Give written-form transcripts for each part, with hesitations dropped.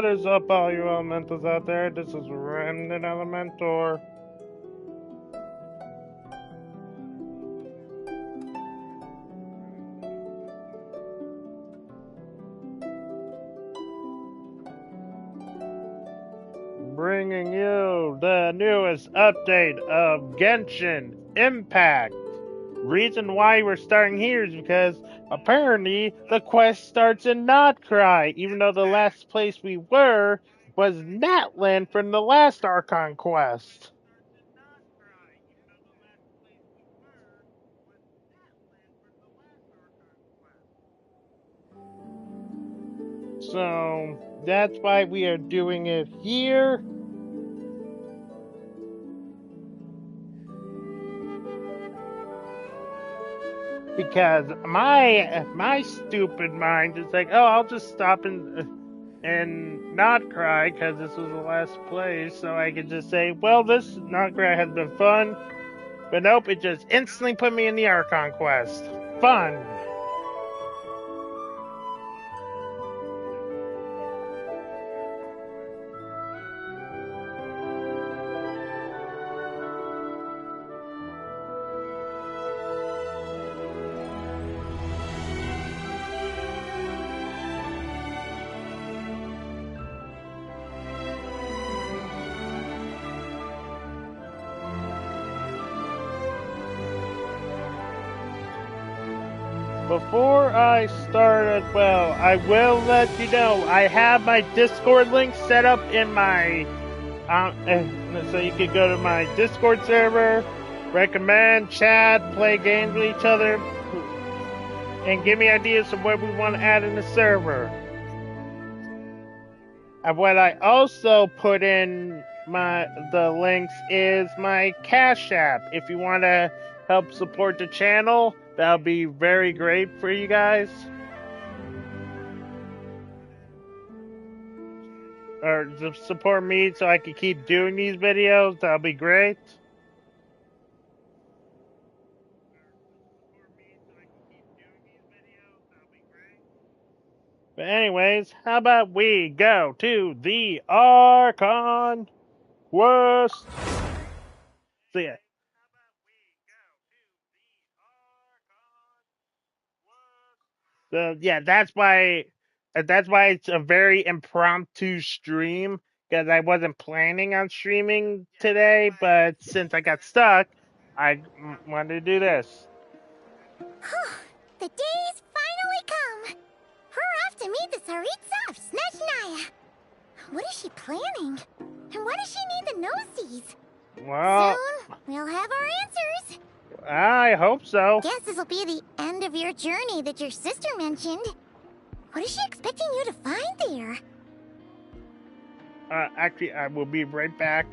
What is up, all you elementals out there? This is Remnant Elementor. Bringing you the newest update of Genshin Impact. Reason why we're starting here is because apparently the quest starts in Notcry, even though the last place we were was Natland from the last Archon quest. So that's why we are doing it here. Because my stupid mind is like, oh, I'll just stop and not cry because this was the last place, so I could just say, well, this not cry has been fun. But nope, it just instantly put me in the Archon quest. Fun. Before I start, well, I will let you know I have my Discord link set up in my, so you can go to my Discord server, recommend, chat, play games with each other, and give me ideas of what we want to add in the server. And what I also put in the links is my Cash App. If you want to help support the channel, that'll be very great for you guys. Or support me so I can keep doing these videos, that'll be great. But anyways, how about we go to the Archon quest? So yeah. So yeah, that's why it's a very impromptu stream, because I wasn't planning on streaming today, but since I got stuck, I wanted to do this. The day's finally come. We're off to meet the Tsaritsa of Snezhnaya. What is she planning? And why does she need the gnosies? Well, soon we'll have our answers. I hope so. Guess this will be the end of your journey that your sister mentioned. What is she expecting you to find there? Actually, I will be right back.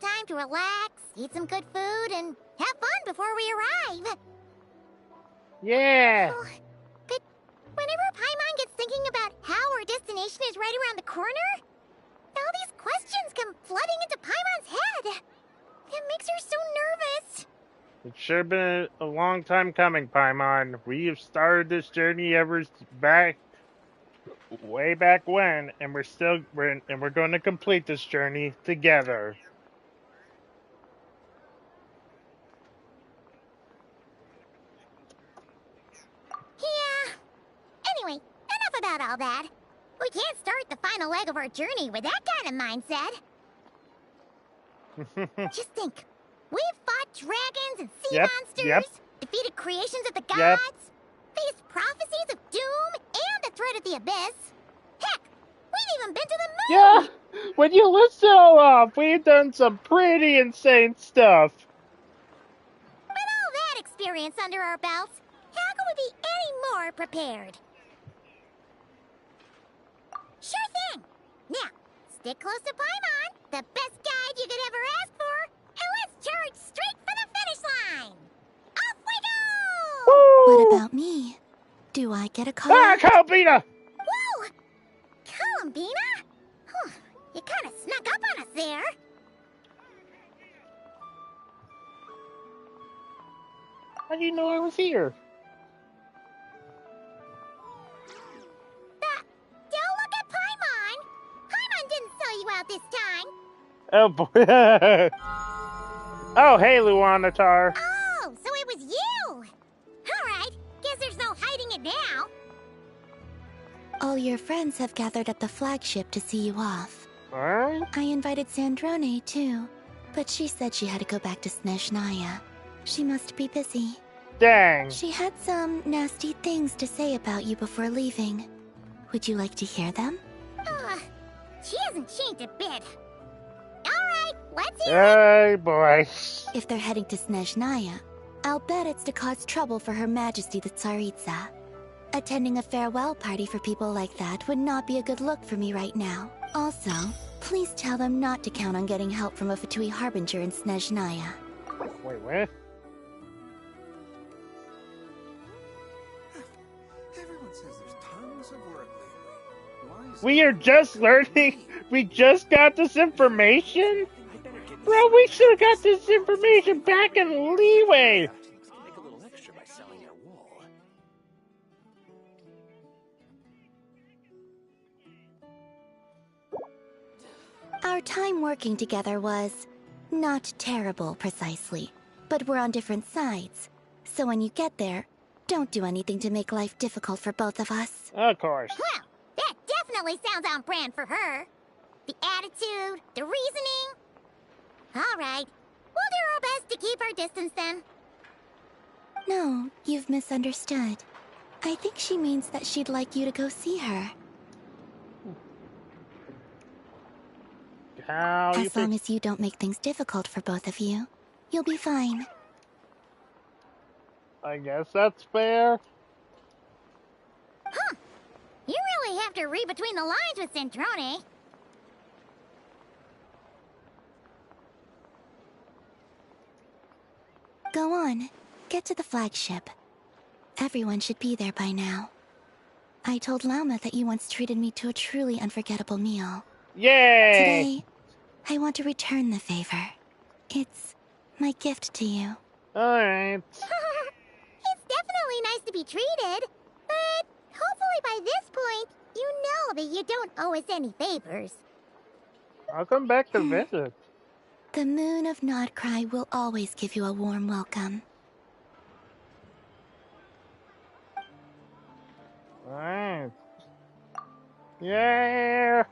time to relax, eat some good food, and have fun before we arrive. Yeah. Oh, but whenever Paimon gets thinking about how our destination is right around the corner, all these questions come flooding into Paimon's head. It makes her so nervous. It's sure been a long time coming, Paimon. We have started this journey way back when, and we're going to complete this journey together. Yeah. Anyway, enough about all that. We can't start the final leg of our journey with that kind of mindset. Just think. We've fought dragons and sea monsters, defeated creations of the gods, faced prophecies of doom and the threat of the abyss. Heck, we've even been to the moon! Yeah! When you list it all off, we've done some pretty insane stuff. With all that experience under our belts, how could we be any more prepared? Sure thing! Now, stick close to Paimon, the best guide you could ever ask for, and let's charge straight for the finish line! Off we go! Woo! What about me? Do I get a call? Ah, Columbina! Whoa! Columbina? Huh, you kind of snuck up on us there. How do you know I was here? Don't look at Paimon! Paimon didn't sell you out this time! Oh boy. Oh, hey, Luanatar. Oh, so it was you! Alright, guess there's no hiding it now. All your friends have gathered at the flagship to see you off. Alright. I invited Sandrone, too, but she said she had to go back to Snezhnaya. She must be busy. Dang. She had some nasty things to say about you before leaving. Would you like to hear them? She hasn't changed a bit. Alright, let's hear it! Hey, boy. If they're heading to Snezhnaya, I'll bet it's to cause trouble for Her Majesty the Tsaritsa. Attending a farewell party for people like that would not be a good look for me right now. Also, please tell them not to count on getting help from a Fatui Harbinger in Snezhnaya. Wait, what? Everyone says there's tons of work lately. Why is We are just learning. We just got this information? Bro, we should have got this information back in Leeway. make a little extra by selling your wool? Our time working together was not terrible, precisely, but we're on different sides. So when you get there, don't do anything to make life difficult for both of us. Of course. Well, that definitely sounds on brand for her. The attitude, the reasoning. Alright, we'll do our best to keep our distance then. No, you've misunderstood. I think she means that she'd like you to go see her. How you As long as you don't make things difficult for both of you, you'll be fine. I guess that's fair. Huh. You really have to read between the lines with Centrone. Go on, get to the flagship. Everyone should be there by now. I told Lauma that you once treated me to a truly unforgettable meal. Yay! Today, I want to return the favor. It's my gift to you. Alright. It's definitely nice to be treated, but hopefully by this point, you know that you don't owe us any favors. I'll come back to visit. The moon of Nodcry will always give you a warm welcome. Alright. Yeah!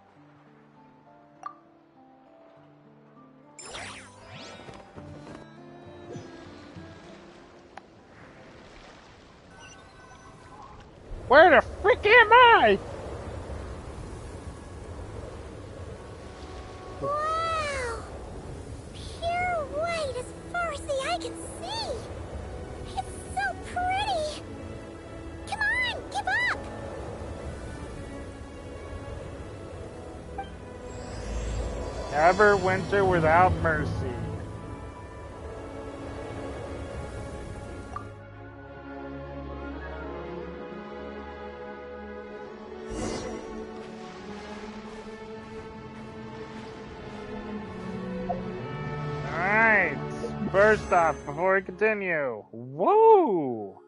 Where the frick am I? Wow! Pure white as far as the eye can see! It's so pretty! Come on, keep up! Everwinter without mercy. Alright, first off, before we continue, whoa!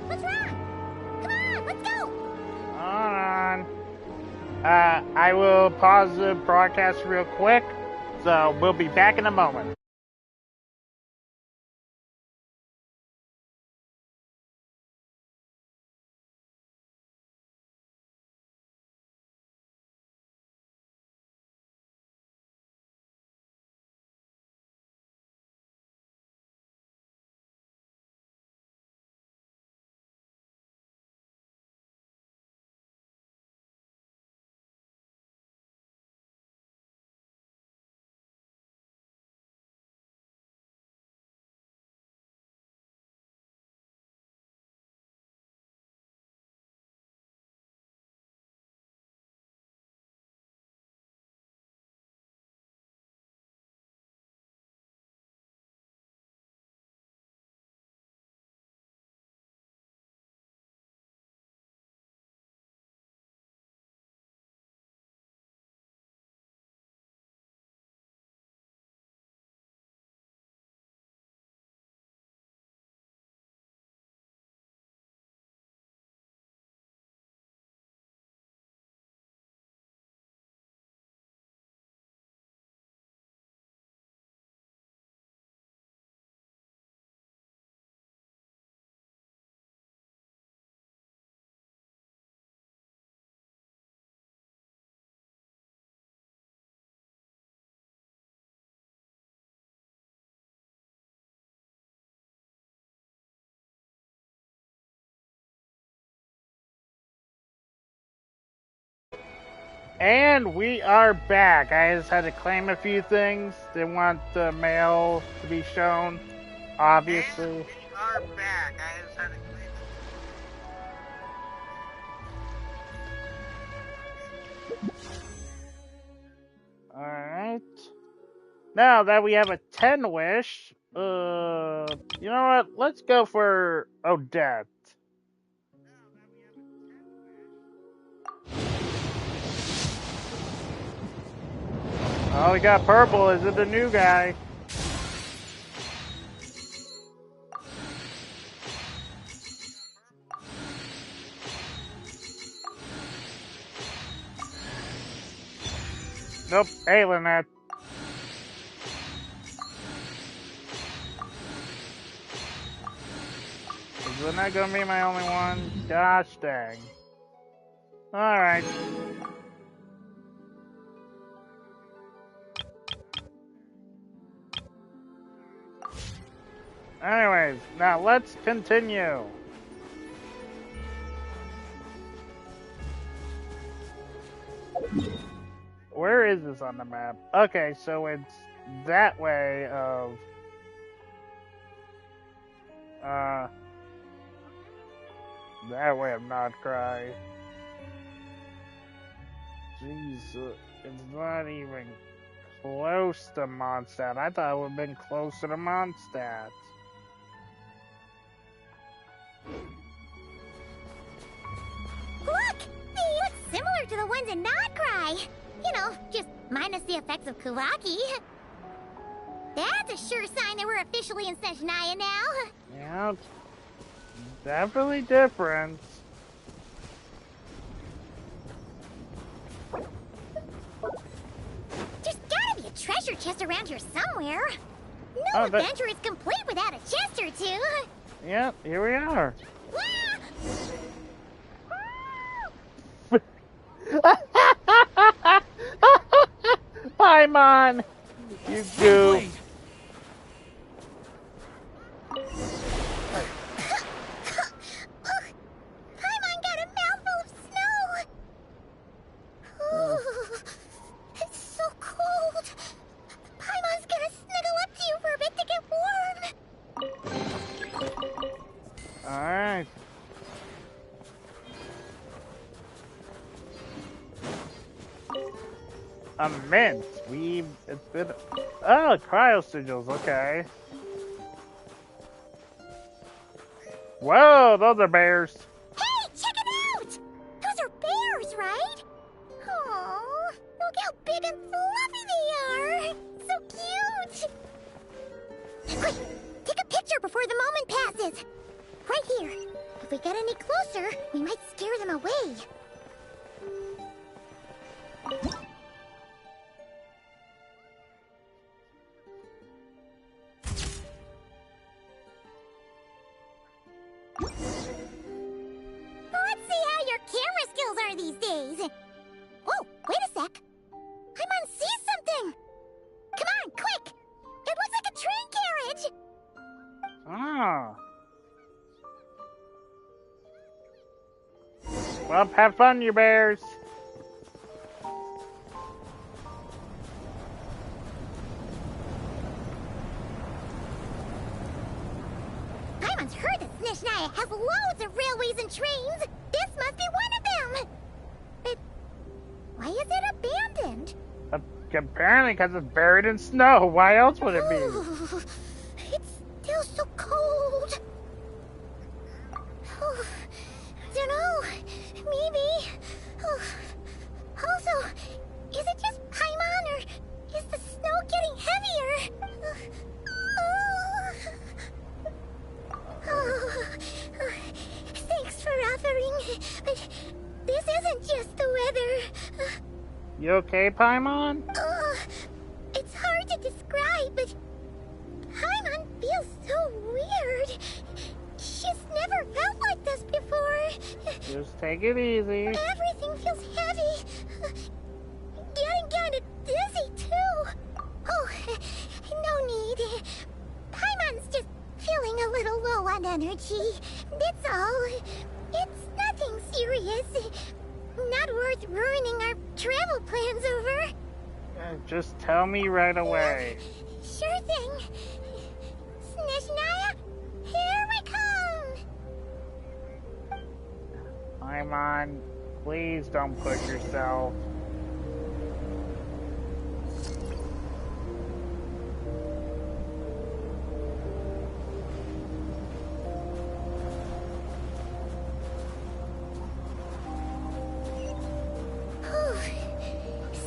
What's wrong? Come on, let's go! Hold on. I will pause the broadcast real quick, so we'll be back in a moment. And we are back. I just had to claim a few things. Didn't want the mail to be shown, obviously. And we are back. I just had to claim Alright. Now that we have a 10 wish, you know what? Let's go for Odette. Oh, we got purple. Is it the new guy? Nope, hey, Lynette. Is Lynette gonna be my only one? Gosh dang. Alright. Anyways, now let's continue. Where is this on the map? Okay, so it's that way of... that way of not cry. Jeez, it's not even close to Mondstadt. I thought it would have been closer to Mondstadt. Look! They look similar to the ones in Notcry. You know, just minus the effects of Kuvaki. That's a sure sign that we're officially in Snezhnaya now. Yeah, it's definitely different. There's gotta be a treasure chest around here somewhere. No adventure is complete without a chest or two. Yeah, here we are. Paimon! You goof. Paimon got a mouthful of snow. Ooh, it's so cold. Paimon's gonna snuggle up to you for A mint. It's been. Oh, cryo sigils. Okay. Whoa, those are bears. Hey, check it out! Those are bears, right? Oh, look how big and fluffy they are! So cute! Quick, take a picture before the moment passes. Right here. If we get any closer, we might scare them away. Let's see how your camera skills are these days. Oh, wait a sec. Paimon sees something. Come on, quick. It looks like a train carriage. Ah. Well, have fun, you bears. Paimon's heard that Snezhnaya has loads of railways and trains. This must be one of them. But why is it abandoned? Apparently because it's buried in snow. Why else would it be? Oh, it's still so cold. Oh, I don't know. Maybe. Oh, also, is it just Paimon or is the snow getting heavier? Thanks for offering, but this isn't just the weather. You okay, Paimon? It's hard to describe, but Paimon feels so weird. She's never felt like this before. Just take it easy. Everything feels heavy. Getting kind of dizzy, too. Oh, no need. Paimon's just feeling a little low on energy. That's all. It's nothing serious. Not worth ruining our travel plans over. Just tell me right away. Sure thing. Snezhnaya, here we come! Paimon, please don't push yourself.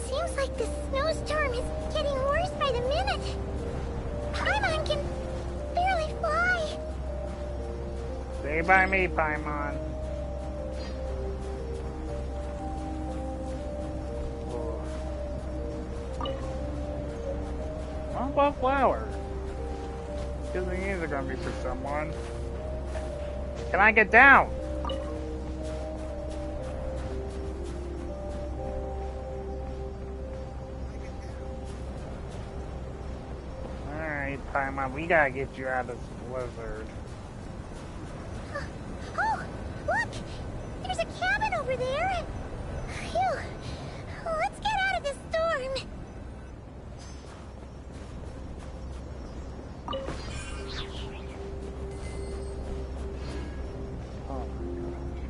Seems like the snowstorm is getting worse by the minute. Paimon can barely fly. Stay by me, Paimon. What about flowers? Because these are gonna be for someone. Can I get down? Paimon, we gotta get you out of this blizzard. Oh, look! There's a cabin over there. Phew. Let's get out of this storm. Oh my gosh.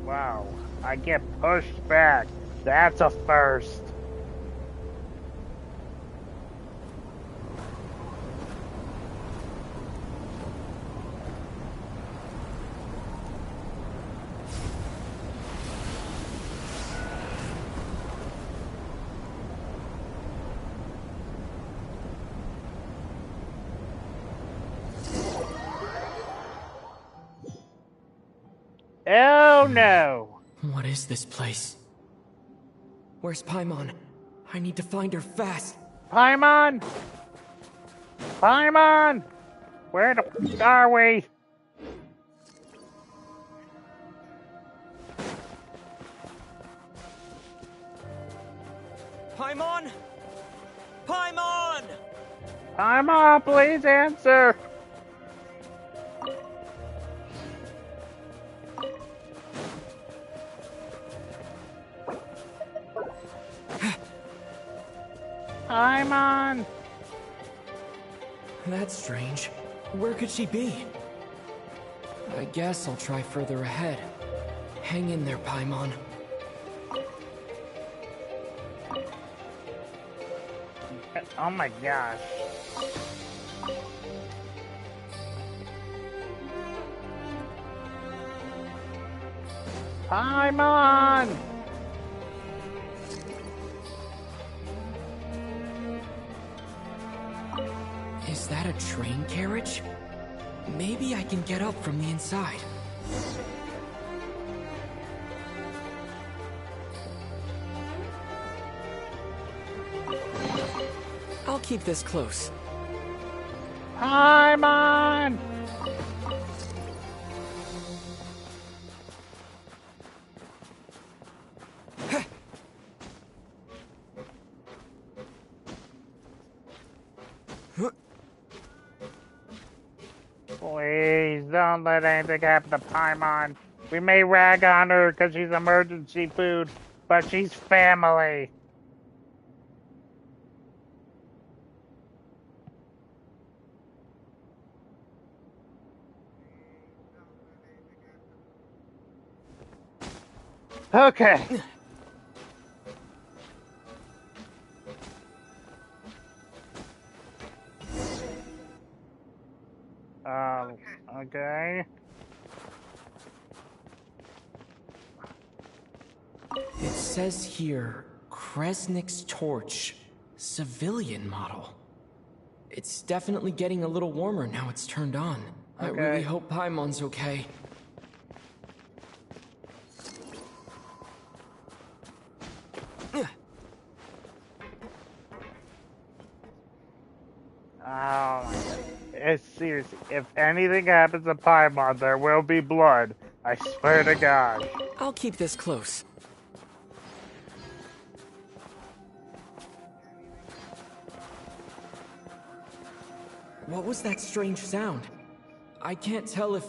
Wow. I get pushed back. That's a first. Oh no! What is this place? Where's Paimon? I need to find her fast. Paimon! Paimon! Where the f are we? Paimon! Paimon! Paimon, please answer! Paimon! That's strange. Where could she be? I guess I'll try further ahead. Hang in there, Paimon. Oh my gosh. Paimon! Is that a train carriage? Maybe I can get up from the inside. I'll keep this close. Paimon! Please don't let anything happen to Paimon. We may rag on her because she's emergency food, but she's family. Okay. Okay. It says here, Kresnik's torch, civilian model. It's definitely getting a little warmer now it's turned on. I really hope Paimon's okay. Oh my god. Seriously, if anything happens to Paimon, there will be blood. I swear to God. I'll keep this close. What was that strange sound? I can't tell if...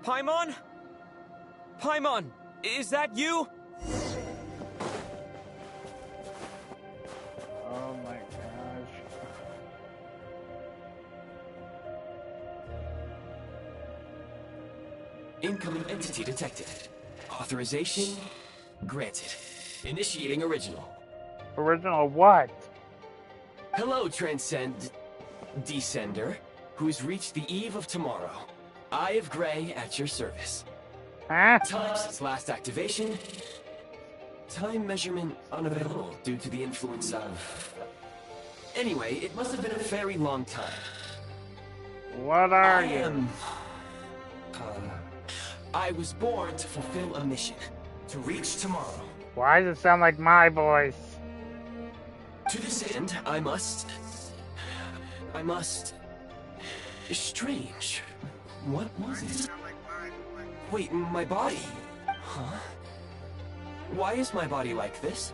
Paimon? Paimon, is that you? Oh my gosh. Incoming entity detected. Authorization granted. Initiating original. Original what? Hello, Descender, who's reached the eve of tomorrow. Eye of Grey at your service. Huh? Time since last activation. Time measurement unavailable due to the influence of... Anyway, it must have been a very long time. What are you? I was born to fulfill a mission. To reach tomorrow. Why does it sound like my voice? To this end, I must... Strange. What was it? Wait, my body? Huh? Why is my body like this?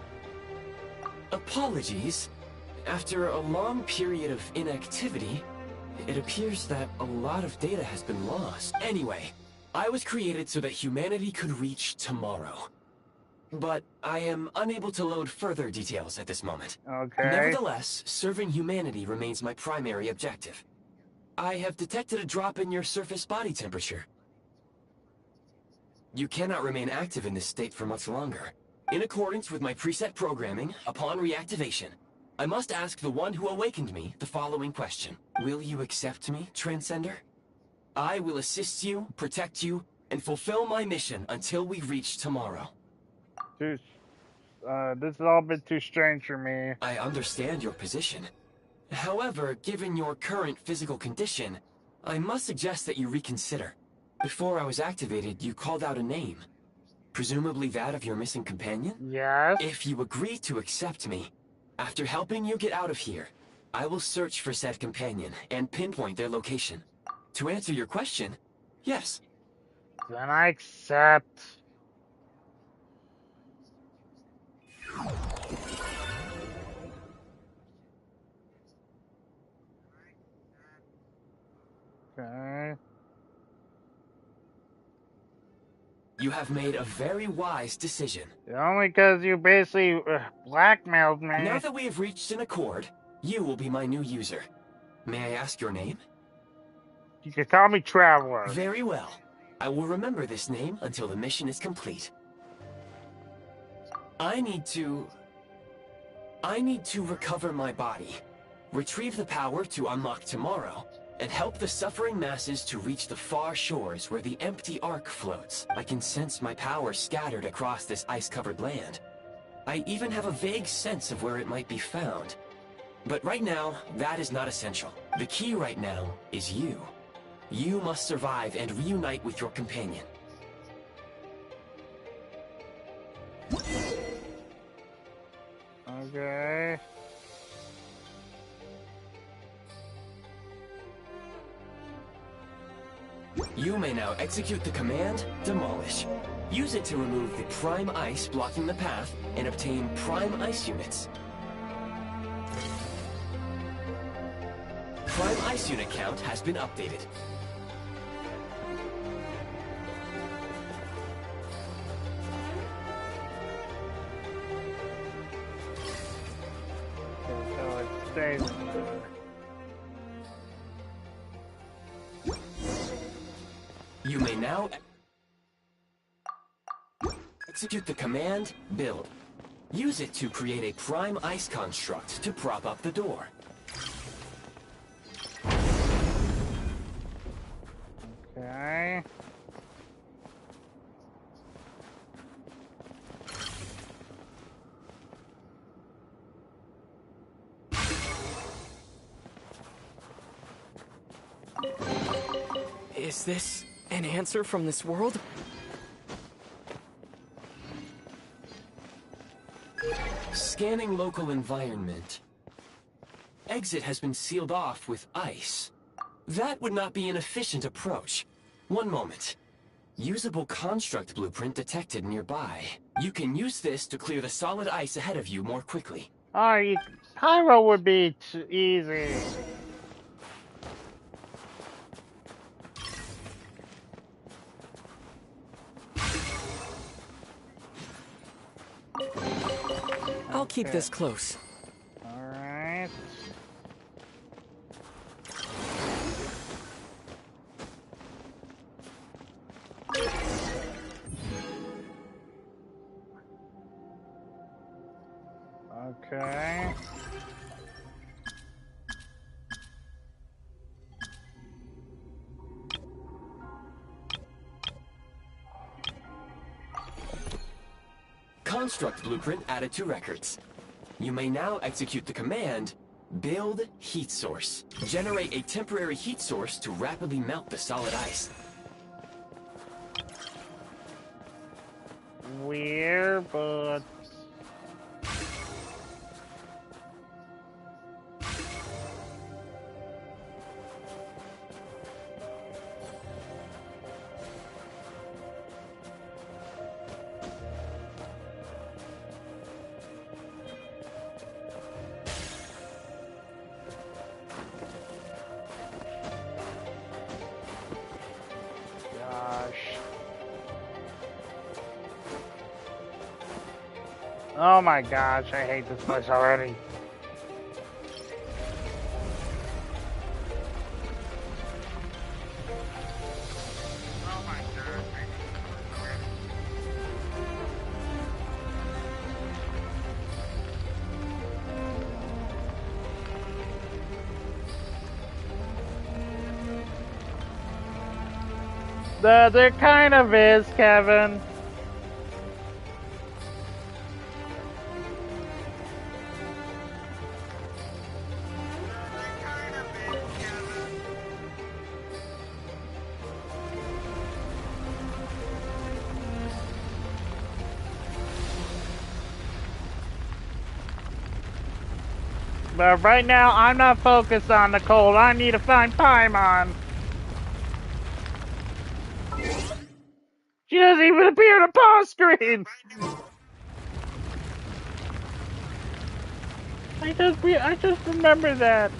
Apologies. After a long period of inactivity, it appears that a lot of data has been lost. Anyway, I was created so that humanity could reach tomorrow. But I am unable to load further details at this moment. Okay. Nevertheless, serving humanity remains my primary objective. I have detected a drop in your surface body temperature. You cannot remain active in this state for much longer. In accordance with my preset programming, upon reactivation, I must ask the one who awakened me the following question. Will you accept me, Transcender? I will assist you, protect you, and fulfill my mission until we reach tomorrow. This has all been too strange for me. I understand your position. However, given your current physical condition, I must suggest that you reconsider. Before I was activated, you called out a name. Presumably that of your missing companion? Yes? If you agree to accept me, after helping you get out of here, I will search for said companion and pinpoint their location. To answer your question, yes. Then I accept. Okay. You have made a very wise decision. Only because you basically blackmailed me. Now that we have reached an accord, you will be my new user. May I ask your name? You can call me Traveler. Very well. I will remember this name until the mission is complete. I need to... I need to recover my body, retrieve the power to unlock tomorrow, and help the suffering masses to reach the far shores where the empty ark floats. I can sense my power scattered across this ice-covered land. I even have a vague sense of where it might be found. But right now, that is not essential. The key right now is you. You must survive and reunite with your companion. Okay. You may now execute the command, Demolish. Use it to remove the prime ice blocking the path and obtain prime ice units. Prime ice unit count has been updated. So it stays. You may now execute the command, Build. Use it to create a prime ice construct to prop up the door. Okay. Is this an answer from this world? Scanning local environment. Exit has been sealed off with ice. That would not be an efficient approach. One moment. Usable construct blueprint detected nearby. You can use this to clear the solid ice ahead of you more quickly. Oh, Pyro would be easy. I'll keep this close. Alright. Okay. Construct blueprint added to records. You may now execute the command, Build Heat Source. Generate a temporary heat source to rapidly melt the solid ice. Weird, but... Oh my gosh, I hate this place already. Oh my god, I hate this already. There kind of is, Kevin. But right now, I'm not focused on the cold. I need to find Paimon. She doesn't even appear on the pause screen. I just remember that.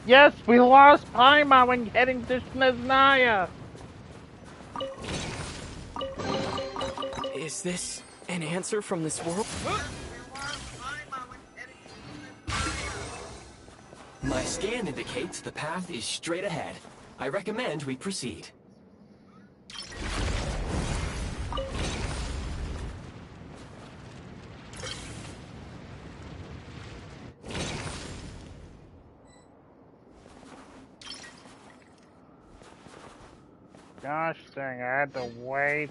Yes, we lost Paimon when heading to Snezhnaya. Is this an answer from this world? My scan indicates the path is straight ahead. I recommend we proceed. Gosh dang, I had to wait.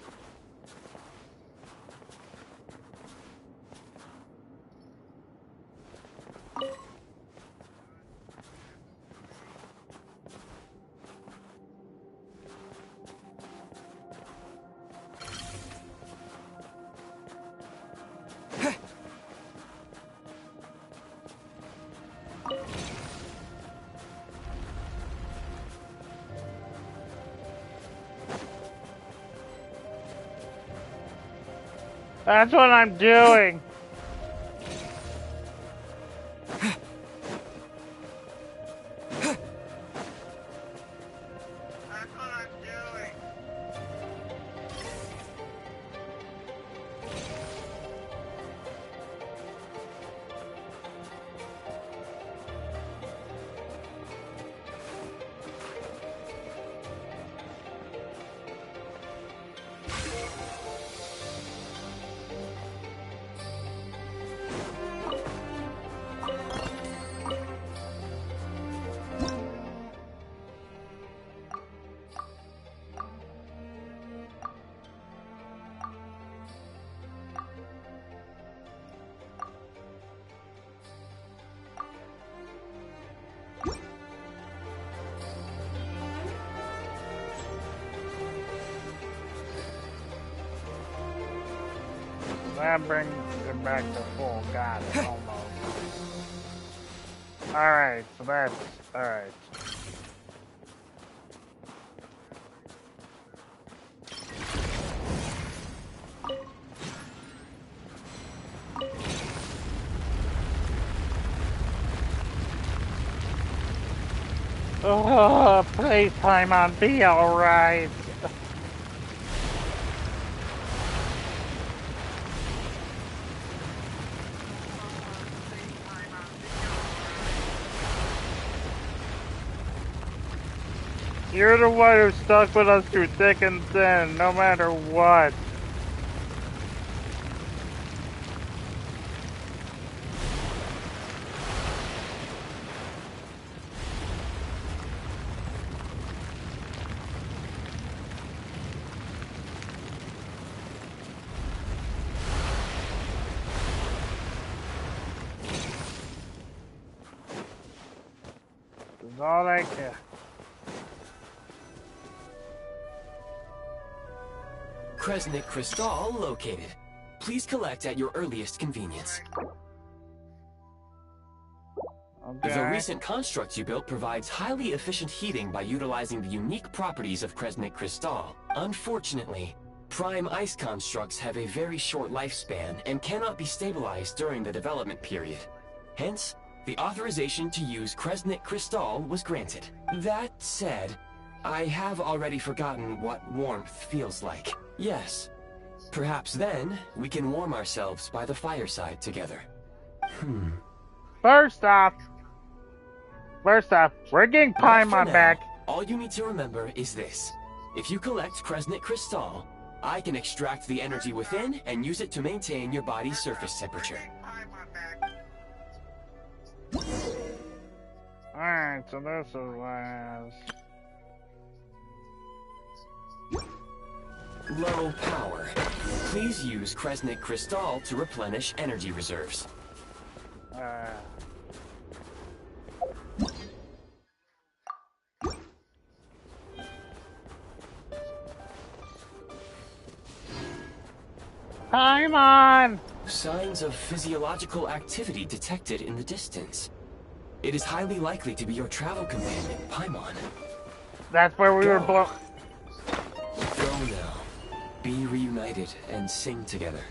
That's what I'm doing. That's what I'm doing. That brings it back to full. Got it, almost. Alright, so that's... Alright. Oh, please, Paimon, be alright. You're the one who stuck with us through thick and thin, no matter what. That's all I care. Kresnik Crystal located. Please collect at your earliest convenience. Okay. The recent construct you built provides highly efficient heating by utilizing the unique properties of Kresnik Crystal. Unfortunately, prime ice constructs have a very short lifespan and cannot be stabilized during the development period. Hence, the authorization to use Kresnik Crystal was granted. That said, I have already forgotten what warmth feels like. Yes. Perhaps then, we can warm ourselves by the fireside together. First off, we're getting Paimon back. All you need to remember is this. If you collect Kresnik Crystal, I can extract the energy within and use it to maintain your body's surface temperature. Alright, so this is last. Low power. Please use Kresnik Crystal to replenish energy reserves. Paimon! Signs of physiological activity detected in the distance. It is highly likely to be your travel companion, Paimon. That's where we were blown. Go now. Be reunited and sing together.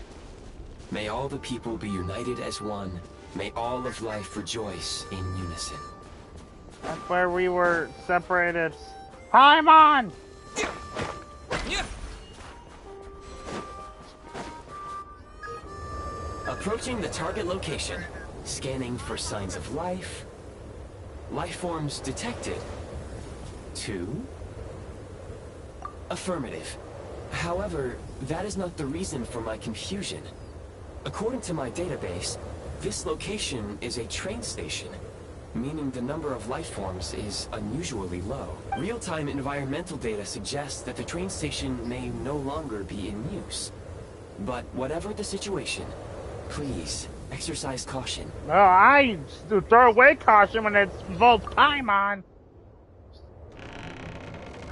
May all the people be united as one. May all of life rejoice in unison. That's where we were separated. Paimon! Approaching the target location. Scanning for signs of life. Life forms detected. 2? Affirmative. However, that is not the reason for my confusion. According to my database, this location is a train station, meaning the number of life forms is unusually low. Real-time environmental data suggests that the train station may no longer be in use. But whatever the situation, please exercise caution. Well, I throw away caution when it involves Paimon.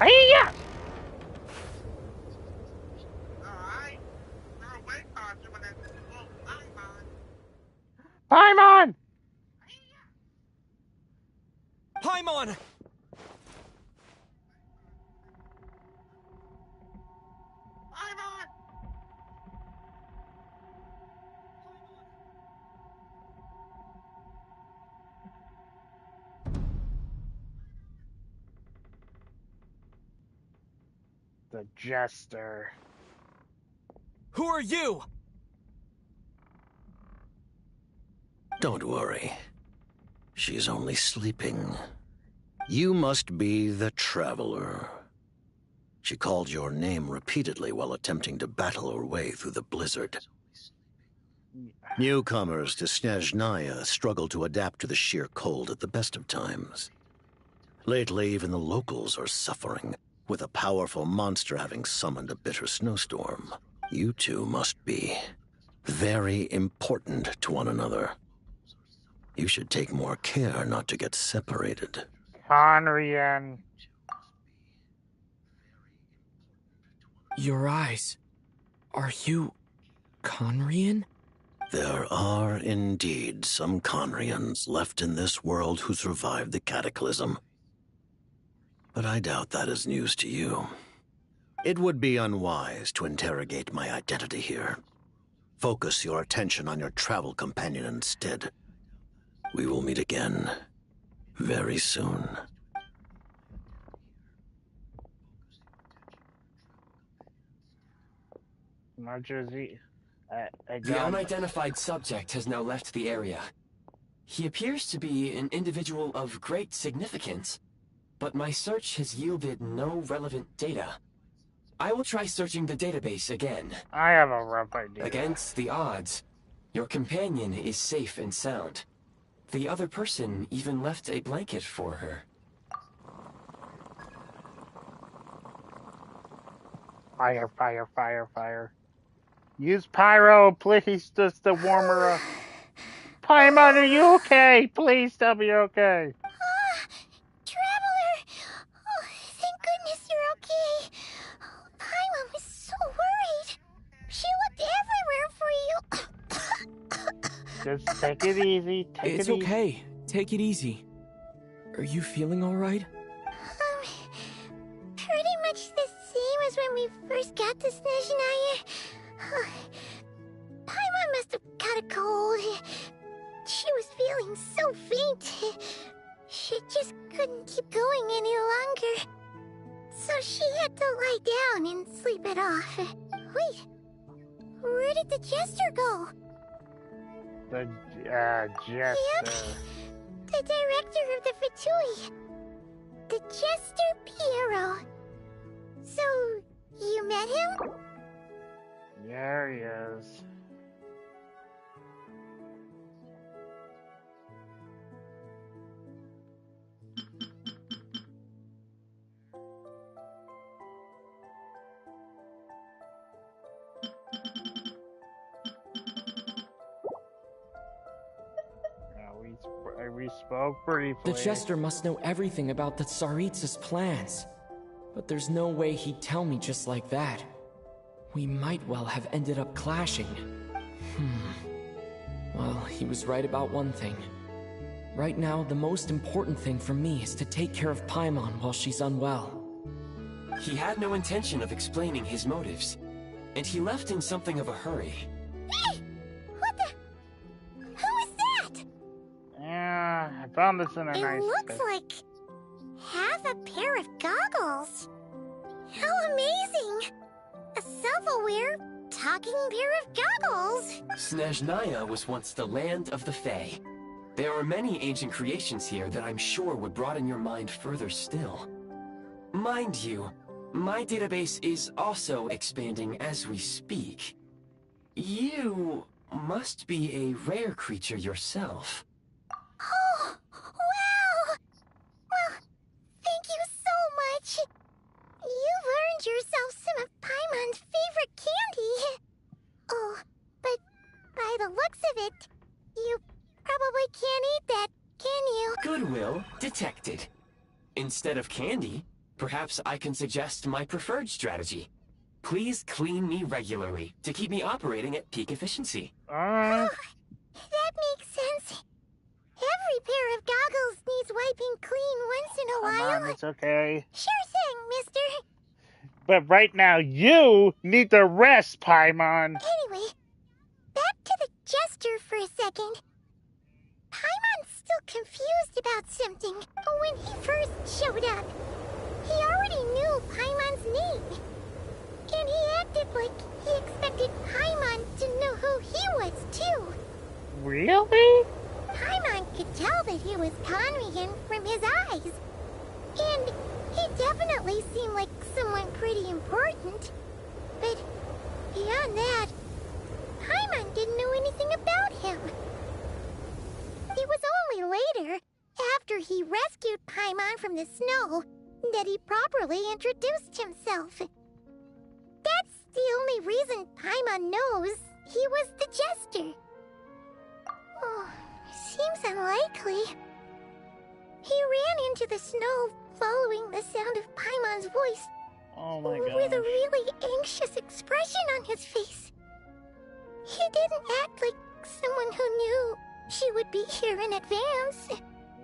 Hiya! Paimon! Paimon! The Jester. Who are you? Don't worry. She's only sleeping. You must be the Traveler. She called your name repeatedly while attempting to battle her way through the blizzard. Newcomers to Snezhnaya struggle to adapt to the sheer cold at the best of times. Lately, even the locals are suffering, with a powerful monster having summoned a bitter snowstorm. You two must be very important to one another. You should take more care not to get separated. Conrian. Your eyes. Are you Conrian? There are indeed some Conrians left in this world who survived the cataclysm. But I doubt that is news to you. It would be unwise to interrogate my identity here. Focus your attention on your travel companion instead. We will meet again very soon. Much as he... The unidentified subject has now left the area. He appears to be an individual of great significance, but my search has yielded no relevant data. I will try searching the database again. I have a rough idea. Against the odds, your companion is safe and sound. The other person even left a blanket for her. Fire, fire, fire, fire. Use pyro, please, just to warm her up. Paimon, are you okay? Please tell me you're okay. Traveler! Oh, thank goodness you're okay. Oh, Paimon was so worried. She looked everywhere for you. Just take it easy. It's okay. Take it easy. Are you feeling all right? Pretty much the same as when we first got to Snezhnaya. Paimon must have caught a cold. She was feeling so faint. She just couldn't keep going any longer. So she had to lie down and sleep it off. Wait, where did the Jester go? The Jester. Yep, the director of the Fatui. The Jester Piero. So, you met him? There he is. We spoke briefly. The Jester must know everything about the Tsaritsa's plans. But there's no way he'd tell me just like that. We might well have ended up clashing. Well, he was right about one thing. Right now, the most important thing for me is to take care of Paimon while she's unwell. He had no intention of explaining his motives, and he left in something of a hurry. Hey! What the... Who is that? Yeah, I found this in a nice It looks place. like... half a pair of goggles. How amazing! A self-aware, talking pair of goggles. Snezhnaya was once the land of the Fae. There are many ancient creations here that I'm sure would broaden your mind further still. Mind you, my database is also expanding as we speak. You must be a rare creature yourself. Oh, wow! Well, thank you so much. You've earned yourself some of Paimon's favorite candy. Oh, but by the looks of it, you probably can't eat that, can you? Goodwill detected. Instead of candy, perhaps I can suggest my preferred strategy. Please clean me regularly to keep me operating at peak efficiency. Oh, that makes sense. Every pair of goggles needs wiping clean once in a while. Come on, it's okay. Sure thing, mister. But right now, you need to rest, Paimon. Anyway, back to the jester for a second. Paimon's still confused about something. When he first showed up, he already knew Paimon's name. And he acted like he expected Paimon to know who he was, too. Really? Paimon could tell that he was Conrian from his eyes. And he definitely seemed like someone pretty important. But beyond that, Paimon didn't know anything about him. It was only later, after he rescued Paimon from the snow, that he properly introduced himself. That's the only reason Paimon knows he was the jester. Oh, seems unlikely. He ran into the snow following the sound of Paimon's voice. Oh my god. With a really anxious expression on his face. He didn't act like someone who knew she would be here in advance.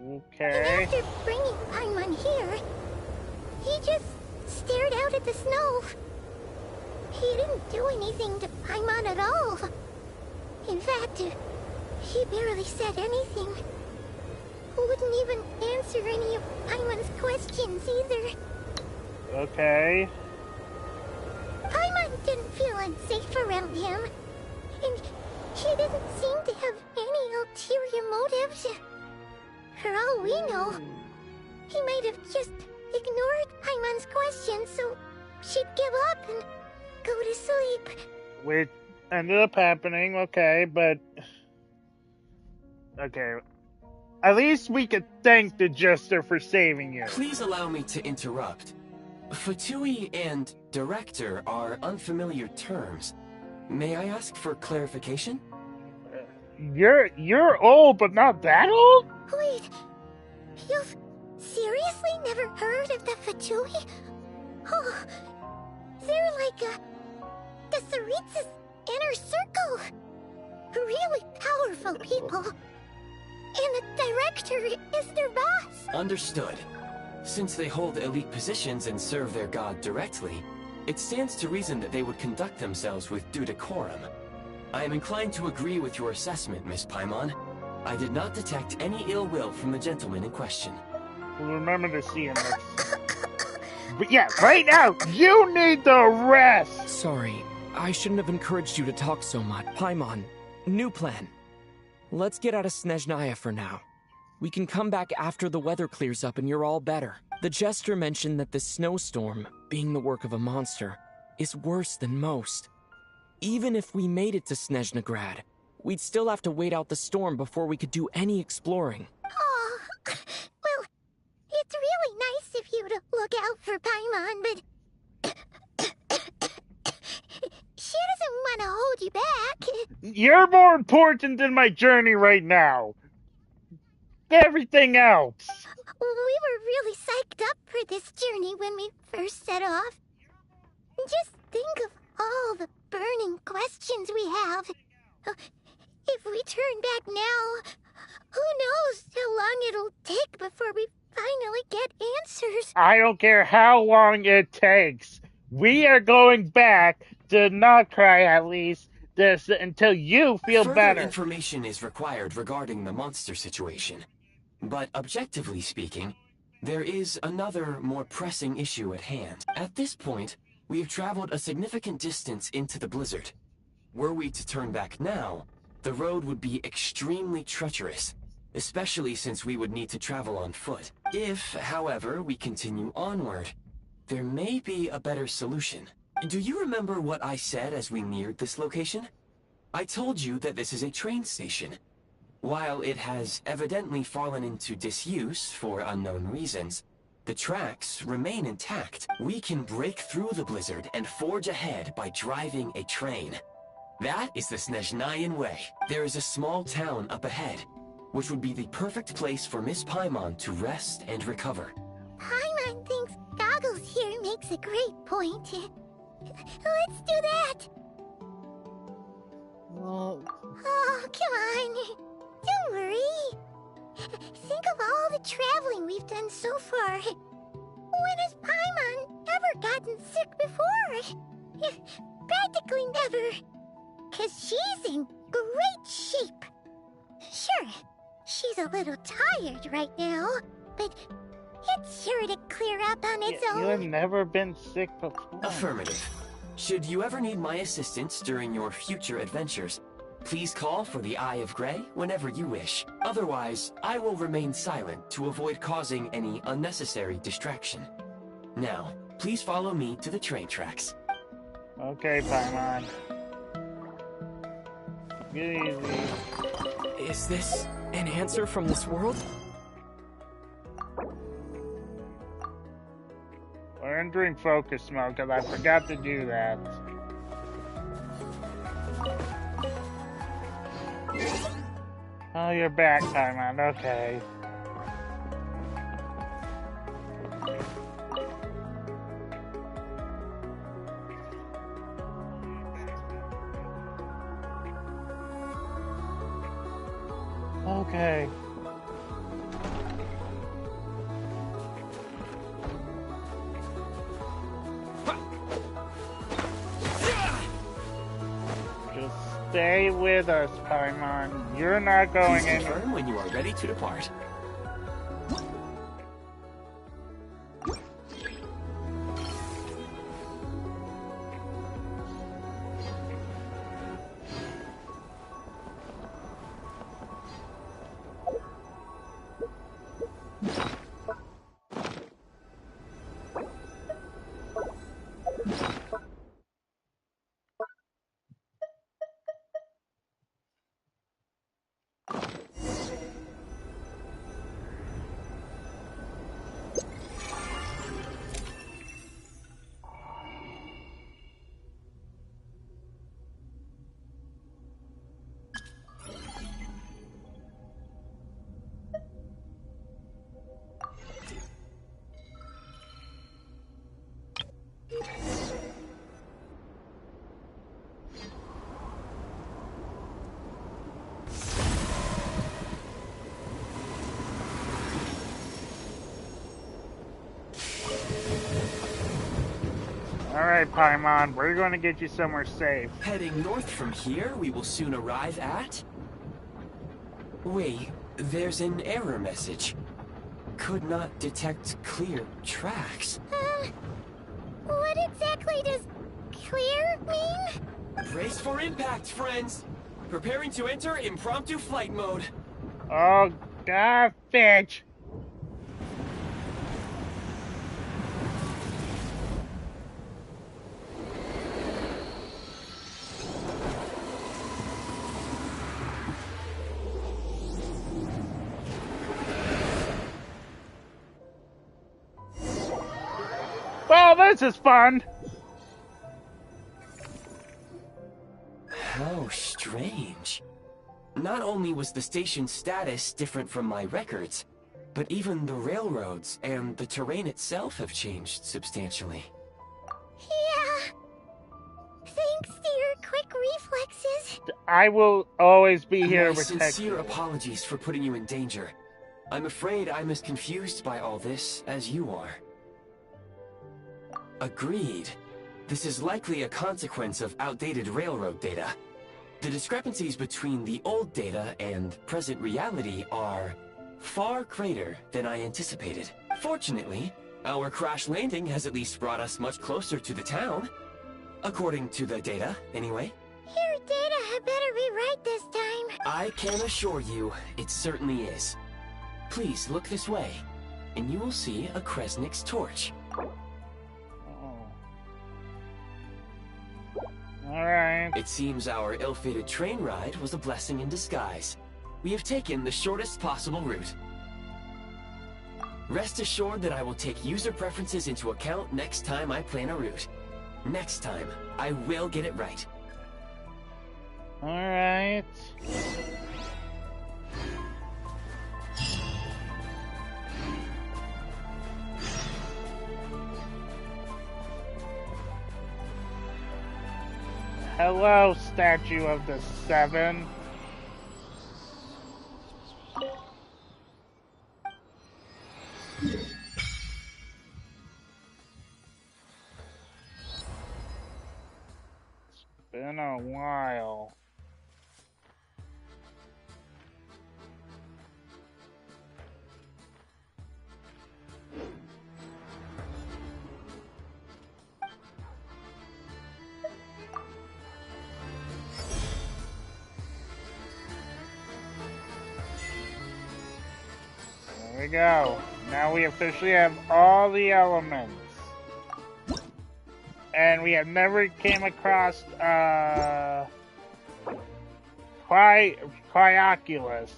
Okay. And after bringing Paimon here, he just stared out at the snow. He didn't do anything to Paimon at all. In fact, he barely said anything. Wouldn't even answer any of Paimon's questions either. Okay. Paimon didn't feel unsafe around him. And he didn't seem to have any ulterior motives. For all we know, he might have just ignored Paimon's questions so she'd give up and go to sleep. Which ended up happening, okay, but... Okay. At least we could thank the Jester for saving you. Please allow me to interrupt. Fatui and director are unfamiliar terms. May I ask for clarification? You're old, but not that old? Wait, you've seriously never heard of the Fatui? Oh, they're like the Tsaritsa's inner circle. Really powerful people. And the director is their boss. Understood. Since they hold elite positions and serve their god directly, it stands to reason that they would conduct themselves with due decorum. I am inclined to agree with your assessment, Miss Paimon. I did not detect any ill will from the gentleman in question. We'll remember to see him next. But yeah, right now, you need to rest! Sorry, I shouldn't have encouraged you to talk so much. Paimon, new plan. Let's get out of Snezhnaya for now. We can come back after the weather clears up and you're all better. The Jester mentioned that the snowstorm, being the work of a monster, is worse than most. Even if we made it to Snezhnagrad, we'd still have to wait out the storm before we could do any exploring. Oh, well, it's really nice of you to look out for Paimon, but she doesn't want to hold you back. You're more important than my journey right now. Everything else. We were really psyched up for this journey when we first set off. Just think of all the burning questions we have. If we turn back now, who knows how long it'll take before we finally get answers. I don't care how long it takes. We are going back to not cry at least until you feel Further better. information is required regarding the monster situation. But objectively speaking, there is another, more pressing issue at hand. At this point, we have traveled a significant distance into the blizzard. Were we to turn back now, the road would be extremely treacherous. especially since we would need to travel on foot. If, however, we continue onward, there may be a better solution. Do you remember what I said as we neared this location? I told you that this is a train station. While it has evidently fallen into disuse for unknown reasons, the tracks remain intact. We can break through the blizzard and forge ahead by driving a train. That is the Snezhnayan way. There is a small town up ahead, which would be the perfect place for Miss Paimon to rest and recover. Paimon thinks Goggles here makes a great point. Let's do that! Well... Oh, come on. Don't worry. Think of all the traveling we've done so far. When has Paimon ever gotten sick before? Practically never. 'Cause she's in great shape. Sure, she's a little tired right now, but it's sure to clear up on its own. You've never been sick before. Affirmative. Should you ever need my assistance during your future adventures, please call for the Eye of Grey whenever you wish. Otherwise, I will remain silent to avoid causing any unnecessary distraction. Now, please follow me to the train tracks. Okay, Paimon. Get easy. Is this an answer from this world? We're entering focus mode because I forgot to do that. Oh, you're back, Paimon. Okay. Okay. Just stay with us, Paimon. You're not going Please anywhere. confirm when you are ready to depart. Alright, Paimon, we're going to get you somewhere safe. Heading north from here, we will soon arrive at... Wait, there's an error message. Could not detect clear tracks. What exactly does clear mean? Brace for impact, friends! Preparing to enter impromptu flight mode. Oh, God, bitch! Well, this is fun! How strange. Not only was the station's status different from my records, but even the railroads and the terrain itself have changed substantially. Yeah. Thanks to your quick reflexes. I will always be here My to protect sincere you. apologies for putting you in danger. I'm afraid I'm as confused by all this as you are. Agreed. This is likely a consequence of outdated railroad data. The discrepancies between the old data and present reality are far greater than I anticipated. Fortunately, our crash landing has at least brought us much closer to the town. According to the data, anyway. Your data had better be right this time. I can assure you, it certainly is. Please look this way, and you will see a Kresnik's torch. Alright. It seems our ill-fated train ride was a blessing in disguise. We have taken the shortest possible route. Rest assured that I will take user preferences into account next time I plan a route. Next time, I will get it right. Alright. Hello, Statue of the Seven. It's been a while. There we go. Now we officially have all the elements. And we have never came across Cryoculus.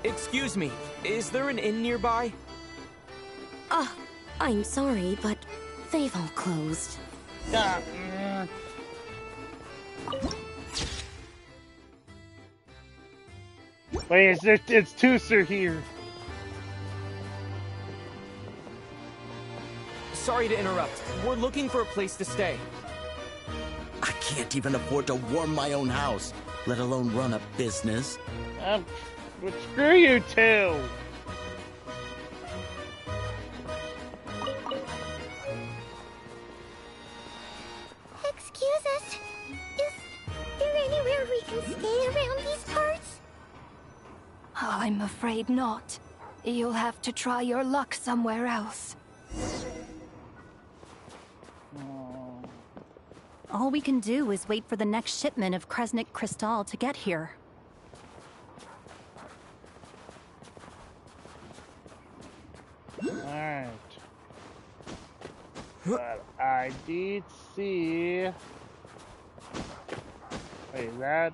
Excuse me, is there an inn nearby? I'm sorry, but they've all closed. Wait, it's Tooser here. Sorry to interrupt. We're looking for a place to stay. I can't even afford to warm my own house, let alone run a business. But screw you two. Excuse us. Is there anywhere we can stay around these parts? I'm afraid not. You'll have to try your luck somewhere else. All we can do is wait for the next shipment of Kresnik Crystal to get here. Alright. But I did see... Wait, that...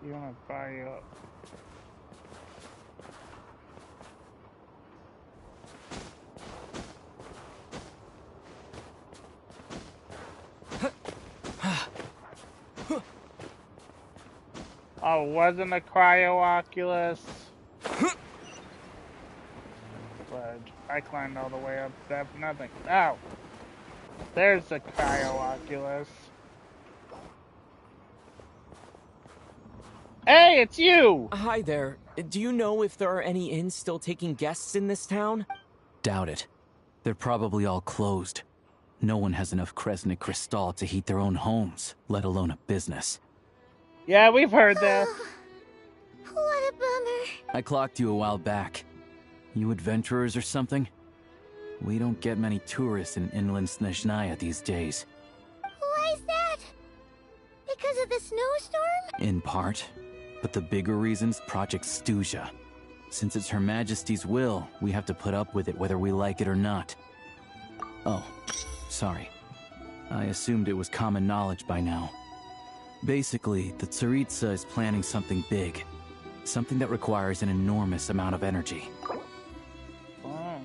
You wanna fire up? Oh, wasn't a Cryoculus? But I climbed all the way up that for nothing. Ow! There's the Cryoculus. Hey, it's you! Hi there. Do you know if there are any inns still taking guests in this town? Doubt it. They're probably all closed. No one has enough Kresnik Crystal to heat their own homes, let alone a business. Yeah, we've heard that. What a bummer. I clocked you a while back. You adventurers or something? We don't get many tourists in inland Snezhnaya these days. Why is that? Because of the snowstorm? In part. But the bigger reason's Project Stuzha. Since it's Her Majesty's will, we have to put up with it whether we like it or not. Oh, sorry. I assumed it was common knowledge by now. Basically, the Tsaritsa is planning something big. Something that requires an enormous amount of energy. Oh.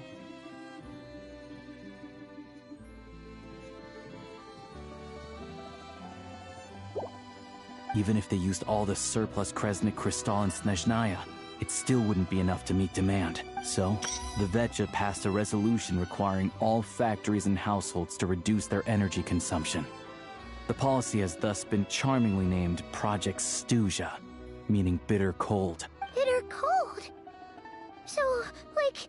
Even if they used all the surplus Kresnik Crystal in Snezhnaya, it still wouldn't be enough to meet demand. So, the Vetja passed a resolution requiring all factories and households to reduce their energy consumption. The policy has thus been charmingly named Project Stuzha, meaning bitter cold. Bitter cold? So, like,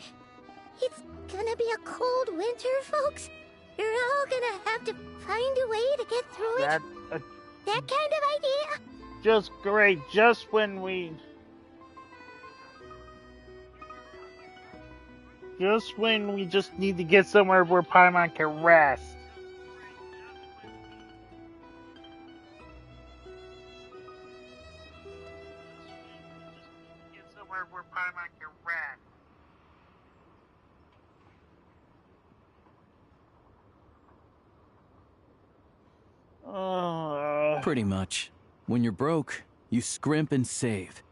it's gonna be a cold winter, folks? You're all gonna have to find a way to get through it? That kind of idea? Just great, just when we... Just when we just need to get somewhere where Paimon can rest. Get somewhere where Paimon can rest. Pretty much. When you're broke, you scrimp and save.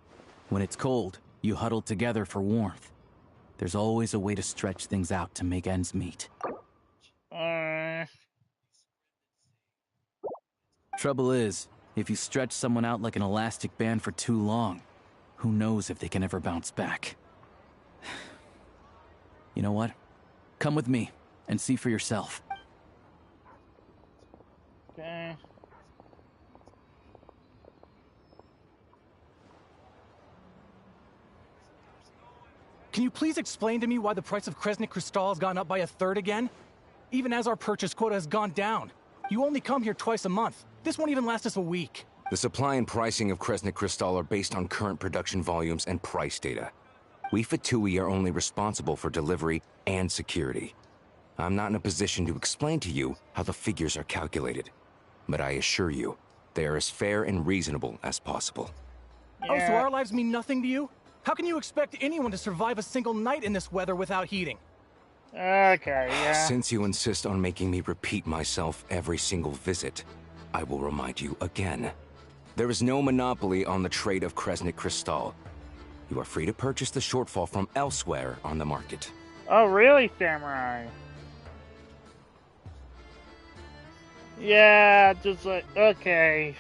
When it's cold, you huddle together for warmth. There's always a way to stretch things out to make ends meet. Trouble is, if you stretch someone out like an elastic band for too long, who knows if they can ever bounce back. You know what? Come with me and see for yourself. Okay. Can you please explain to me why the price of Kresnik Crystal has gone up by 1/3 again? Even as our purchase quota has gone down. You only come here twice a month. This won't even last us a week. The supply and pricing of Kresnik Crystal are based on current production volumes and price data. We Fatui are only responsible for delivery and security. I'm not in a position to explain to you how the figures are calculated, but I assure you, they are as fair and reasonable as possible. Yeah. Oh, so our lives mean nothing to you? How can you expect anyone to survive a single night in this weather without heating? Okay, yeah. Since you insist on making me repeat myself every single visit, I will remind you again. There is no monopoly on the trade of Kresnik Crystal. You are free to purchase the shortfall from elsewhere on the market. Oh, really, Samurai? Yeah, just like, okay.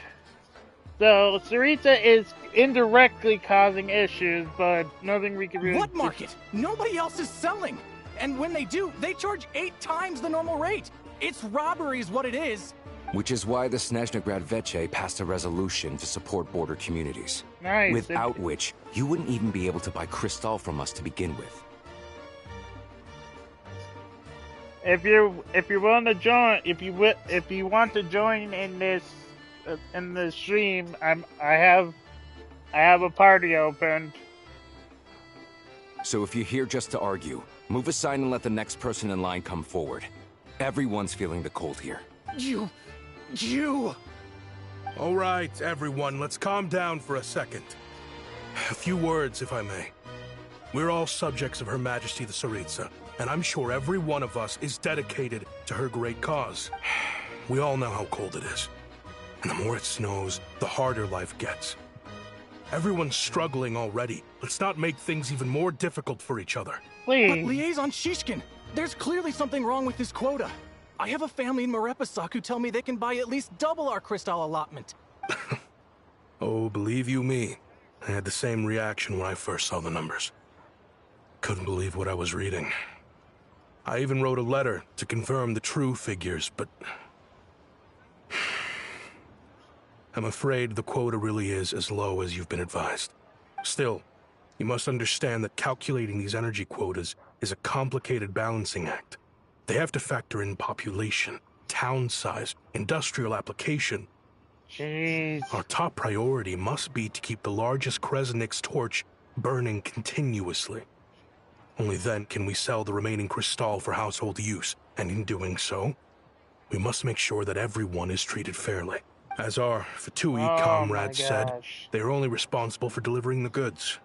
So, Sarita is indirectly causing issues, but nothing we can really... What market? Nobody else is selling! And when they do, they charge 8 times the normal rate! It's robbery is what it is! Which is why the Snezhnaya Veche passed a resolution to support border communities. Nice. Without which, you wouldn't even be able to buy Crystal from us to begin with. If you're willing to join, if you want to join in this stream, I have a party open. So if you're here just to argue, move aside and let the next person in line come forward. Everyone's feeling the cold here. You! All right, everyone, let's calm down for a second. A few words, if I may. We're all subjects of Her Majesty the Tsaritsa, and I'm sure every one of us is dedicated to her great cause. We all know how cold it is. And the more it snows, the harder life gets. Everyone's struggling already. Let's not make things even more difficult for each other. Please. But Liaison Shishkin, there's clearly something wrong with this quota. I have a family in Marepasak who tell me they can buy at least double our Crystal allotment. Oh, believe you me, I had the same reaction when I first saw the numbers. Couldn't believe what I was reading. I even wrote a letter to confirm the true figures, but... I'm afraid the quota really is as low as you've been advised. Still, you must understand that calculating these energy quotas is a complicated balancing act. They have to factor in population, town size, industrial application. Jeez. Our top priority must be to keep the largest Kresnik's torch burning continuously. Only then can we sell the remaining Crystal for household use, and in doing so, we must make sure that everyone is treated fairly. As our Fatui comrades said, they are only responsible for delivering the goods.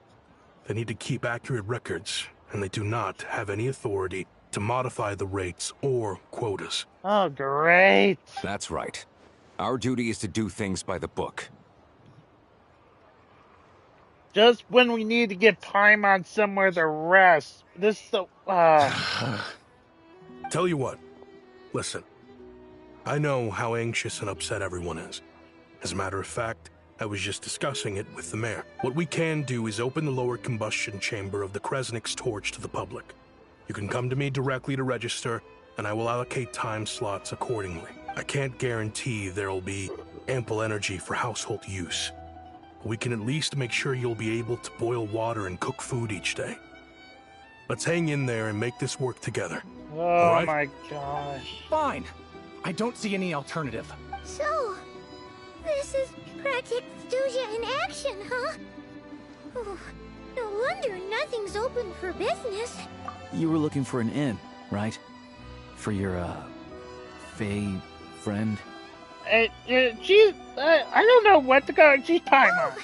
They need to keep accurate records, and they do not have any authority to modify the rates or quotas. Oh, great. That's right. Our duty is to do things by the book. Just when we need to get Paimon somewhere to rest. This is so... Tell you what. Listen. I know how anxious and upset everyone is. As a matter of fact, I was just discussing it with the mayor. What we can do is open the lower combustion chamber of the Kresnik's torch to the public. You can come to me directly to register, and I will allocate time slots accordingly. I can't guarantee there'll be ample energy for household use. But we can at least make sure you'll be able to boil water and cook food each day. Let's hang in there and make this work together. Oh my gosh. Fine. I don't see any alternative. So, this is Project Stuzia in action, huh? Oh, no wonder nothing's open for business. You were looking for an inn, right? For your, Fae friend? I don't know what to go. She's Paimon. Oh,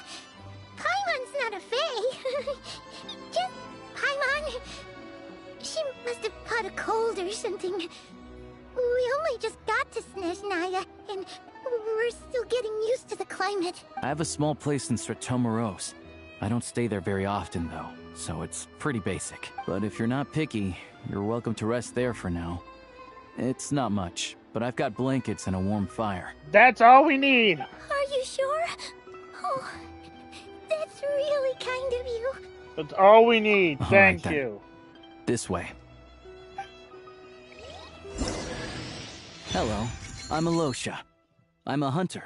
Paimon's not a Fae. Just Paimon. She must have caught a cold or something. We only just got to Snezhnaya, and we're still getting used to the climate. I have a small place in Stratomaros. I don't stay there very often, though, so it's pretty basic. But if you're not picky, you're welcome to rest there for now. It's not much, but I've got blankets and a warm fire. That's all we need. Are you sure? Oh, that's really kind of you. That's all we need. Thank right, you. This way. Hello, I'm Alosha. I'm a hunter.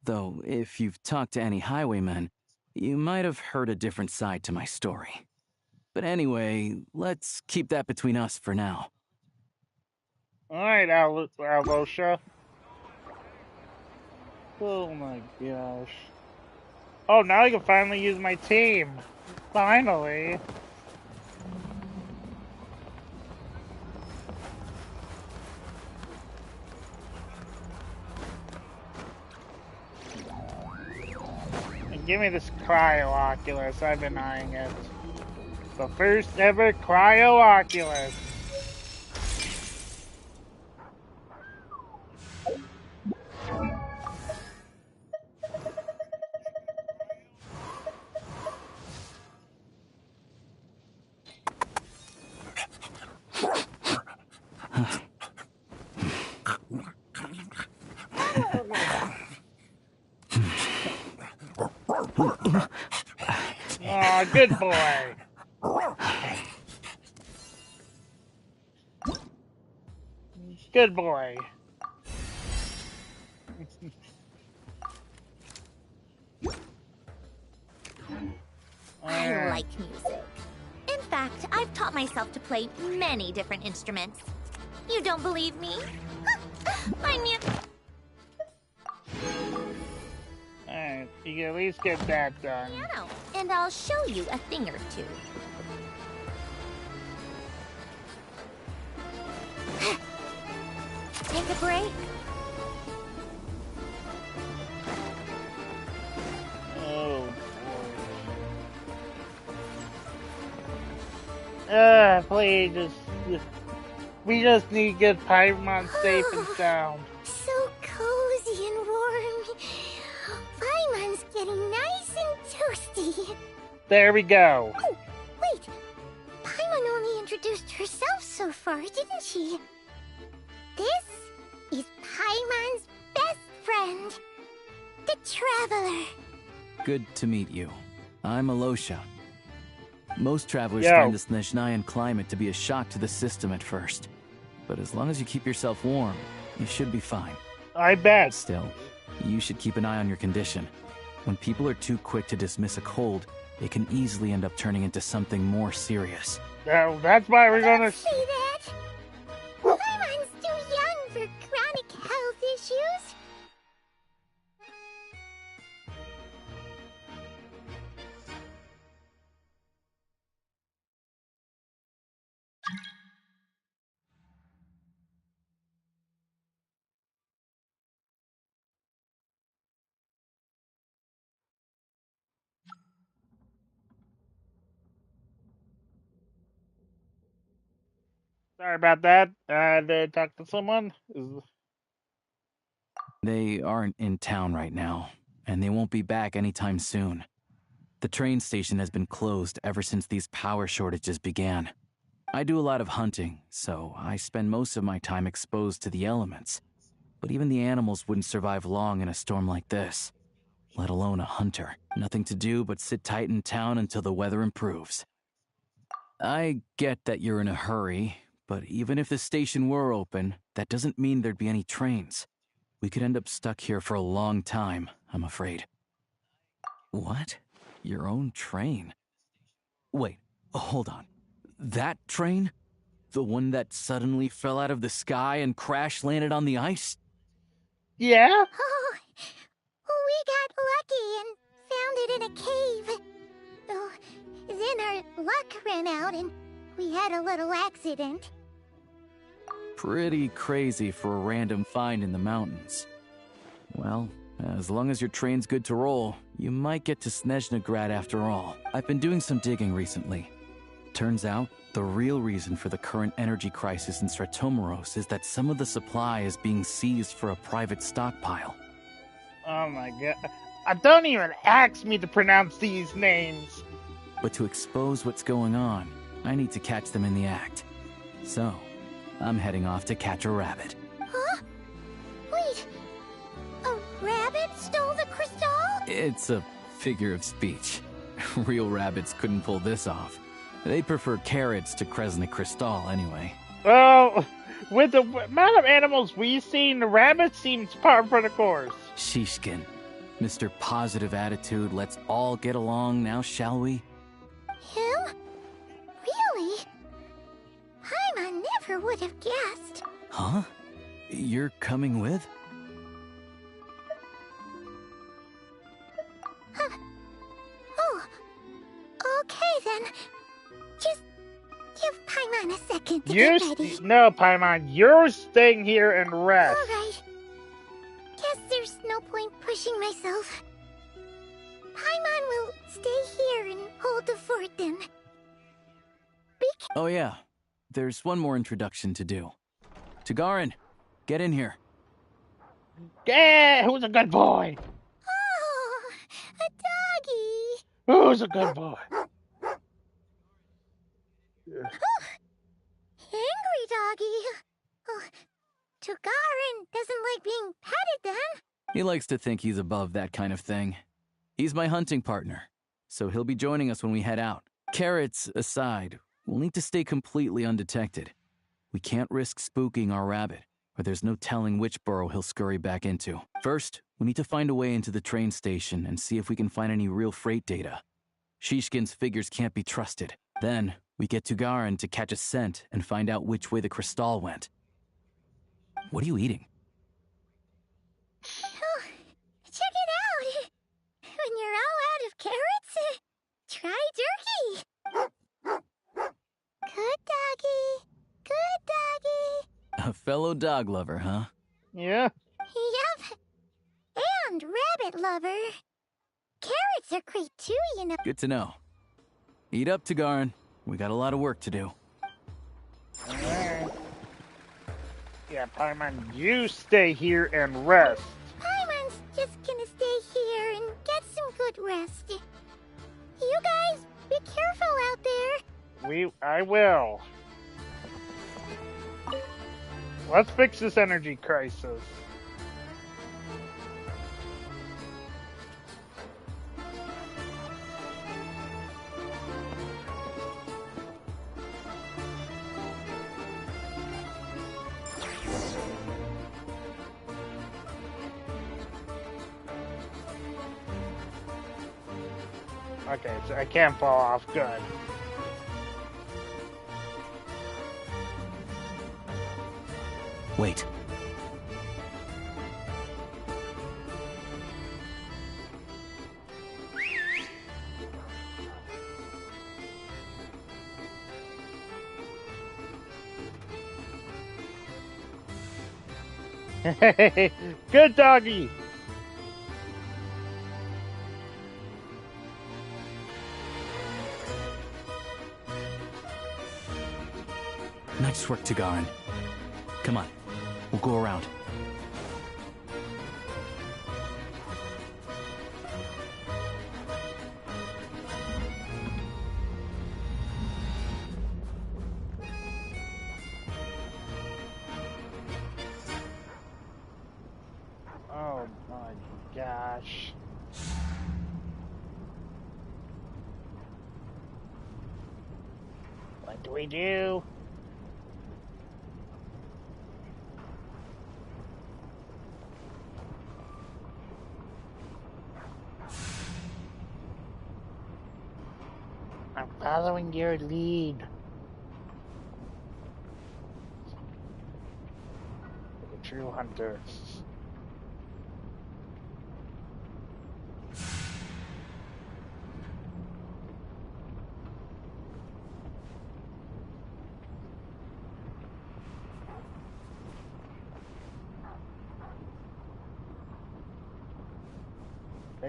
Though, if you've talked to any highwaymen, you might have heard a different side to my story. But anyway, let's keep that between us for now. Alright, Alosha. Oh my gosh. Oh, now I can finally use my team. Finally. And give me this Cryo-Oculus. I've been eyeing it. The first ever Cryo-Oculus. Aw, good boy. Good boy. I like music. In fact, I've taught myself to play many different instruments. You don't believe me? Find me Alright, you can at least get that done. piano, and I'll show you a thing or two. Take a break. Oh, boy. Please, we just need to get Paimon safe and sound. So cozy and warm. Paimon's getting nice and toasty. There we go. Oh, wait. Paimon only introduced herself so far, didn't she? This is Paimon's best friend, the Traveler. Good to meet you. I'm Alosha. Most travelers Yo. find the Snezhnayan climate to be a shock to the system at first. But as long as you keep yourself warm, you should be fine. I bet. Still, you should keep an eye on your condition. When people are too quick to dismiss a cold, it can easily end up turning into something more serious. That's why we're gonna... Don't say that. Paimon's too young for chronic health issues. Sorry about that. I had to talk to someone. They aren't in town right now, and they won't be back anytime soon. The train station has been closed ever since these power shortages began. I do a lot of hunting, so I spend most of my time exposed to the elements. But even the animals wouldn't survive long in a storm like this, let alone a hunter. Nothing to do but sit tight in town until the weather improves. I get that you're in a hurry, but even if the station were open, that doesn't mean there'd be any trains. We could end up stuck here for a long time, I'm afraid. What? Your own train? Wait, hold on. That train? The one that suddenly fell out of the sky and crash-landed on the ice? Yeah? Oh, we got lucky and found it in a cave. Oh, Then our luck ran out and we had a little accident. Pretty crazy for a random find in the mountains. Well, as long as your train's good to roll, you might get to Snezhnaya after all. I've been doing some digging recently. Turns out, the real reason for the current energy crisis in Stratomeros is that some of the supply is being seized for a private stockpile. Oh my god. Don't even ask me to pronounce these names. But to expose what's going on, I need to catch them in the act. So, I'm heading off to catch a rabbit. Huh? Wait. A rabbit stole the crystal? It's a figure of speech. Real rabbits couldn't pull this off. They prefer carrots to Kresnik Crystal anyway. Well, with the amount of animals we've seen, the rabbit seems par for the course. Shishkin, Mr. Positive Attitude, let's all get along now, shall we? Him? Really? Paimon never would have guessed. Huh? You're coming with? Oh. Okay then. Just give Paimon a second to get ready. No, Paimon, you're staying here and rest. Alright. Guess there's no point pushing myself. Paimon will stay here and hold the fort then. Oh yeah, there's one more introduction to do. Tagarin, get in here. Yeah, who's a good boy? Oh, a doggy. Who's a good boy? Angry doggy. Oh, Tagarin doesn't like being petted then. He likes to think he's above that kind of thing. He's my hunting partner, so he'll be joining us when we head out. Carrots aside, we'll need to stay completely undetected. We can't risk spooking our rabbit, or there's no telling which burrow he'll scurry back into. First, we need to find a way into the train station and see if we can find any real freight data. Shishkin's figures can't be trusted. Then, we get Tagarin to catch a scent and find out which way the crystal went. What are you eating? Oh, check it out. When you're all out of carrots, try jerky. Good doggy. Good doggy. A fellow dog lover, huh? Yeah. Yep. And rabbit lover. Carrots are great too, you know. Good to know. Eat up, Tagarin. We got a lot of work to do. Alright. Yeah, Paimon, you stay here and rest. Paimon's just gonna stay here and get some good rest. You guys, be careful out there. I will. Let's fix this energy crisis. Okay, so I can't fall off. Good. Wait. Good doggy. Nice work, Tagarin. Come on, we'll go around. Oh my gosh. What do we do? I'm following your lead. The true hunter.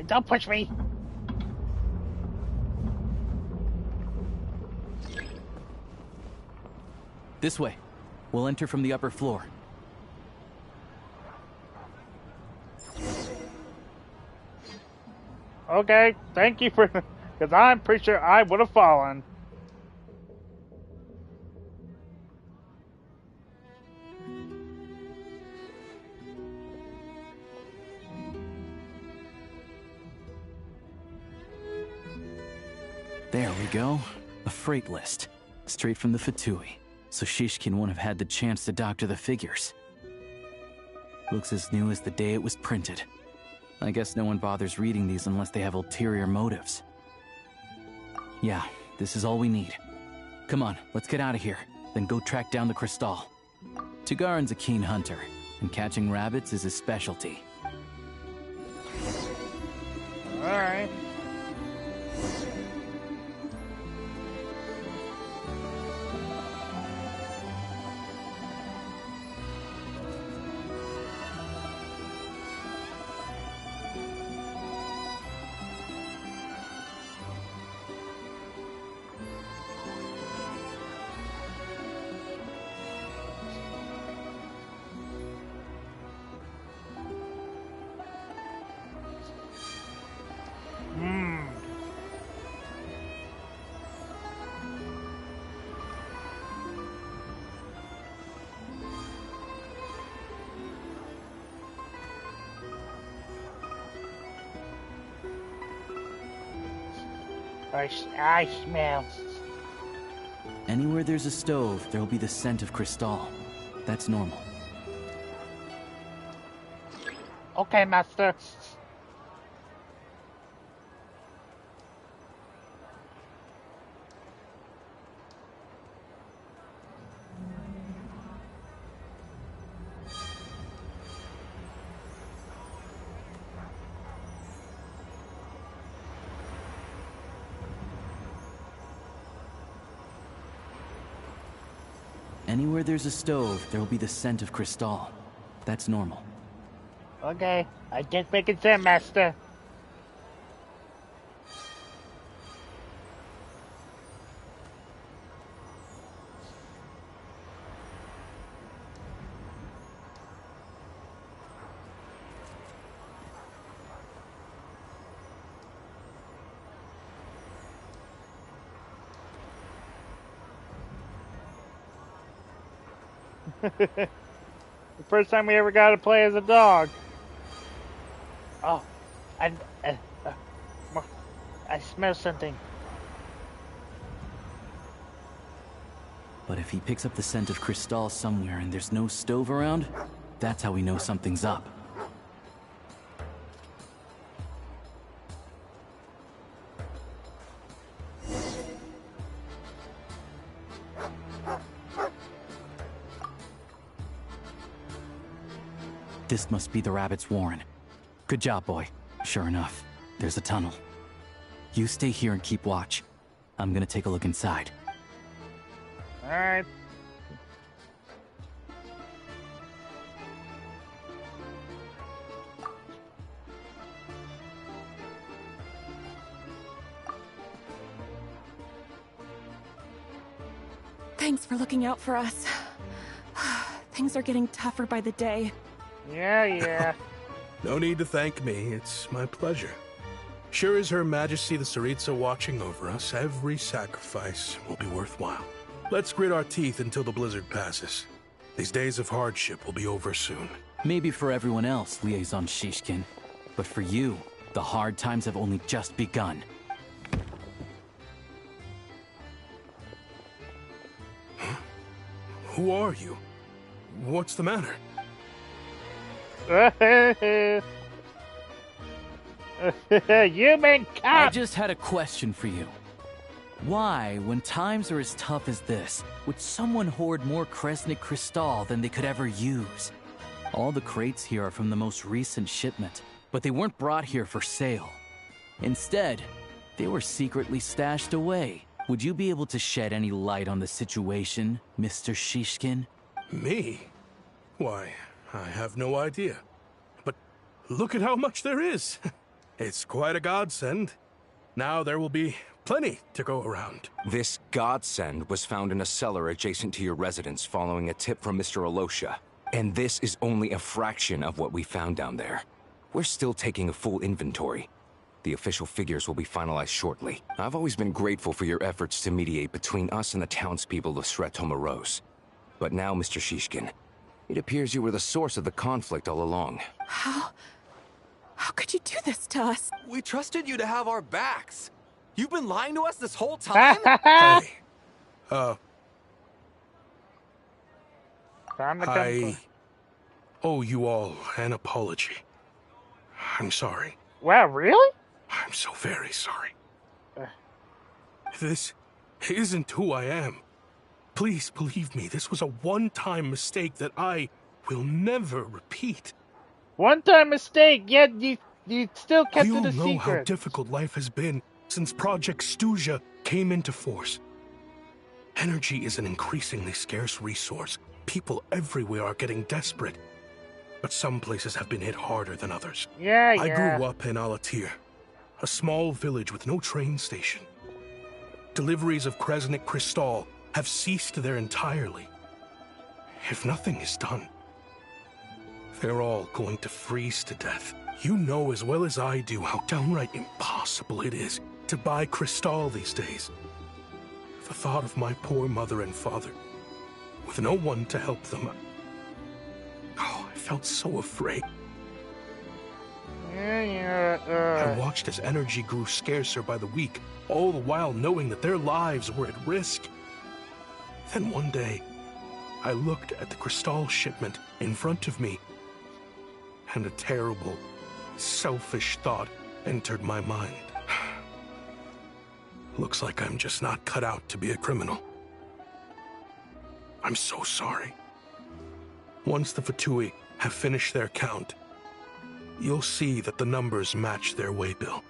Don't push me. This way. We'll enter from the upper floor. Okay, thank you for... Because I'm pretty sure I would have fallen. There we go. A freight list. Straight from the Fatui. So Shishkin won't have had the chance to doctor the figures. Looks as new as the day it was printed. I guess no one bothers reading these unless they have ulterior motives. Yeah, this is all we need. Come on, let's get out of here. Then go track down the Crystal. Tugarin's a keen hunter, and catching rabbits is his specialty. Alright. I smell. Anywhere there's a stove, there'll be the scent of Crystal. That's normal. Okay, Master. Anywhere there's a stove, there'll be the scent of Crystal. That's normal. Okay, I just make it sound, Master. The first time we ever got to play as a dog. Oh, I smell something. But if he picks up the scent of Crystal somewhere and there's no stove around, that's how we know something's up. This must be the rabbit's warren. Good job, boy. Sure enough, there's a tunnel. You stay here and keep watch. I'm gonna take a look inside. Alright. Thanks for looking out for us. Things are getting tougher by the day. Yeah. No need to thank me. It's my pleasure. Sure as Her Majesty the Tsaritsa watching over us, every sacrifice will be worthwhile. Let's grit our teeth until the blizzard passes. These days of hardship will be over soon. Maybe for everyone else, Liaison Shishkin. But for you, the hard times have only just begun. Huh? Who are you? What's the matter? Human cop! I just had a question for you. Why, when times are as tough as this, would someone hoard more Kresnik Crystal than they could ever use? All the crates here are from the most recent shipment, but they weren't brought here for sale. Instead, they were secretly stashed away. Would you be able to shed any light on the situation, Mr. Shishkin? Me? Why, I have no idea. But look at how much there is. It's quite a godsend. Now there will be plenty to go around. This godsend was found in a cellar adjacent to your residence following a tip from Mr. Alosha. And this is only a fraction of what we found down there. We're still taking a full inventory. The official figures will be finalized shortly. I've always been grateful for your efforts to mediate between us and the townspeople of Sretomaros. But now, Mr. Shishkin, it appears you were the source of the conflict all along. How could you do this to us? We trusted you to have our backs. You've been lying to us this whole time? Hey, I owe you all an apology. I'm sorry. Wow, really? I'm so very sorry. This isn't who I am. Please believe me, this was a one-time mistake that I will never repeat. One-time mistake, yet you still kept You it a know secret. how difficult life has been since Project Stuzha came into force. Energy is an increasingly scarce resource. People everywhere are getting desperate. But some places have been hit harder than others. Yeah. I grew up in Alatir, a small village with no train station. Deliveries of Kresnik Crystal have ceased there entirely. If nothing is done, they're all going to freeze to death. You know as well as I do how downright impossible it is to buy Crystal these days. The thought of my poor mother and father, with no one to help them, I felt so afraid. I watched as energy grew scarcer by the week, all the while knowing that their lives were at risk. Then one day, I looked at the Crystal shipment in front of me, and a terrible, selfish thought entered my mind. Looks like I'm just not cut out to be a criminal. I'm so sorry. Once the Fatui have finished their count, you'll see that the numbers match their waybill.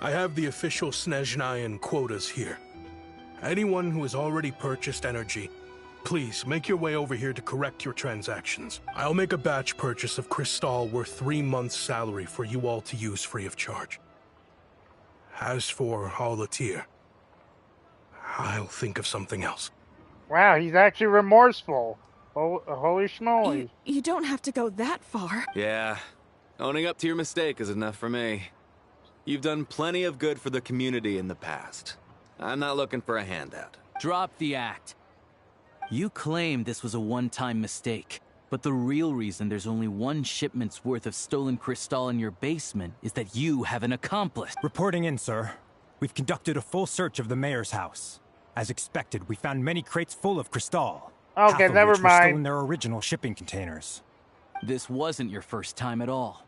I have the official Snezhnayan quotas here. Anyone who has already purchased energy, please make your way over here to correct your transactions. I'll make a batch purchase of Crystal worth 3 months' salary for you all to use free of charge. As for Alatir, I'll think of something else. Wow, he's actually remorseful. Holy schmoly. You don't have to go that far. Yeah, owning up to your mistake is enough for me. You've done plenty of good for the community in the past. I'm not looking for a handout. Drop the act. You claim this was a one-time mistake, but the real reason there's only one shipment's worth of stolen Crystal in your basement is that you have an accomplice. Reporting in, sir. We've conducted a full search of the mayor's house. As expected, we found many crates full of Crystal. Okay, half of never which were still in mind. their original shipping containers. This wasn't your first time at all.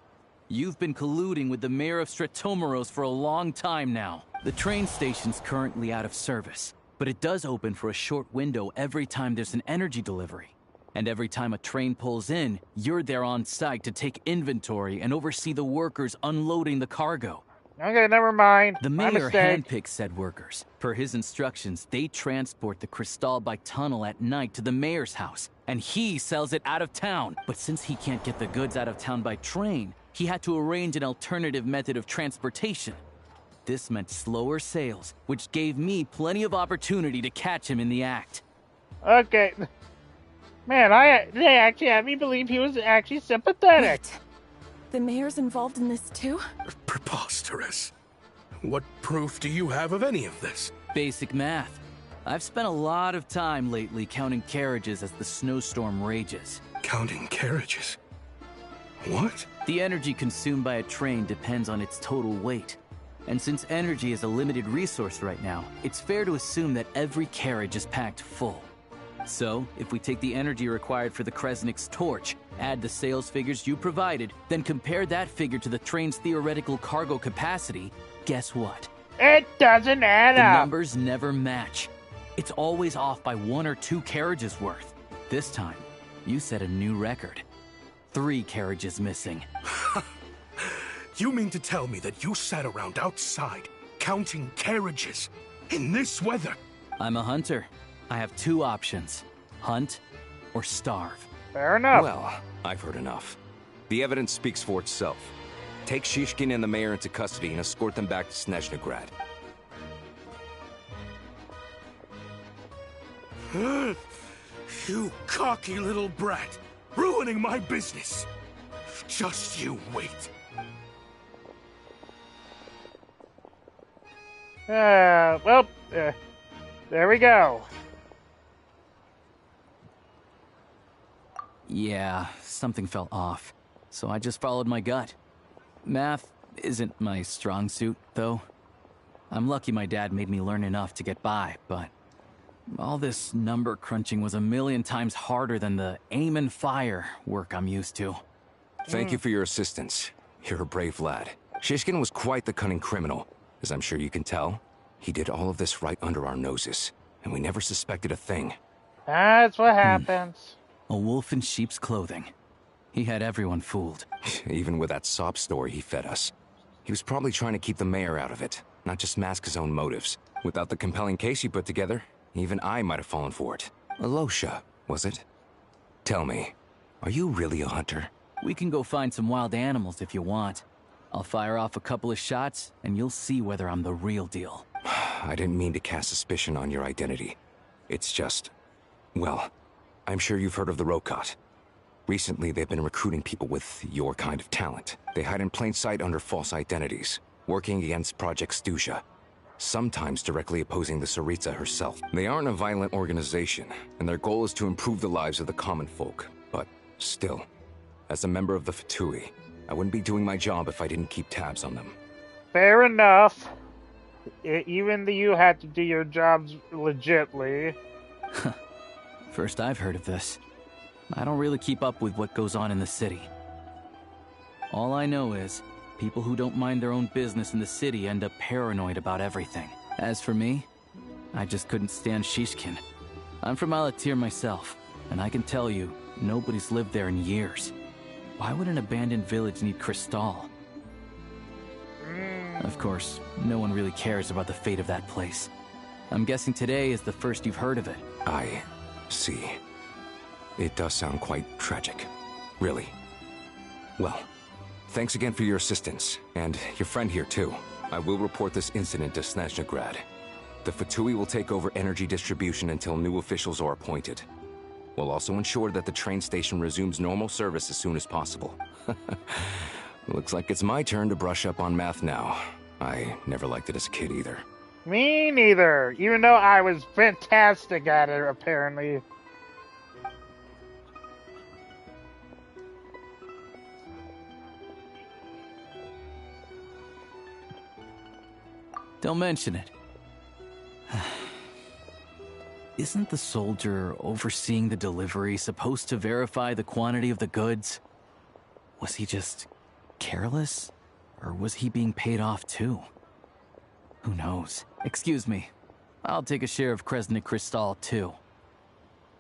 You've been colluding with the mayor of Sretomaros for a long time now. The train station's currently out of service, but it does open for a short window every time there's an energy delivery. And every time a train pulls in, you're there on site to take inventory and oversee the workers unloading the cargo. Okay, never mind. The My mayor mistake. handpicks said workers. Per his instructions, they transport the Crystal by tunnel at night to the mayor's house, and he sells it out of town. But since he can't get the goods out of town by train, he had to arrange an alternative method of transportation. This meant slower sales, which gave me plenty of opportunity to catch him in the act. Okay. Man, they actually had me believe he was actually sympathetic. Wait. The mayor's involved in this too? Preposterous. What proof do you have of any of this? Basic math. I've spent a lot of time lately counting carriages as the snowstorm rages. Counting carriages? What? The energy consumed by a train depends on its total weight. And since energy is a limited resource right now, it's fair to assume that every carriage is packed full. So, if we take the energy required for the Kresnik's torch, add the sales figures you provided, then compare that figure to the train's theoretical cargo capacity, guess what? It doesn't add The up. numbers never match. It's always off by 1 or 2 carriages worth. This time, you set a new record. 3 carriages missing. You mean to tell me that you sat around outside, counting carriages, in this weather? I'm a hunter. I have 2 options. Hunt or starve. Fair enough. Well, I've heard enough. The evidence speaks for itself. Take Shishkin and the mayor into custody and escort them back to Snezhnaya. You cocky little brat! Ruining my business! Just you wait. Well, there we go. Yeah, something felt off, so I just followed my gut. Math isn't my strong suit, though. I'm lucky my dad made me learn enough to get by, but all this number crunching was a million times harder than the aim and fire work I'm used to. Thank you for your assistance. You're a brave lad. Shishkin was quite the cunning criminal. As I'm sure you can tell, he did all of this right under our noses, and we never suspected a thing. That's what happens. A wolf in sheep's clothing. He had everyone fooled. Even with that sob story he fed us. He was probably trying to keep the mayor out of it, not just mask his own motives. Without the compelling case he put together, even I might have fallen for it. Alosha, was it? Tell me, are you really a hunter? We can go find some wild animals if you want. I'll fire off a couple of shots, and you'll see whether I'm the real deal. I didn't mean to cast suspicion on your identity. It's just... well, I'm sure you've heard of the Rokot. Recently, they've been recruiting people with your kind of talent. They hide in plain sight under false identities, working against Project Snezhnaya, sometimes directly opposing the Tsaritsa herself. They aren't a violent organization, and their goal is to improve the lives of the common folk. But still, as a member of the Fatui, I wouldn't be doing my job if I didn't keep tabs on them. Fair enough. Even you had to do your jobs legitly. First I've heard of this. I don't really keep up with what goes on in the city. All I know is, people who don't mind their own business in the city end up paranoid about everything. As for me, I just couldn't stand Shishkin. I'm from Alatir myself, and I can tell you, nobody's lived there in years. Why would an abandoned village need Crystal? Of course, no one really cares about the fate of that place. I'm guessing today is the first you've heard of it. I see. It does sound quite tragic. Really. Well, thanks again for your assistance, and your friend here too. I will report this incident to Snezhnaya. The Fatui will take over energy distribution until new officials are appointed. We'll also ensure that the train station resumes normal service as soon as possible. Looks like it's my turn to brush up on math now. I never liked it as a kid either. Me neither, even though I was fantastic at it, apparently. Don't mention it. Isn't the soldier overseeing the delivery supposed to verify the quantity of the goods? Was he just careless? Or was he being paid off too? Who knows? Excuse me. I'll take a share of Kresnik Crystal too.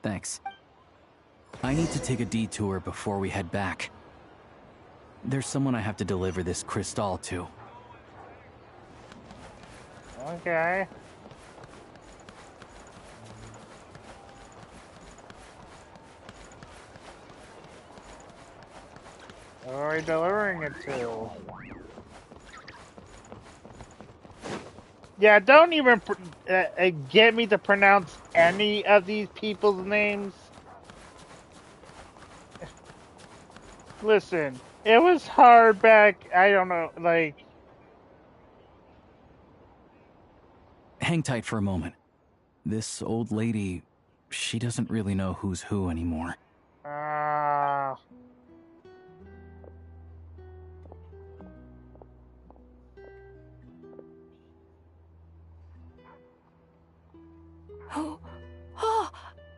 Thanks. I need to take a detour before we head back. There's someone I have to deliver this crystal to. Okay. Who are we delivering it to? Yeah, don't even get me to pronounce any of these people's names. Listen, it was hard back, I don't know, like... Hang tight for a moment. This old lady, she doesn't really know who's who anymore. Oh,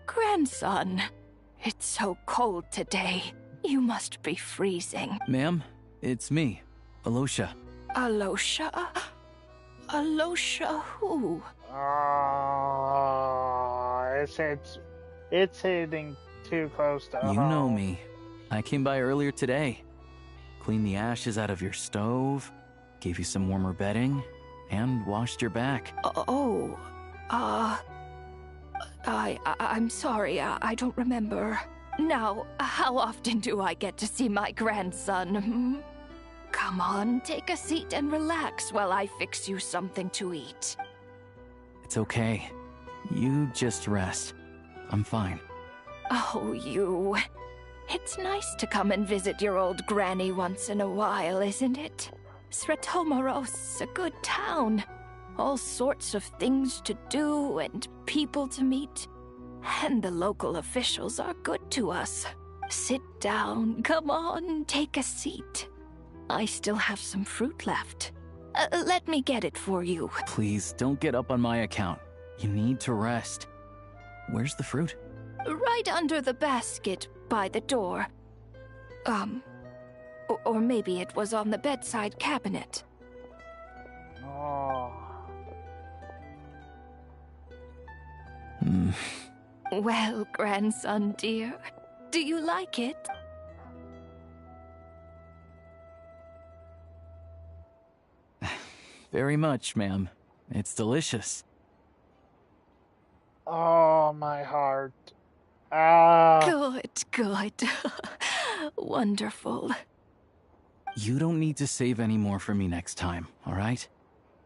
grandson. It's so cold today. You must be freezing. Ma'am, it's me, Alosha. Alosha? Alosha who? It's hitting too close to home. You know me. I came by earlier today. Cleaned the ashes out of your stove, gave you some warmer bedding, and washed your back. I'm sorry, I don't remember. Now, how often do I get to see my grandson? Hmm? Come on, take a seat and relax while I fix you something to eat. It's okay. You just rest. I'm fine. Oh, you. It's nice to come and visit your old granny once in a while, isn't it? Sretomoros, a good town. All sorts of things to do and people to meet. And the local officials are good to us. Sit down, come on, take a seat. I still have some fruit left. Let me get it for you. Please, don't get up on my account. You need to rest. Where's the fruit? Right under the basket by the door. Or maybe it was on the bedside cabinet. Oh. Well, grandson dear, do you like it? Very much, ma'am. It's delicious. Oh, my heart. Good. Wonderful. You don't need to save any more for me next time, all right?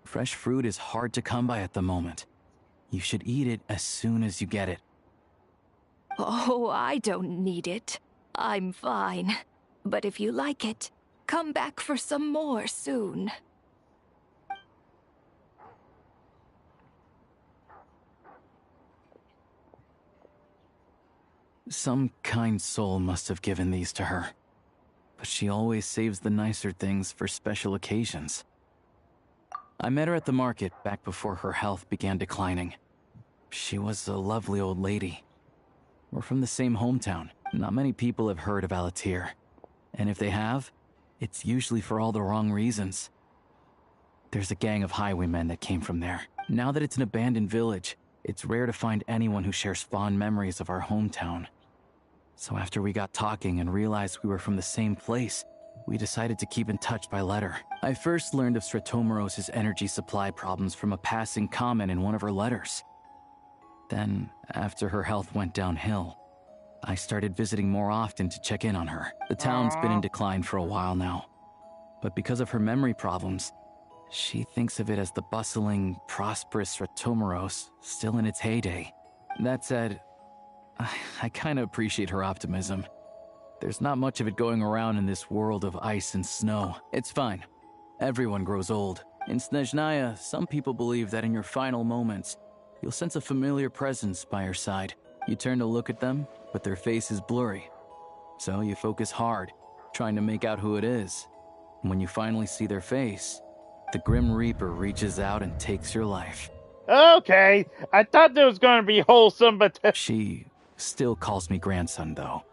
Fresh fruit is hard to come by at the moment. You should eat it as soon as you get it. Oh, I don't need it. I'm fine. But if you like it, come back for some more soon. Some kind soul must have given these to her. But she always saves the nicer things for special occasions. I met her at the market back before her health began declining. She was a lovely old lady. We're from the same hometown. Not many people have heard of Alatir. And if they have, it's usually for all the wrong reasons. There's a gang of highwaymen that came from there. Now that it's an abandoned village, it's rare to find anyone who shares fond memories of our hometown. So after we got talking and realized we were from the same place, we decided to keep in touch by letter. I first learned of Sretomoros' energy supply problems from a passing comment in one of her letters. Then, after her health went downhill, I started visiting more often to check in on her. The town's been in decline for a while now. But because of her memory problems, she thinks of it as the bustling, prosperous Sretomoros still in its heyday. That said, I kinda appreciate her optimism. There's not much of it going around in this world of ice and snow. It's fine. Everyone grows old. In Snezhnaya, some people believe that in your final moments, you'll sense a familiar presence by your side. You turn to look at them, but their face is blurry. So you focus hard, trying to make out who it is. And when you finally see their face, the Grim Reaper reaches out and takes your life. Okay, I thought that was going to be wholesome, but... She still calls me grandson, though.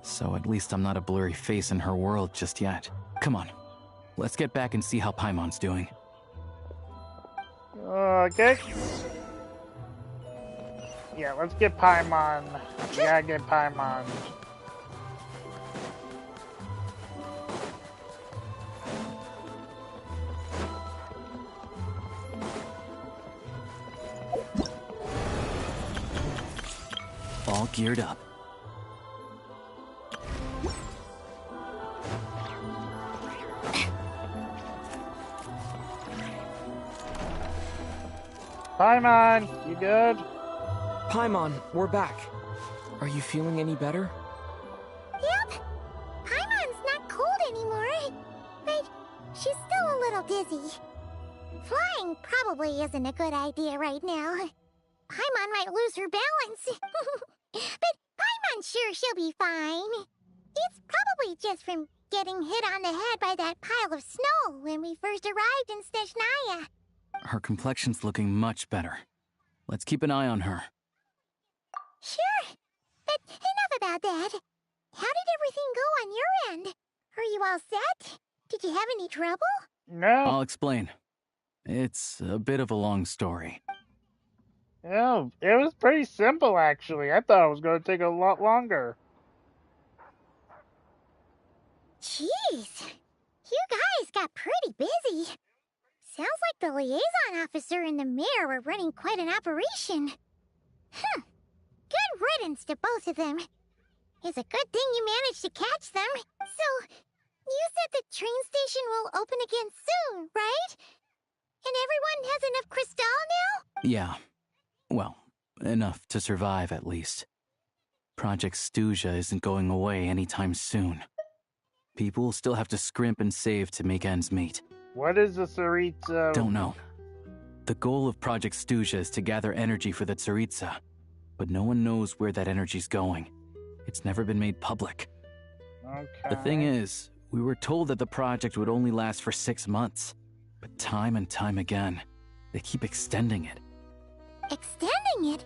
So at least I'm not a blurry face in her world just yet. Come on, let's get back and see how Paimon's doing. Okay. Yeah, let's get Paimon. We gotta get Paimon. All geared up. Paimon, you good? Paimon, we're back. Are you feeling any better? Yep. Paimon's not cold anymore, but she's still a little dizzy. Flying probably isn't a good idea right now. Paimon might lose her balance. But Paimon's sure she'll be fine. It's probably just from getting hit on the head by that pile of snow when we first arrived in Snezhnaya. Her complexion's looking much better. Let's keep an eye on her. Sure. But enough about that. How did everything go on your end? Are you all set? Did you have any trouble? No. I'll explain. It's a bit of a long story. Yeah, it was pretty simple, actually. I thought it was going to take a lot longer. Jeez. You guys got pretty busy. Sounds like the liaison officer and the mayor were running quite an operation. Good riddance to both of them. It's a good thing you managed to catch them. So, you said the train station will open again soon, right? And everyone has enough crystal now? Yeah. Well, enough to survive at least. Project Stuzha isn't going away anytime soon. People will still have to scrimp and save to make ends meet. What is the Tsaritsa? Don't know. The goal of Project Stuzha is to gather energy for the Tsaritsa, but no one knows where that energy's going. It's never been made public. Okay. The thing is, we were told that the project would only last for 6 months, but time and time again, they keep extending it. Extending it?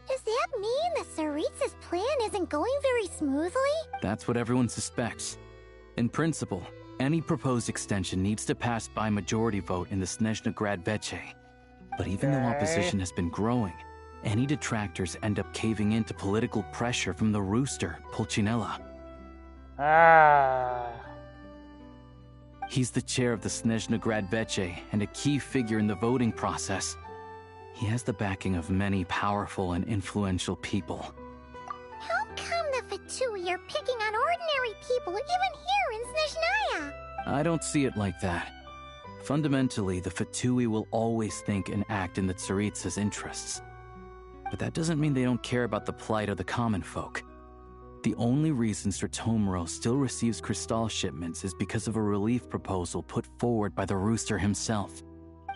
Does that mean the Tsaritsa's plan isn't going very smoothly? That's what everyone suspects. In principle, any proposed extension needs to pass by majority vote in the Snezhnaya Veche. But even though opposition has been growing, any detractors end up caving into political pressure from the rooster, Pulcinella. Ah. He's the chair of the Snezhnaya Veche and a key figure in the voting process. He has the backing of many powerful and influential people. How come the Fatui are picking on ordinary people even here in Snezhnaya? I don't see it like that. Fundamentally, the Fatui will always think and act in the Tsaritsa's interests. But that doesn't mean they don't care about the plight of the common folk. The only reason Stratomiro still receives crystal shipments is because of a relief proposal put forward by the rooster himself.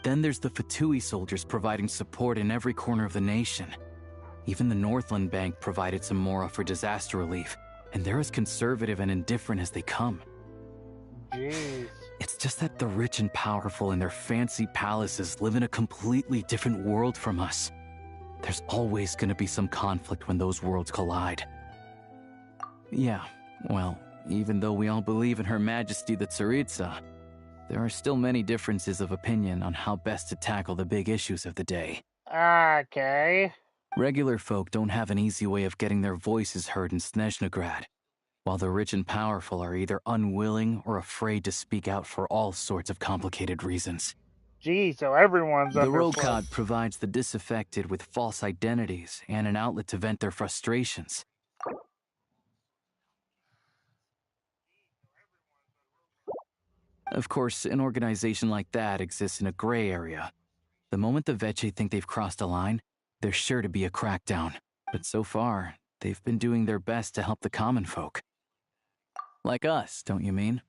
Then there's the Fatui soldiers providing support in every corner of the nation. Even the Northland Bank provided some mora for disaster relief, and they're as conservative and indifferent as they come. Jeez. It's just that the rich and powerful in their fancy palaces live in a completely different world from us. There's always going to be some conflict when those worlds collide. Yeah, well, even though we all believe in Her Majesty the Tsaritsa, there are still many differences of opinion on how best to tackle the big issues of the day. Okay. Regular folk don't have an easy way of getting their voices heard in Snezhnaya, while the rich and powerful are either unwilling or afraid to speak out for all sorts of complicated reasons. Gee, so everyone's The under Rokad provides the disaffected with false identities and an outlet to vent their frustrations. Of course, an organization like that exists in a gray area. The moment the Veche think they've crossed a line, there's sure to be a crackdown. But so far, they've been doing their best to help the common folk. Like us, don't you mean?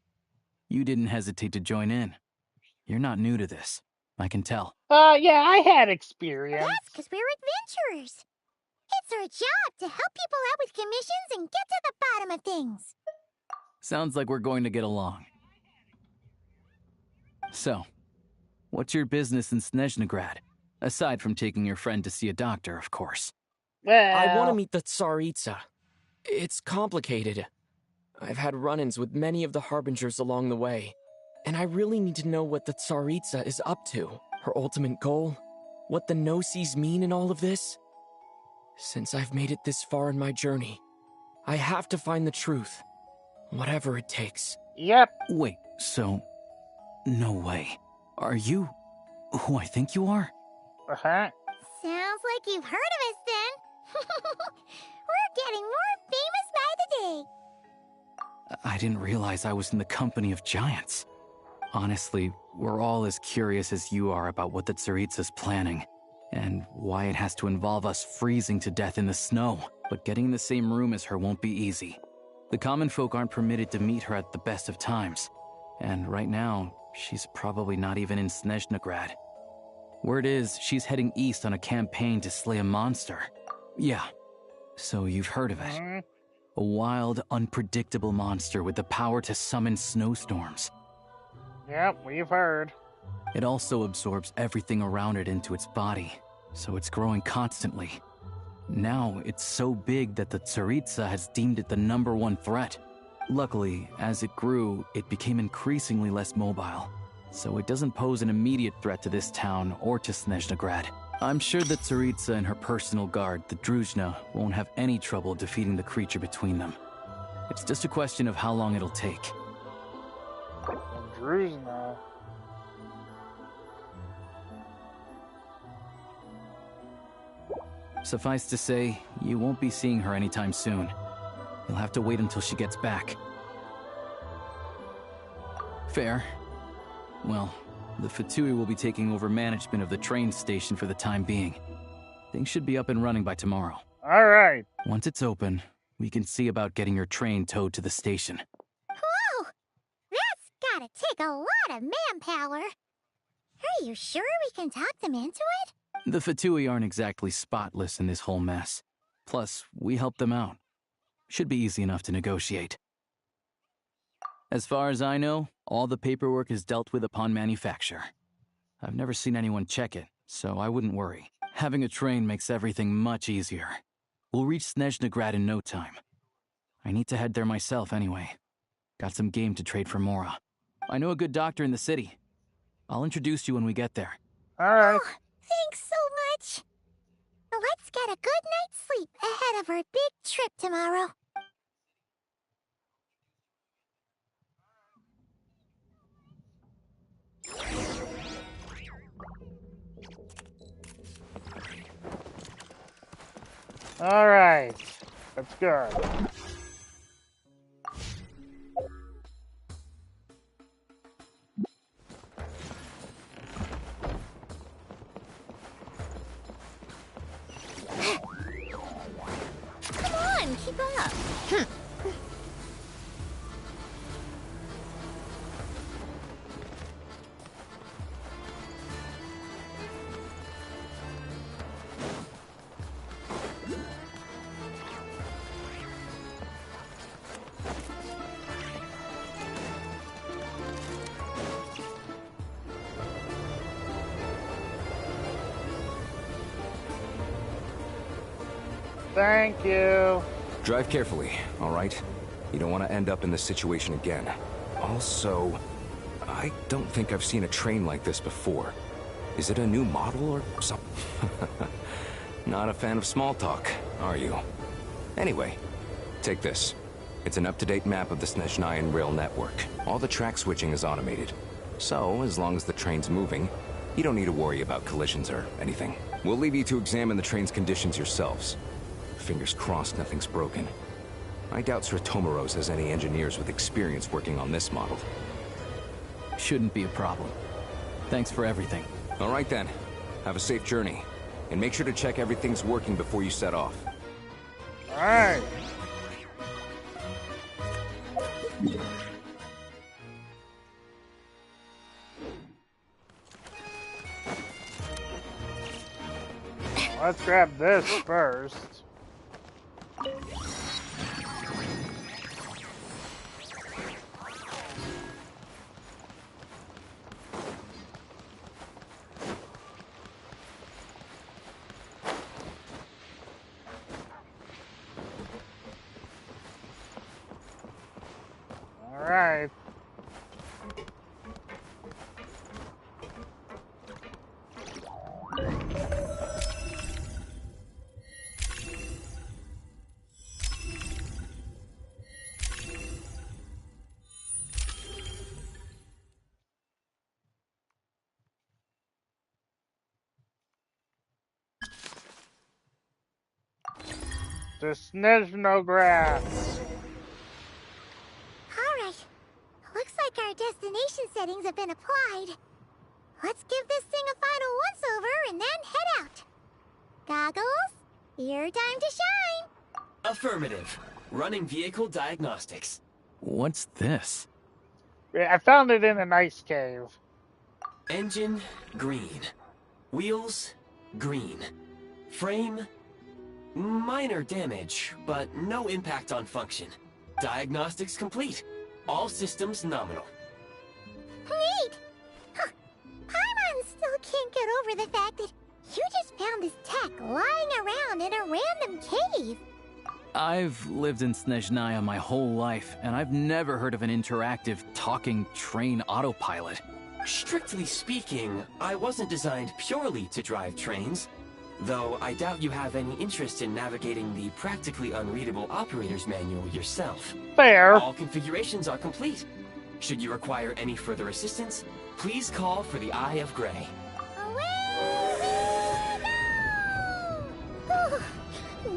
You didn't hesitate to join in. You're not new to this. I can tell. Yeah, I had experience. That's because we're adventurers. It's our job to help people out with commissions and get to the bottom of things. Sounds like we're going to get along. So, what's your business in Snezhnaya? Aside from taking your friend to see a doctor, of course. Well, I want to meet the Tsaritsa. It's complicated. I've had run-ins with many of the Harbingers along the way, and I really need to know what the Tsaritsa is up to, her ultimate goal, what the no-sees mean in all of this. Since I've made it this far in my journey, I have to find the truth, whatever it takes. Yep. Wait, so... No way. Are you who I think you are? Uh-huh. Sounds like you've heard of us then. We're getting more famous by the day. I didn't realize I was in the company of giants. Honestly, we're all as curious as you are about what the Tsaritsa's planning, and why it has to involve us freezing to death in the snow. But getting in the same room as her won't be easy. The common folk aren't permitted to meet her at the best of times, and right now, she's probably not even in Snezhnaya. Word is, she's heading east on a campaign to slay a monster. Yeah, so you've heard of it. A wild, unpredictable monster with the power to summon snowstorms. Yep, we've heard. It also absorbs everything around it into its body, so it's growing constantly. Now, it's so big that the Tsaritsa has deemed it the #1 threat. Luckily, as it grew, it became increasingly less mobile, so it doesn't pose an immediate threat to this town or to Snezhnaya. I'm sure that Tsaritsa and her personal guard, the Druzhna, won't have any trouble defeating the creature between them. It's just a question of how long it'll take. Druzhna. Suffice to say, you won't be seeing her anytime soon. You'll have to wait until she gets back. Fair. Well, the Fatui will be taking over management of the train station for the time being. Things should be up and running by tomorrow. Alright. Once it's open, we can see about getting your train towed to the station. Whoa! That's gotta take a lot of manpower. Are you sure we can talk them into it? The Fatui aren't exactly spotless in this whole mess. Plus, we helped them out. Should be easy enough to negotiate. As far as I know, all the paperwork is dealt with upon manufacture. I've never seen anyone check it, so I wouldn't worry. Having a train makes everything much easier. We'll reach Snezhnaya in no time. I need to head there myself anyway. Got some game to trade for Mora. I know a good doctor in the city. I'll introduce you when we get there. Alright. Oh, thanks so much. Let's get a good night's sleep ahead of our big trip tomorrow. Alright. Let's go. Come on, keep up. Thank you. Drive carefully, all right? You don't want to end up in this situation again. Also, I don't think I've seen a train like this before. Is it a new model or something? Not a fan of small talk, are you? Anyway, take this. It's an up-to-date map of the Snezhnayan rail network. All the track switching is automated. So, as long as the train's moving, you don't need to worry about collisions or anything. We'll leave you to examine the train's conditions yourselves. Fingers crossed nothing's broken. I doubt Sratomoros has any engineers with experience working on this model. Shouldn't be a problem. Thanks for everything. All right then. Have a safe journey. And make sure to check everything's working before you set off. Alright. Let's grab this first. All right. The Snezhnaya. Alright. Looks like our destination settings have been applied. Let's give this thing a final once-over and then head out. Goggles, your time to shine. Affirmative. Running vehicle diagnostics. What's this? I found it in an ice cave. Engine, green. Wheels, green. Frame, minor damage, but no impact on function. Diagnostics complete. All systems nominal. Neat! Huh. Paimon still can't get over the fact that you just found this tech lying around in a random cave. I've lived in Snezhnaya my whole life, and I've never heard of an interactive, talking train autopilot. Strictly speaking, I wasn't designed purely to drive trains, though I doubt you have any interest in navigating the practically unreadable operator's manual yourself. Fair. All configurations are complete. Should you require any further assistance, please call for the Eye of Grey. Away we go!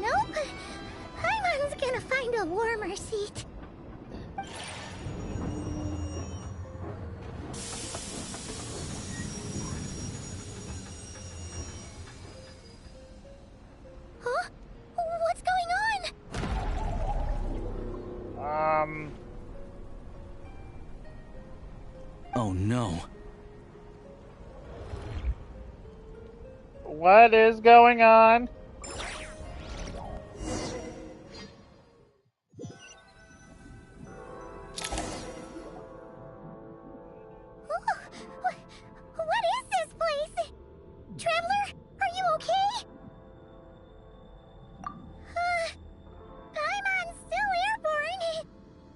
Nope. Paimon's gonna find a warmer seat. Huh? What's going on? Oh no. What is going on? What is this place? Traveler, are you okay? Paimon's still airborne,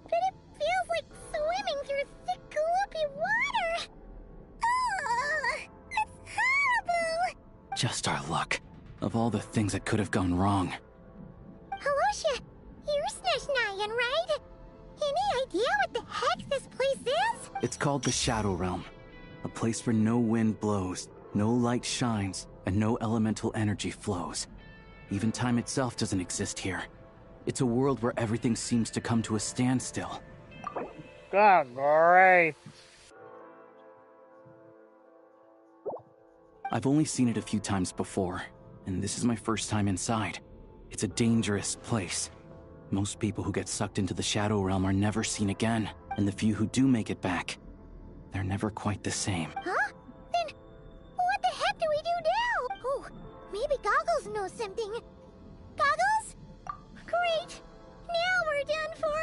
but it feels like swimming through thick, gloopy water. It's horrible. Just our luck. Of all the things that could have gone wrong. Halosha, you're Snezhnayan, right? Any idea what the heck this place is? It's called the Shadow Realm. A place where no wind blows, no light shines, and no elemental energy flows. Even time itself doesn't exist here. It's a world where everything seems to come to a standstill. God, great. I've only seen it a few times before, and this is my first time inside. It's a dangerous place. Most people who get sucked into the Shadow Realm are never seen again, and the few who do make it back, they're never quite the same. Huh? Then, what the heck do we do now? Oh, maybe Goggles knows something. Goggles? Great! Now we're done for!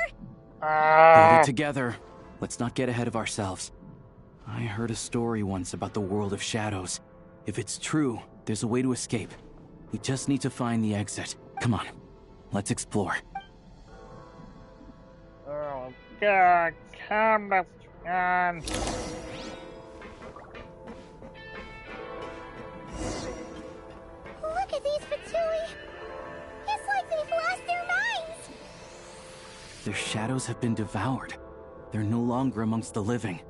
Hold it together. Let's not get ahead of ourselves. I heard a story once about the world of shadows. If it's true, there's a way to escape. We just need to find the exit. Come on, let's explore. Oh, God, come on. Look at these Fatui! It's like they've lost their minds! Their shadows have been devoured. They're no longer amongst the living.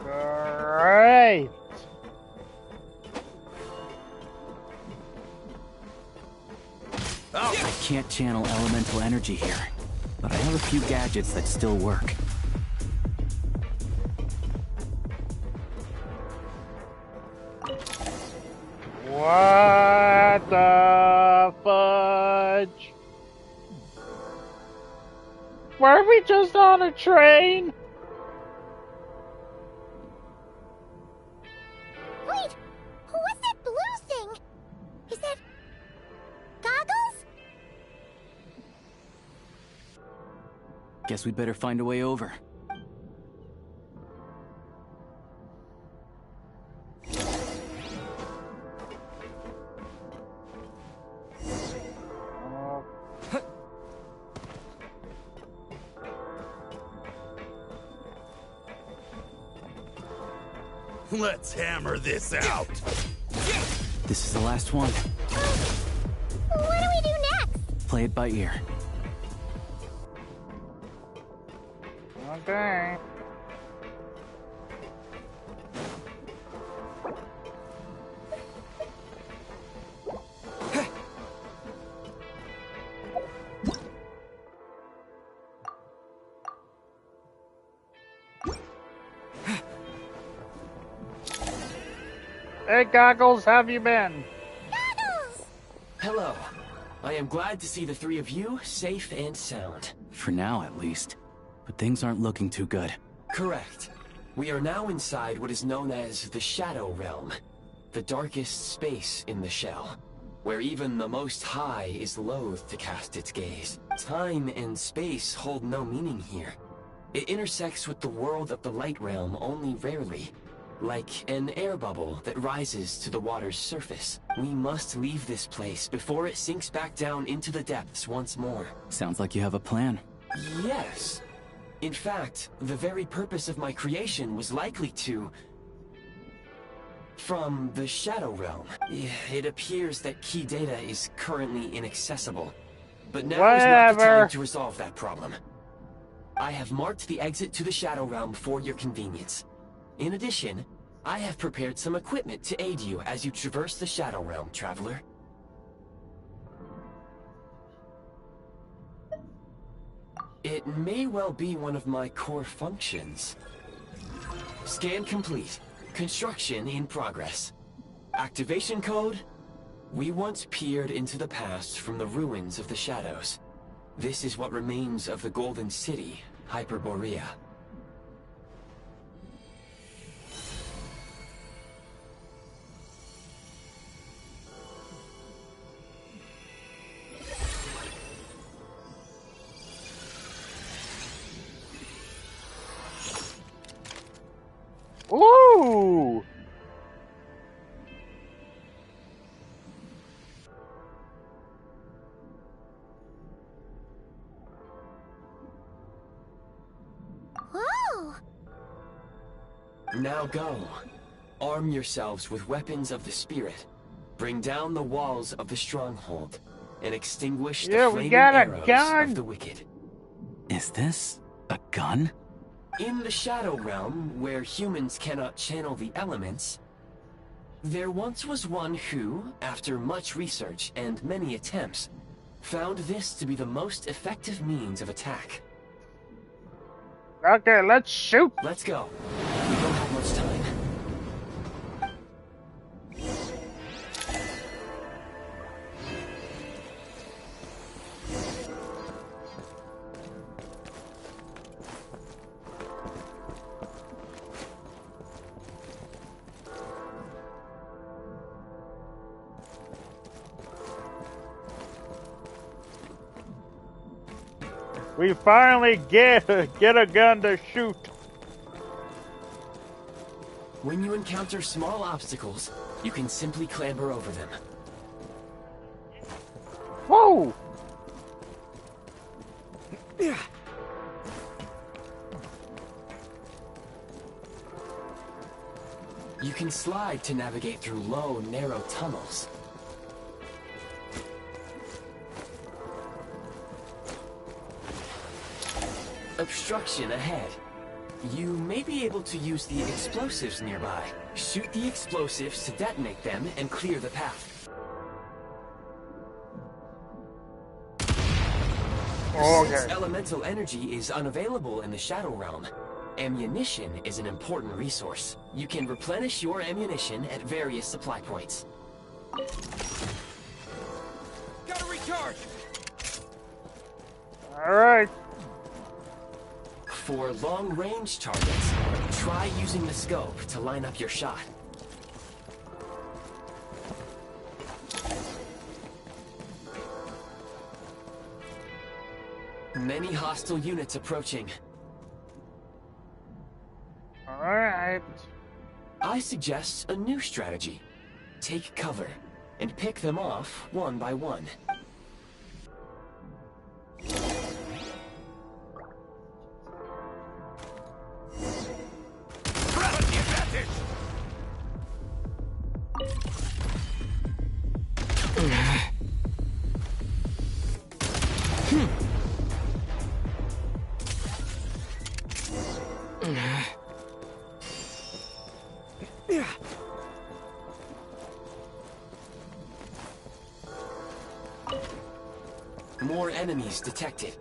Great! I can't channel elemental energy here, but I have a few gadgets that still work. What the fudge? Were we just on a train? Wait! What's that blue thing? Is that... Goggles? Guess we'd better find a way over. Let's hammer this out. This is the last one. What do we do next? Play it by ear. Okay. Hey, Goggles, how have you been? Goggles! Hello. I am glad to see the three of you safe and sound. For now, at least. But things aren't looking too good. Correct. We are now inside what is known as the Shadow Realm, the darkest space in the shell, where even the Most High is loath to cast its gaze. Time and space hold no meaning here. It intersects with the world of the Light Realm only rarely, like an air bubble that rises to the water's surface. We must leave this place before it sinks back down into the depths once more. Sounds like you have a plan. Yes. In fact, the very purpose of my creation was likely to... From the Shadow Realm. It appears that key data is currently inaccessible. But now is not the time to resolve that problem. I have marked the exit to the Shadow Realm for your convenience. In addition, I have prepared some equipment to aid you as you traverse the Shadow Realm, Traveler. It may well be one of my core functions. Scan complete. Construction in progress. Activation code? We once peered into the past from the ruins of the shadows. This is what remains of the Golden City, Hyperborea. Ooh! Whoa! Now go. Arm yourselves with weapons of the spirit. Bring down the walls of the stronghold and extinguish the flaming arrows of the wicked. Is this a gun? In the Shadow Realm, where humans cannot channel the elements, there once was one who, after much research and many attempts, found this to be the most effective means of attack. Okay, let's shoot! Let's go. We don't have much time. We finally get a gun to shoot. When you encounter small obstacles, you can simply clamber over them. Whoa! You can slide to navigate through low, narrow tunnels. Obstruction ahead. You may be able to use the explosives nearby. Shoot the explosives to detonate them and clear the path. Since elemental energy is unavailable in the Shadow Realm, ammunition is an important resource. You can replenish your ammunition at various supply points. Gotta recharge! Alright. For long-range targets, try using the scope to line up your shot. Many hostile units approaching. Alright. I suggest a new strategy. Take cover and pick them off one by one. More enemies detected.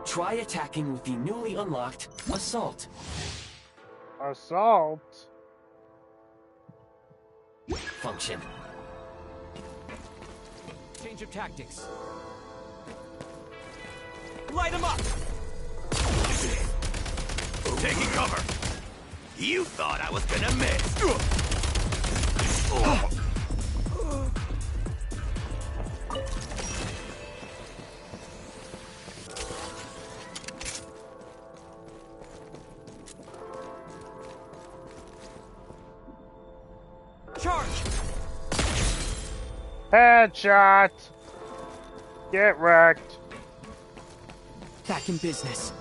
Try attacking with the newly unlocked Assault. Assault? Function. Change of tactics. Light them up! Taking cover. You thought I was gonna miss. Charge! Headshot! Get wrecked. Back in business.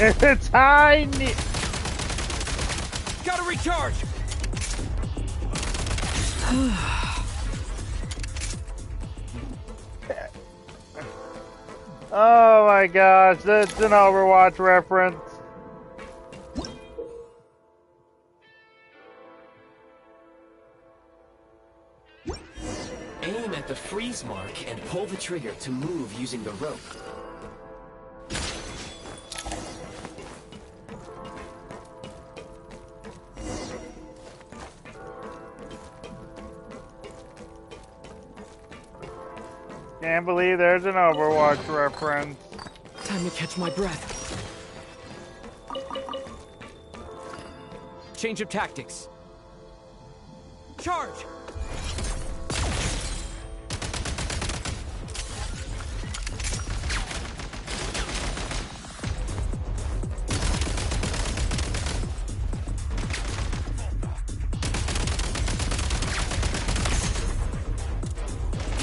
It's tiny. Gotta recharge! Oh my gosh, that's an Overwatch reference. Aim at the freeze mark and pull the trigger to move using the rope. Can't believe there's an Overwatch reference. Time to catch my breath. Change of tactics. Charge!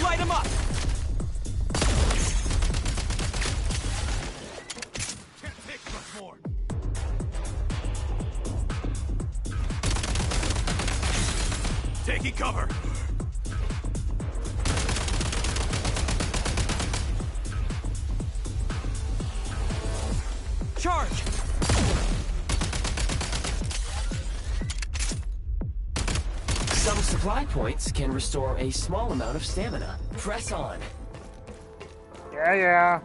Light him up! Can't take much more. Taking cover. Charge! Some supply points can restore a small amount of stamina. Press on. Yeah.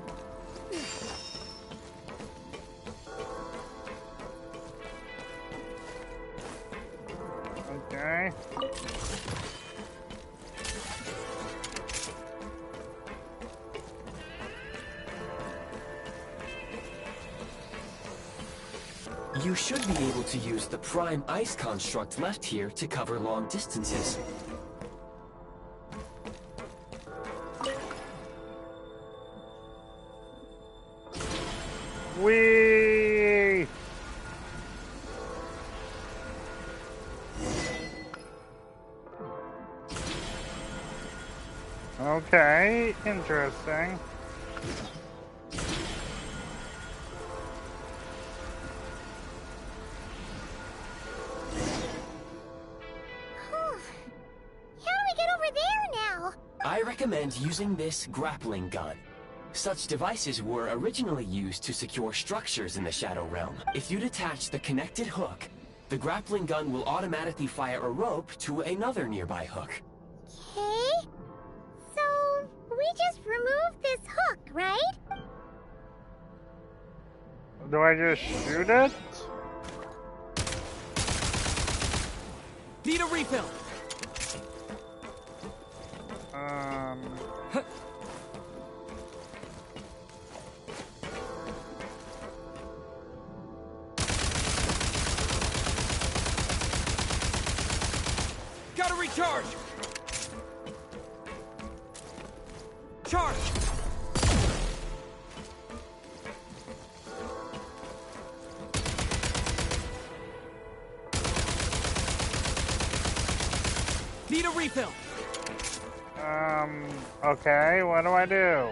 Okay. You should be able to use the prime ice construct left here to cover long distances. Whee! Okay, interesting. I recommend using this grappling gun. Such devices were originally used to secure structures in the Shadow Realm. If you detach the connected hook, the grappling gun will automatically fire a rope to another nearby hook. Okay. So, we just removed this hook, right? Do I just shoot it? Need a refill! Gotta recharge! Charge! Need a refill! Okay, what do I do?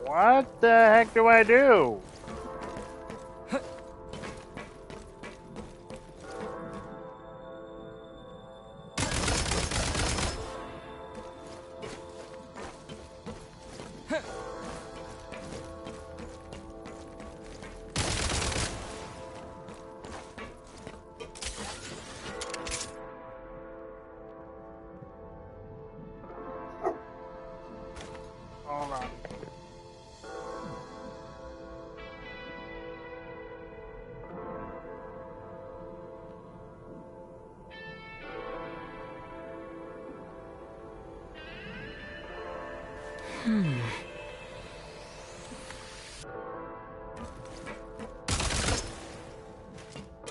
What the heck do I do? Hold on.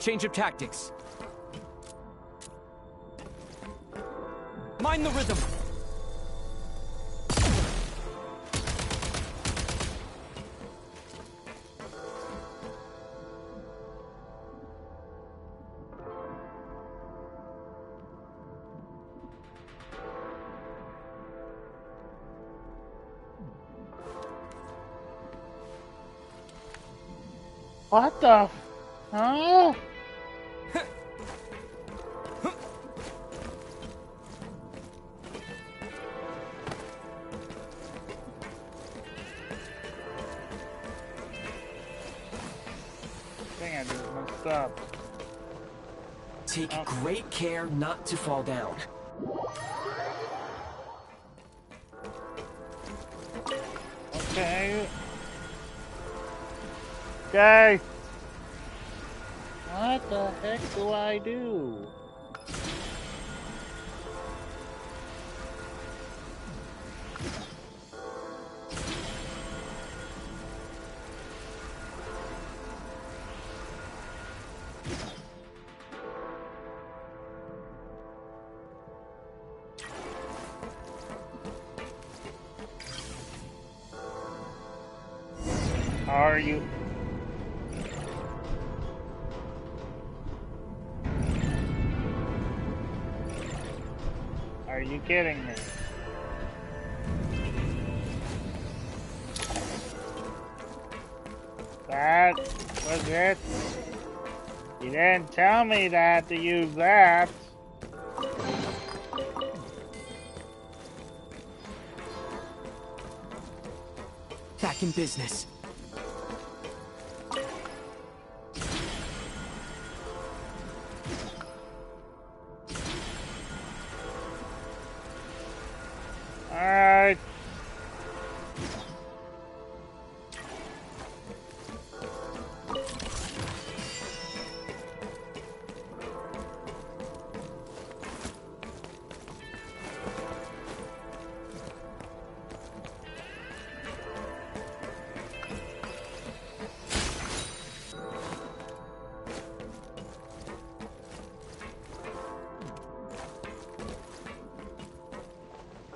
Change of tactics. Mind the rhythm. What the? Huh? Dang, I just messed up. Take great care not to fall down. Okay. Okay. What the heck do I do? Are you? Are you kidding me? That was it? You didn't tell me that to use that. Back in business. Alright.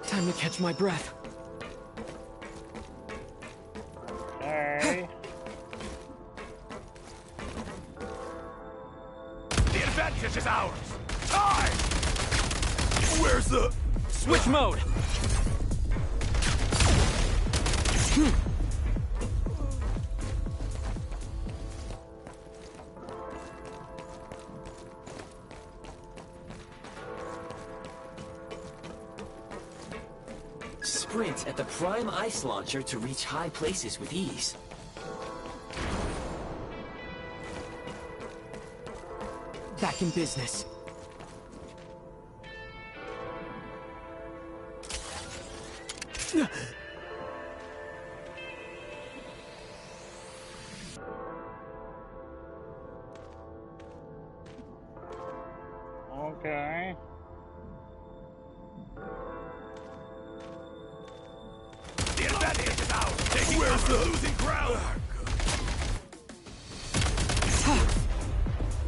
Time to catch my breath. Okay. The advantage is ours. Time. Where's the switch mode? Sprint at the prime ice launcher to reach high places with ease. Back in business. Okay. The advantage is ours. Taking Where's the losing ground?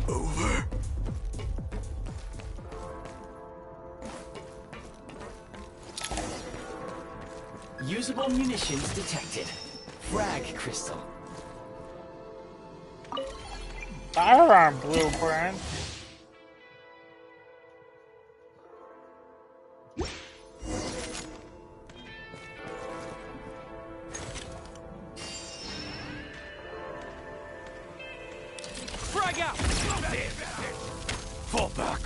Over. Usable munitions detected. Frag crystal. Firearm blueprint. Frag out! Fall back.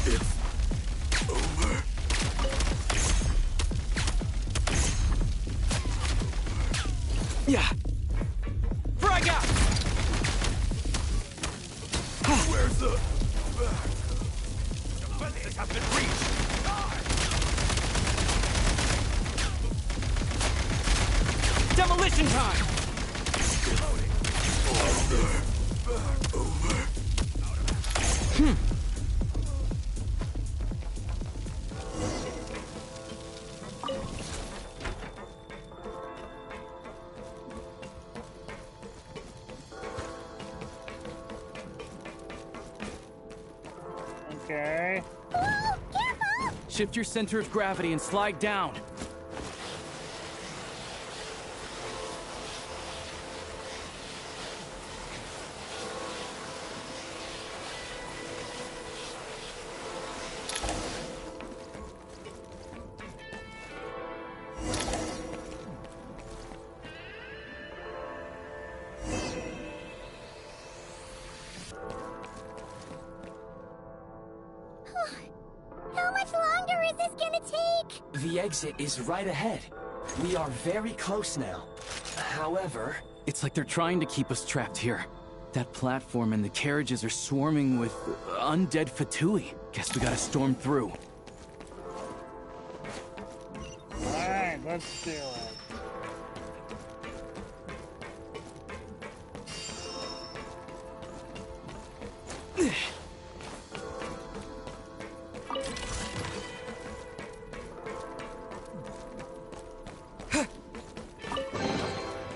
It's over. Yeah. Frag out! Where's the defenses have been reached. Demolition time! Over. Okay. Whoa, careful! Shift your center of gravity and slide down. How much longer is this gonna take? The exit is right ahead. We are very close now. However... It's like they're trying to keep us trapped here. That platform and the carriages are swarming with undead Fatui. Guess we gotta storm through. Alright, let's do it.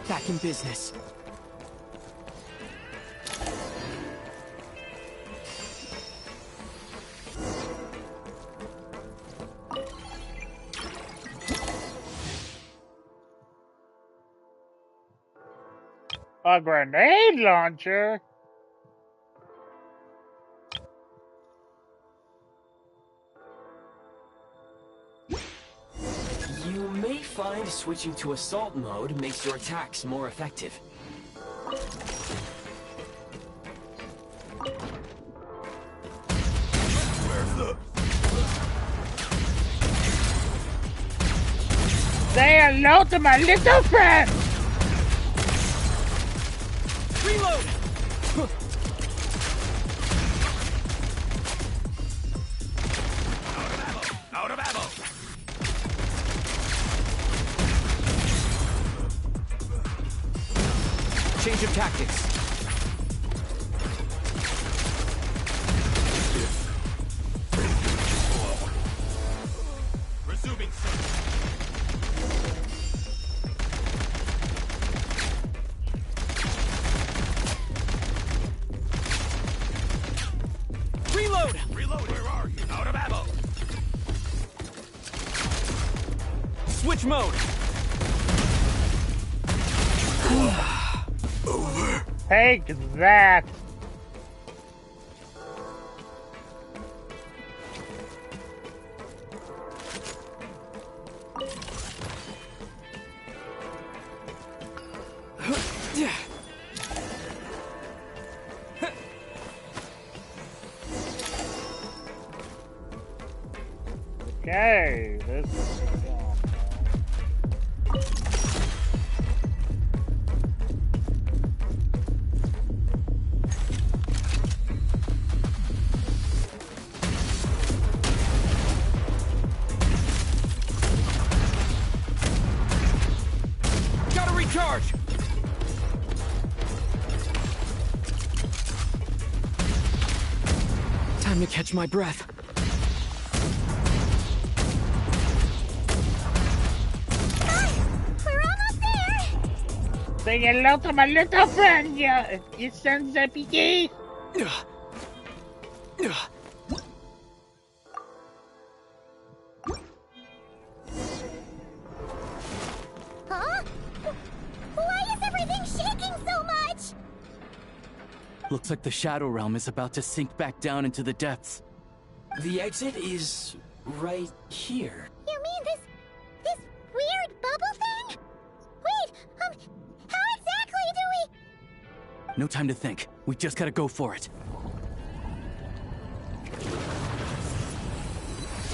Back in business. A grenade launcher? You may find switching to assault mode makes your attacks more effective. Say hello to my little friend! Reload! Out of ammo! Change of tactics. Resuming search. Reload! Reload! Where are you? Out of ammo! Switch mode! Over. Take that! Okay, this is Gotta recharge! Time to catch my breath. We're almost there! Say hello to my little friend, you sons of piggy! Huh? Why is everything shaking so much? Looks like the Shadow Realm is about to sink back down into the depths. The exit is right here. You mean this weird bubble thing? Wait, how exactly do we... No time to think. We just gotta go for it.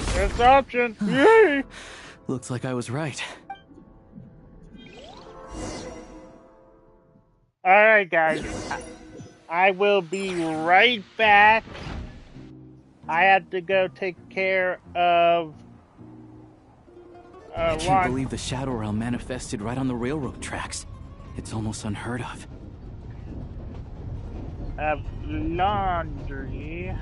First option! Yay! Looks like I was right. Alright, guys. I will be right back. I have to go take care of... I can't believe the Shadow Realm manifested right on the railroad tracks. It's almost unheard of. Of laundry.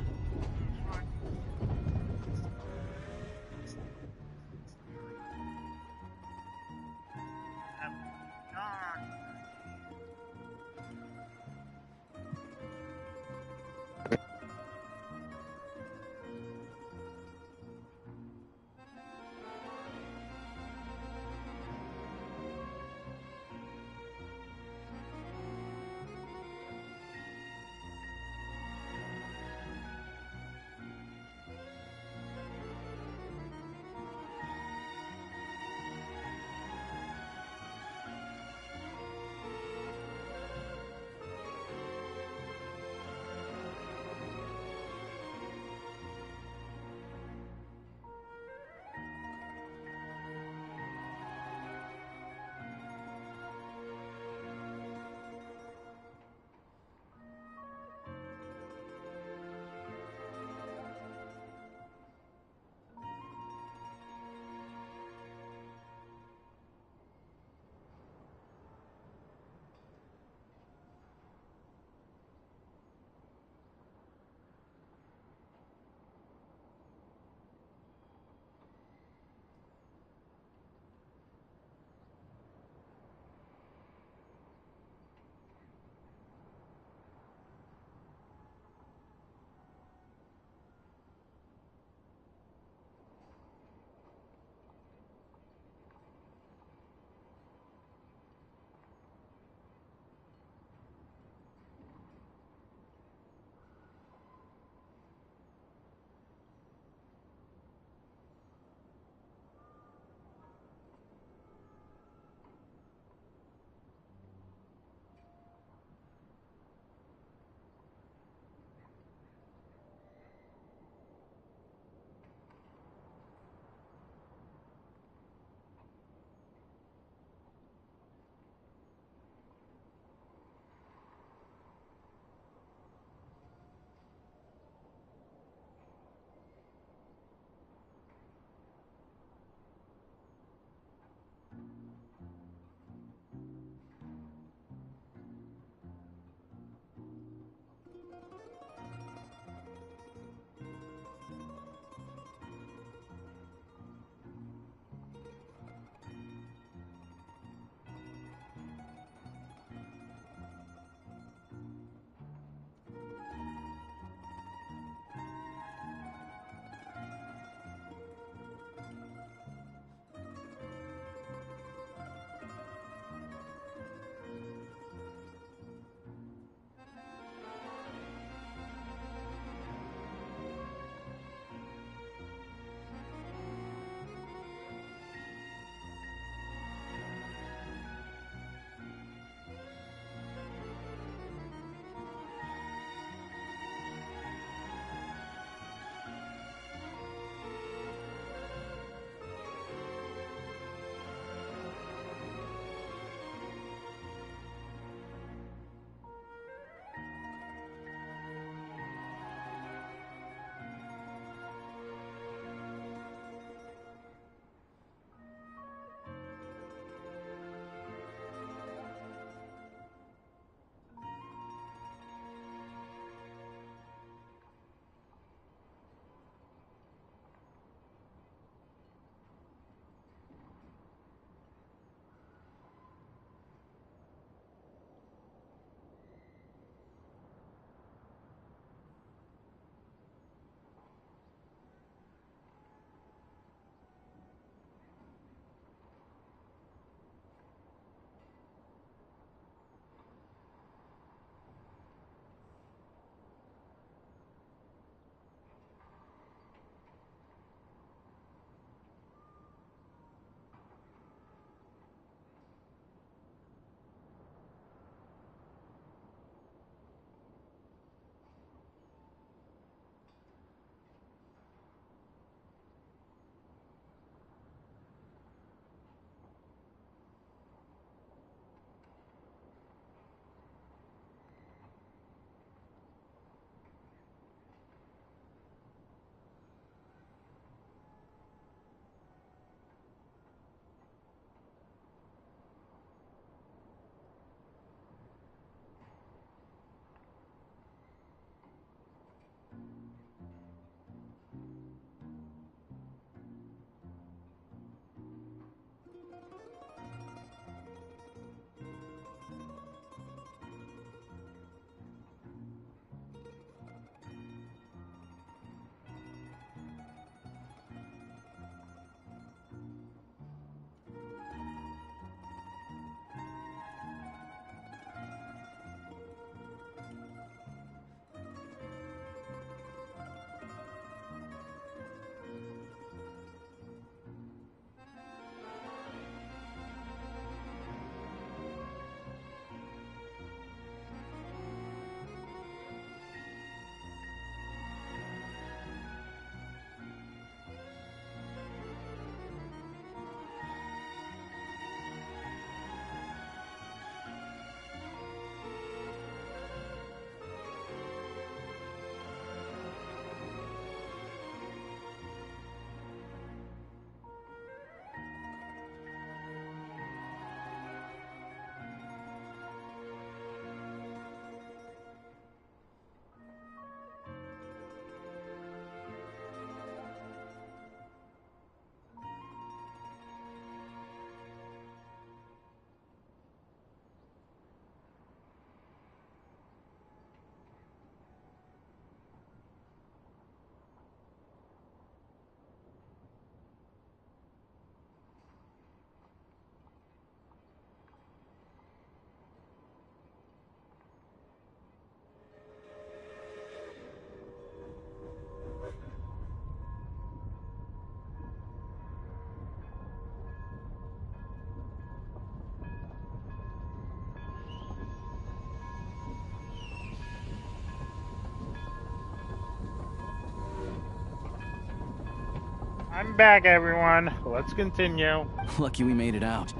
I'm back, everyone. Let's continue. Lucky we made it out.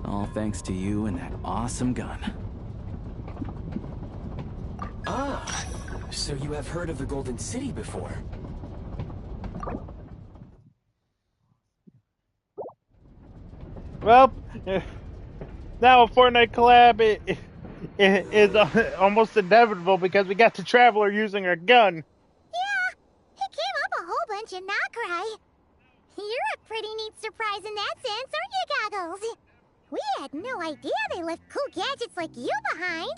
All thanks to you and that awesome gun. Ah, so you have heard of the Golden City before? Well, now a Fortnite collab is almost inevitable because we got the Traveler using our gun. Yeah, it came up a whole bunch in Nokrai. You're a pretty neat surprise in that sense, aren't you, Goggles? We had no idea they left cool gadgets like you behind.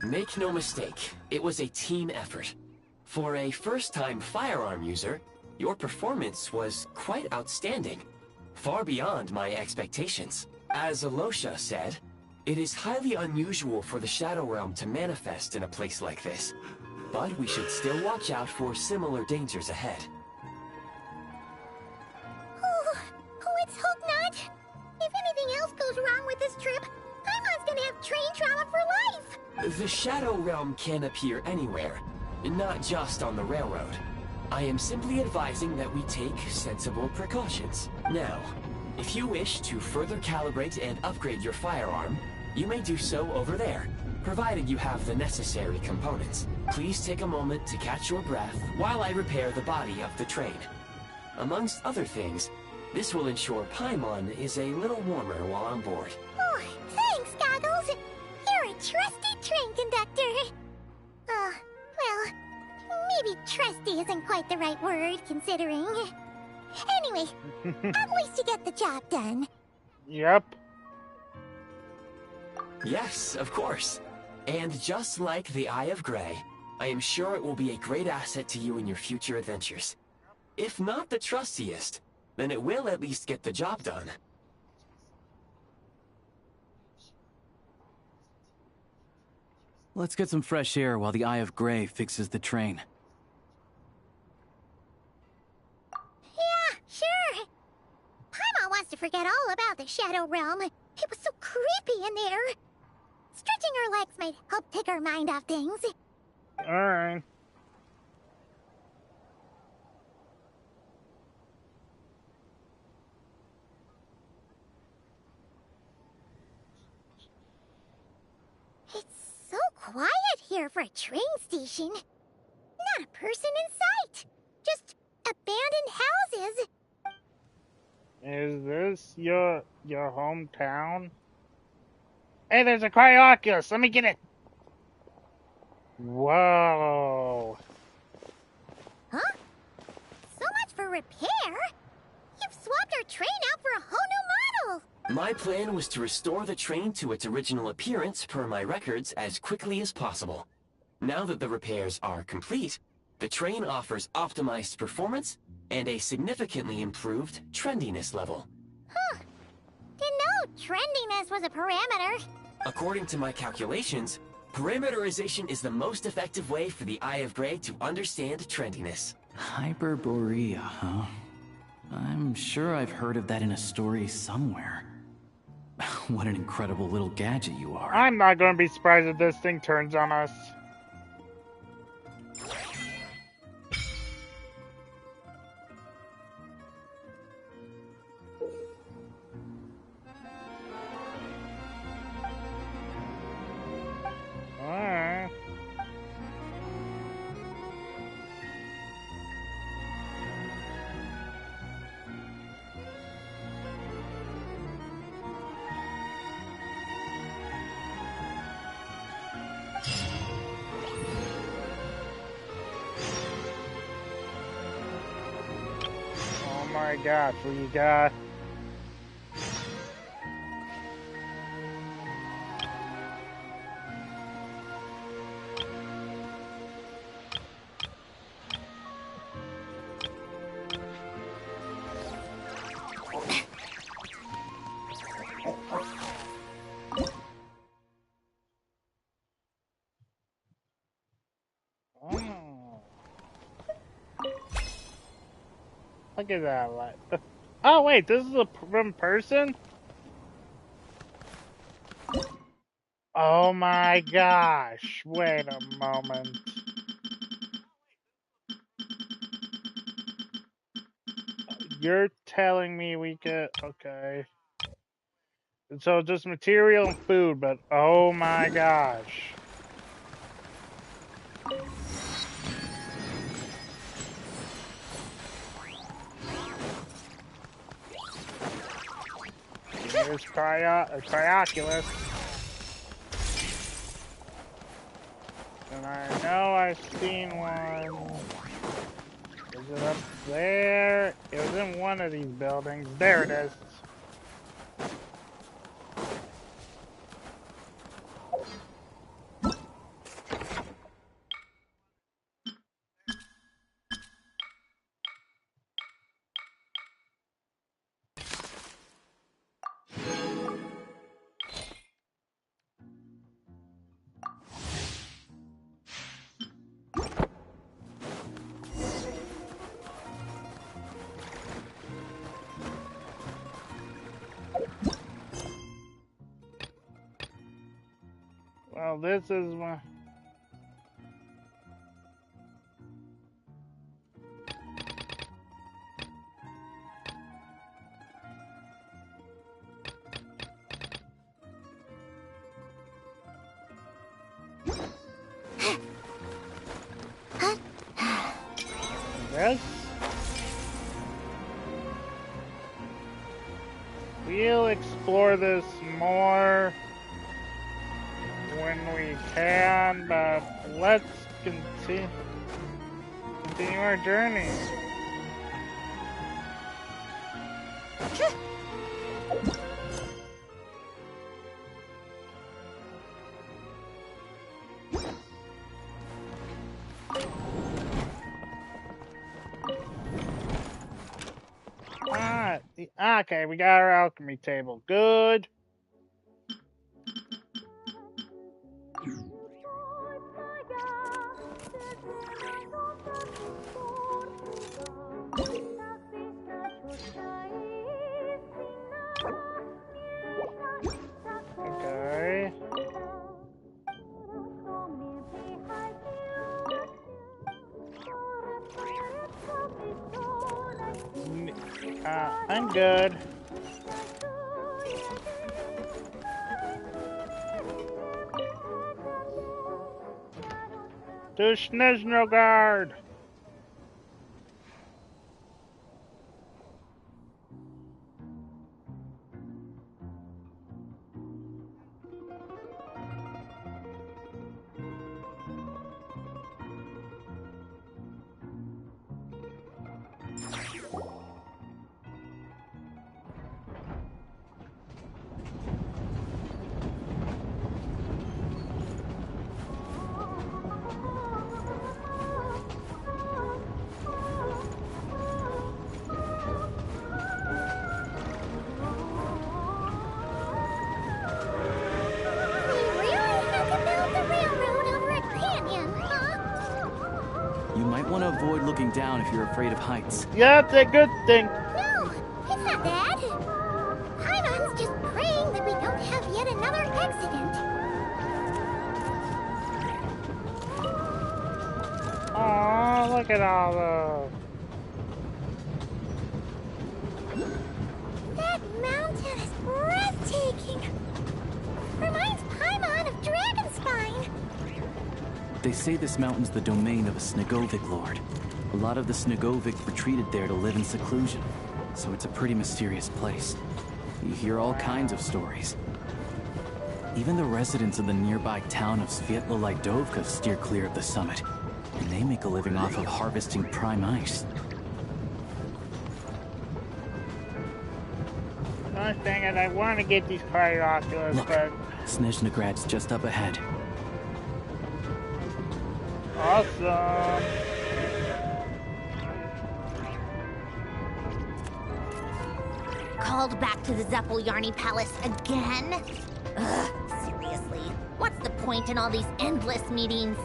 Make no mistake, it was a team effort. For a first-time firearm user, your performance was quite outstanding. Far beyond my expectations. As Alosha said, it is highly unusual for the Shadow Realm to manifest in a place like this. But we should still watch out for similar dangers ahead. Let's hope not. If anything else goes wrong with this trip, Paimon's gonna have train trauma for life. The Shadow Realm can appear anywhere, not just on the railroad. I am simply advising that we take sensible precautions. Now, if you wish to further calibrate and upgrade your firearm, you may do so over there, provided you have the necessary components. Please take a moment to catch your breath while I repair the body of the train. Amongst other things, this will ensure Paimon is a little warmer while on board. Oh, thanks, Goggles. You're a trusty train conductor. Well, maybe trusty isn't quite the right word, considering. Anyway, at least you get the job done. Yep. Yes, of course. And just like the Eye of Grey, I am sure it will be a great asset to you in your future adventures. If not the trustiest, then it will at least get the job done. Let's get some fresh air while the Eye of Grey fixes the train. Yeah, sure. Paimon wants to forget all about the Shadow Realm. It was so creepy in there. Stretching her legs might help take her mind off things. Alright. It's so quiet here for a train station. Not a person in sight. Just abandoned houses. Is this your hometown? Hey, there's a Cryoculus. Let me get it. Whoa. Huh? So much for repair. You've swapped our train out for a whole new model. My plan was to restore the train to its original appearance per my records as quickly as possible. Now that the repairs are complete, the train offers optimized performance and a significantly improved trendiness level. Huh. Didn't know trendiness was a parameter. According to my calculations, parameterization is the most effective way for the Eye of Grey to understand trendiness. Hyperborea, huh? I'm sure I've heard of that in a story somewhere. What an incredible little gadget you are. I'm not going to be surprised if this thing turns on us. Alright. Oh my gosh, what you got? Look at that light. Oh wait, this is a from person? Oh my gosh, wait a moment. you're telling me we get... Okay. And so just material and food, but oh my gosh. There's Cryoculus. And I know I've seen one. Is it up there? It was in one of these buildings. There it is. Well, this is my... This? We'll explore this more when we can, but let's continue our journey. Okay, we got our alchemy table. Good. Okay. I'm good. To Snezhnaya. Avoid looking down if you're afraid of heights. Yeah, that's a good thing. No, it's not bad. Paimon's just praying that we don't have yet another accident. Aw, look at all those. That mountain is breathtaking. Reminds Paimon of Dragonspine. They say this mountain's the domain of a Snegovic lord. A lot of the Snegovic retreated there to live in seclusion, so it's a pretty mysterious place. You hear all kinds of stories. Even the residents of the nearby town of Svietlo-Lidovka steer clear of the summit, and they make a living off of harvesting prime ice. Gosh dang it, I want to get these Cryoculus, but... Snezhnagrad's just up ahead. Awesome. Called back to the Zeppeljärny Palace again? Ugh, seriously. What's the point in all these endless meetings?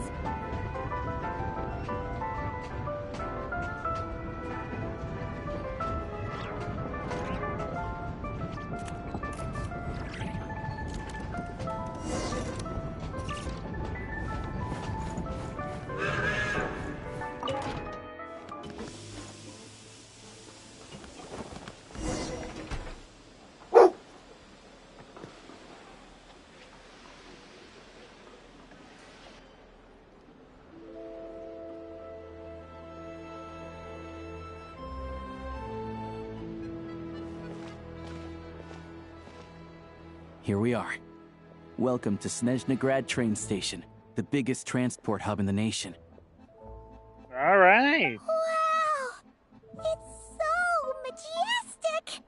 here we are. Welcome to Snezhnaya train station, the biggest transport hub in the nation. All right. Wow! It's so majestic!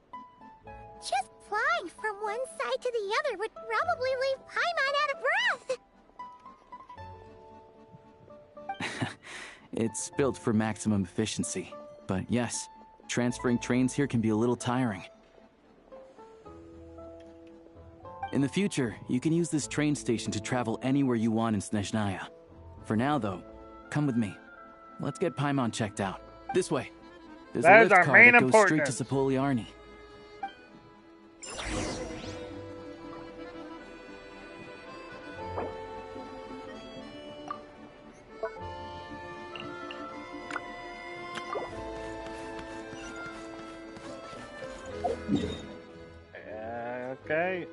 Just flying from one side to the other would probably leave Paimon out of breath! It's built for maximum efficiency, but yes, transferring trains here can be a little tiring. In the future, you can use this train station to travel anywhere you want in Snezhnaya. For now, though, come with me. Let's get Paimon checked out. This way. There's a lift car that goes straight to Sapoliarni. Okay.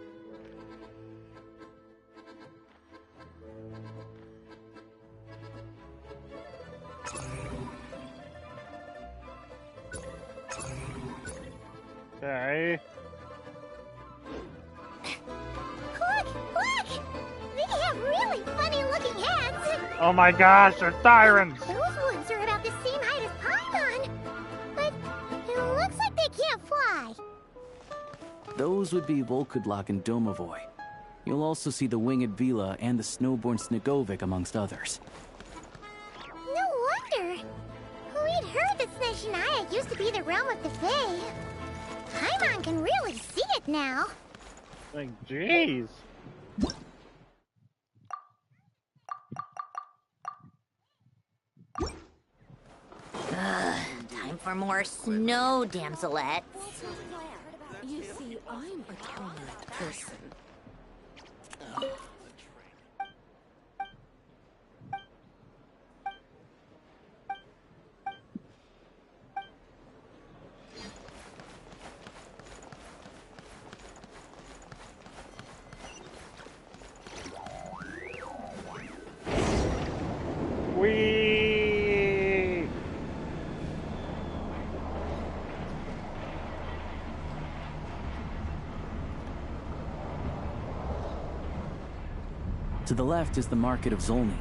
Okay. Look! They have really funny-looking heads! Oh my gosh, they're sirens! Those ones are about the same height as Paimon! But it looks like they can't fly! Those would be Volkudlak and Domovoy. You'll also see the winged Vila and the snowborn Snegovic amongst others. No wonder! We'd heard that Snezhnaya used to be the realm of the Fae. Paimon can really see it now. Like, jeez. Time for more snow, damselettes. You see, I'm a tolerant person. Whee! To the left is the Market of Zolny.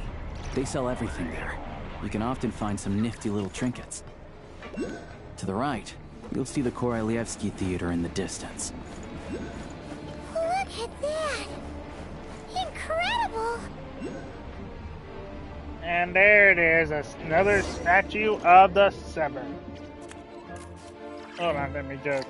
They sell everything there. You can often find some nifty little trinkets. To the right, you'll see the Korolievsky Theater in the distance. Look at that! Incredible! And there it is, another statue of the Seven. Hold on, let me just...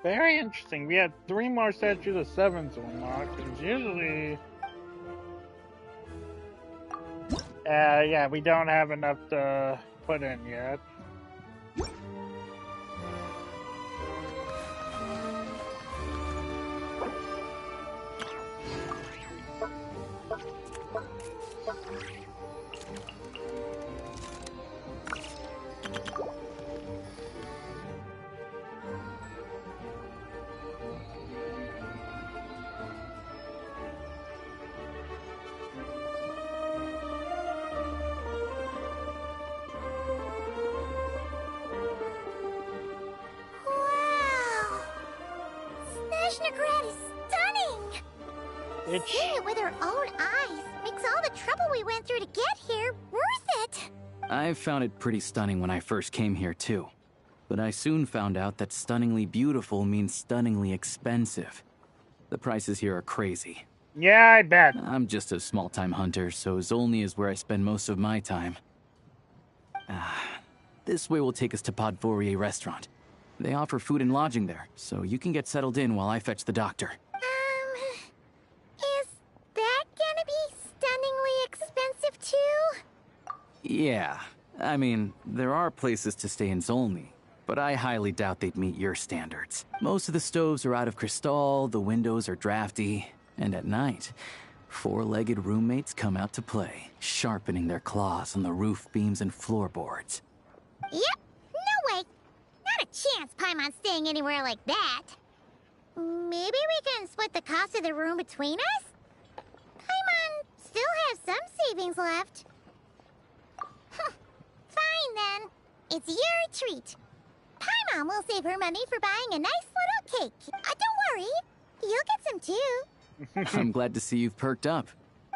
Very interesting. We had 3 more statues of Sevens unlocked, and usually... yeah, we don't have enough to put in yet. Snezhnaya is stunning! Seeing it with our own eyes makes all the trouble we went through to get here worth it! I found it pretty stunning when I first came here too. But I soon found out that stunningly beautiful means stunningly expensive. The prices here are crazy. Yeah, I bet. I'm just a small-time hunter, so Zolny is where I spend most of my time. This way will take us to Podvorier restaurant. They offer food and lodging there, so you can get settled in while I fetch the doctor. Is that gonna be stunningly expensive too? Yeah, I mean, there are places to stay in Zolny, but I highly doubt they'd meet your standards. Most of the stoves are out of crystal, the windows are drafty, and at night, four-legged roommates come out to play, sharpening their claws on the roof beams and floorboards. Yep, no way. Not a chance Paimon's staying anywhere like that. Maybe we can split the cost of the room between us? Paimon still has some savings left. Fine then. It's your treat. Paimon will save her money for buying a nice little cake. Don't worry, you'll get some too. I'm glad to see you've perked up.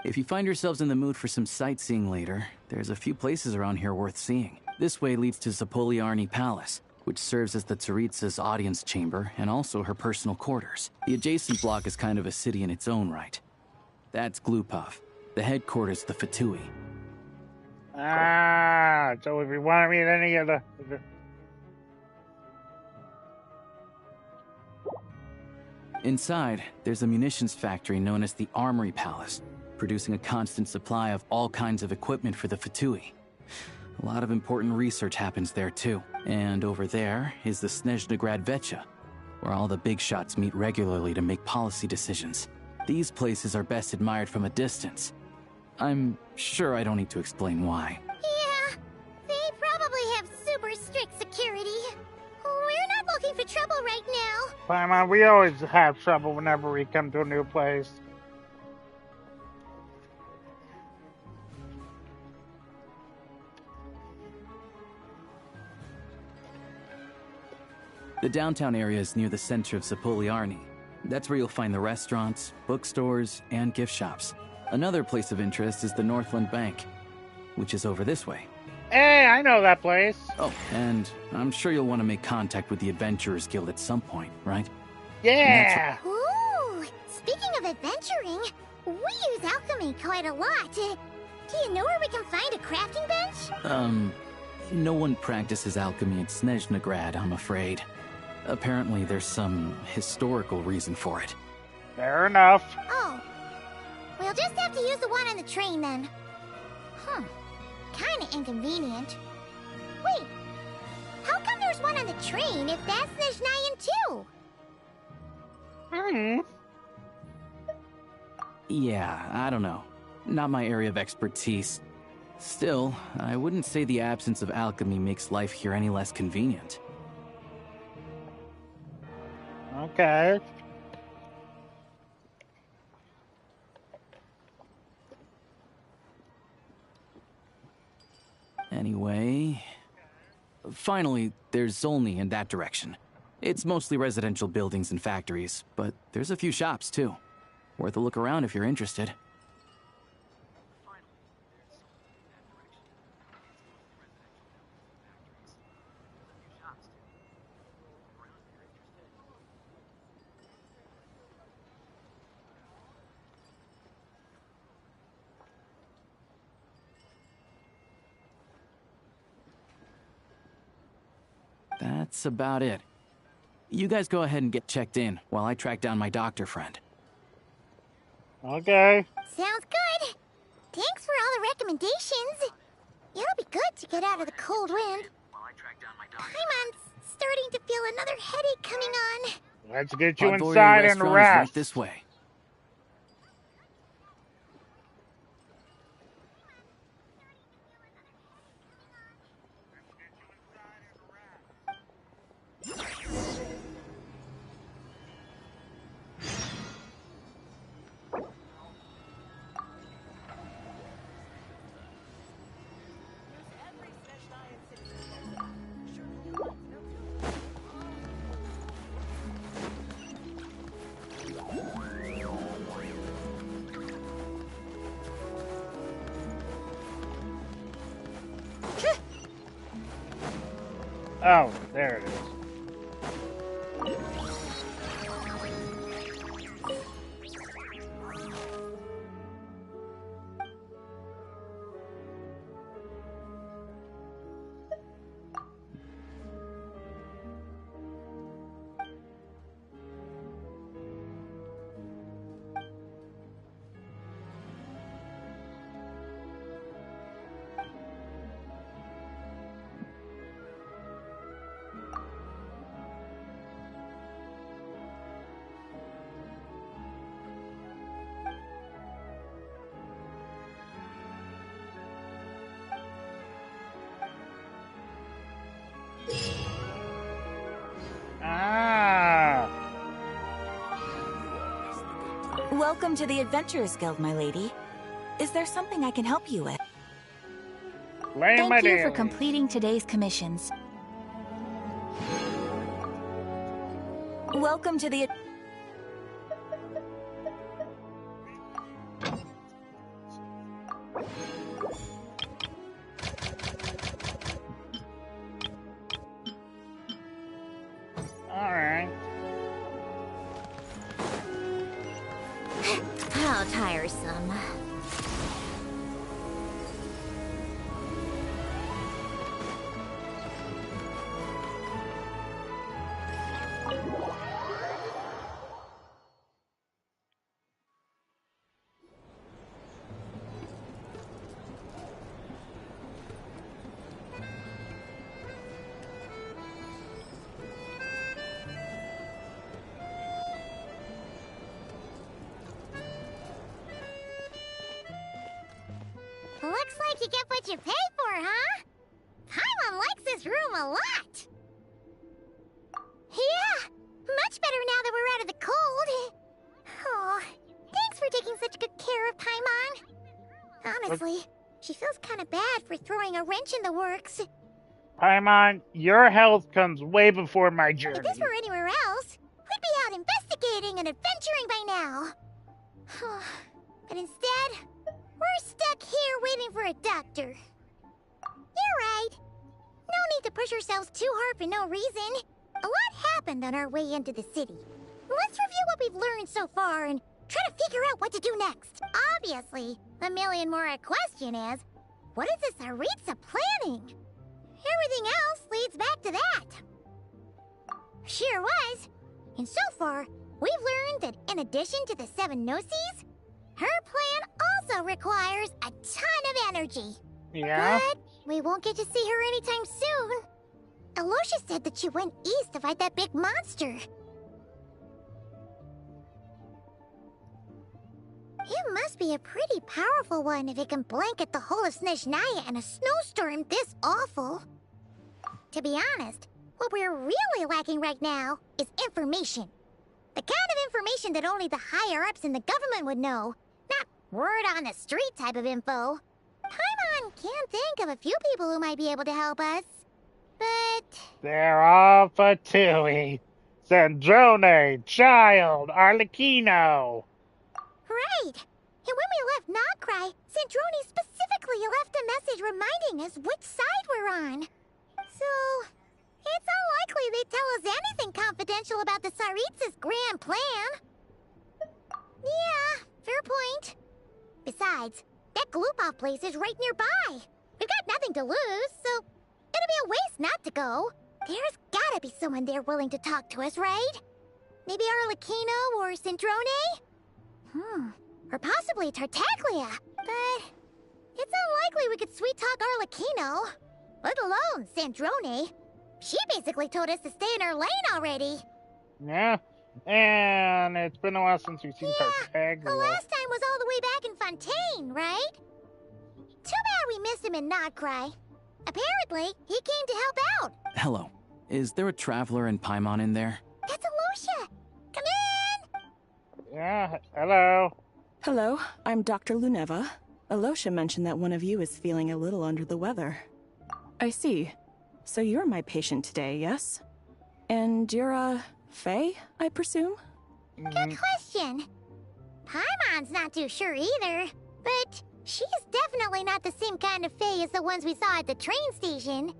If you find yourselves in the mood for some sightseeing later, there's a few places around here worth seeing. This way leads to Zapoliarny Palace, which serves as the Tsaritsa's audience chamber and also her personal quarters. The adjacent block is kind of a city in its own right. That's Glupov, the headquarters of the Fatui. Ah, so if you want to meet any of the... Inside, there's a munitions factory known as the Armory Palace, producing a constant supply of all kinds of equipment for the Fatui. A lot of important research happens there too. And over there is the Snezhnaya Vecha, where all the big shots meet regularly to make policy decisions. These places are best admired from a distance. I'm sure I don't need to explain why. Yeah, they probably have super strict security. We're not looking for trouble right now. Paimon, we always have trouble whenever we come to a new place. The downtown area is near the center of Zapoliarny. That's where you'll find the restaurants, bookstores, and gift shops. Another place of interest is the Northland Bank, which is over this way. Hey, I know that place. Oh, and I'm sure you'll want to make contact with the Adventurers Guild at some point, right? Yeah! Ooh, speaking of adventuring, we use alchemy quite a lot. Do you know where we can find a crafting bench? No one practices alchemy at Snezhnaya, I'm afraid. Apparently there's some historical reason for it. Fair enough. Oh. We'll just have to use the one on the train then. Kinda inconvenient. Wait, how come there's one on the train if that's Snezhnayan too? Yeah, I don't know. Not my area of expertise. Still, I wouldn't say the absence of alchemy makes life here any less convenient. Okay. Anyway... Finally, there's Zolny in that direction. It's mostly residential buildings and factories, but there's a few shops too. Worth a look around if you're interested. That's about it. You guys go ahead and get checked in while I track down my doctor friend. Okay. Sounds good. Thanks for all the recommendations. It'll be good to get out of the cold wind. Paimon's starting to feel another headache coming on. Let's get you Podvoria inside and restaurant is rest. right this way. Oh, there it is. Ah. Welcome to the Adventurers Guild, my lady. Is there something I can help you with? Thank you for completing today's commissions. Welcome to the... Alright. How tiresome. Looks like you get what you pay for, huh? Paimon likes this room a lot. Yeah, much better now that we're out of the cold. Oh, thanks for taking such good care of Paimon. Honestly, she feels kind of bad for throwing a wrench in the works. Paimon, your health comes way before my journey. If this were anywhere else, we'd be out investigating and adventuring by now. But instead, we're stuck here waiting for a doctor. You're right. No need to push ourselves too hard for no reason. A lot happened on our way into the city. Let's review what we've learned so far and try to figure out what to do next. Obviously, the million more question is, what is this Tsaritsa planning? Everything else leads back to that. Sure was. And so far, we've learned that in addition to the 7 Gnosis, her plan also requires a ton of energy. Yeah? But we won't get to see her anytime soon. Alosha said that she went east to fight that big monster. It must be a pretty powerful one if it can blanket the whole of Snezhnaya in a snowstorm this awful. To be honest, what we're really lacking right now is information. The kind of information that only the higher-ups in the government would know. Not word on the street type of info. Paimon can think of a few people who might be able to help us. But... they're all Fatui. Sandrone, Child, Arlecchino. Right! And when we left Nogcry, Sandrone specifically left a message reminding us which side we're on. So, it's unlikely they'd tell us anything confidential about the Tsaritsa's grand plan. Yeah, fair point. Besides, that Gloop-Off place is right nearby. We've got nothing to lose, so it'd be a waste not to go. There's gotta be someone there willing to talk to us, right? Maybe Arlecchino or Sandrone? Or possibly Tartaglia. But it's unlikely we could sweet-talk Arlecchino. Let alone Sandrone. She basically told us to stay in her lane already. Yeah, and it's been a while since we've seen Tartaglia. The last time was all the way back in Fontaine, right? Too bad we missed him in Nogcry. Apparently, he came to help out. Hello. Is there a traveler in Paimon in there? That's Alosha. Come in! Yeah, hello. Hello, I'm Dr. Luneva. Alosha mentioned that one of you is feeling a little under the weather. I see. So you're my patient today, yes? And you're, Faye, I presume? Good question. Paimon's not too sure either, but she's definitely not the same kind of Faye as the ones we saw at the train station.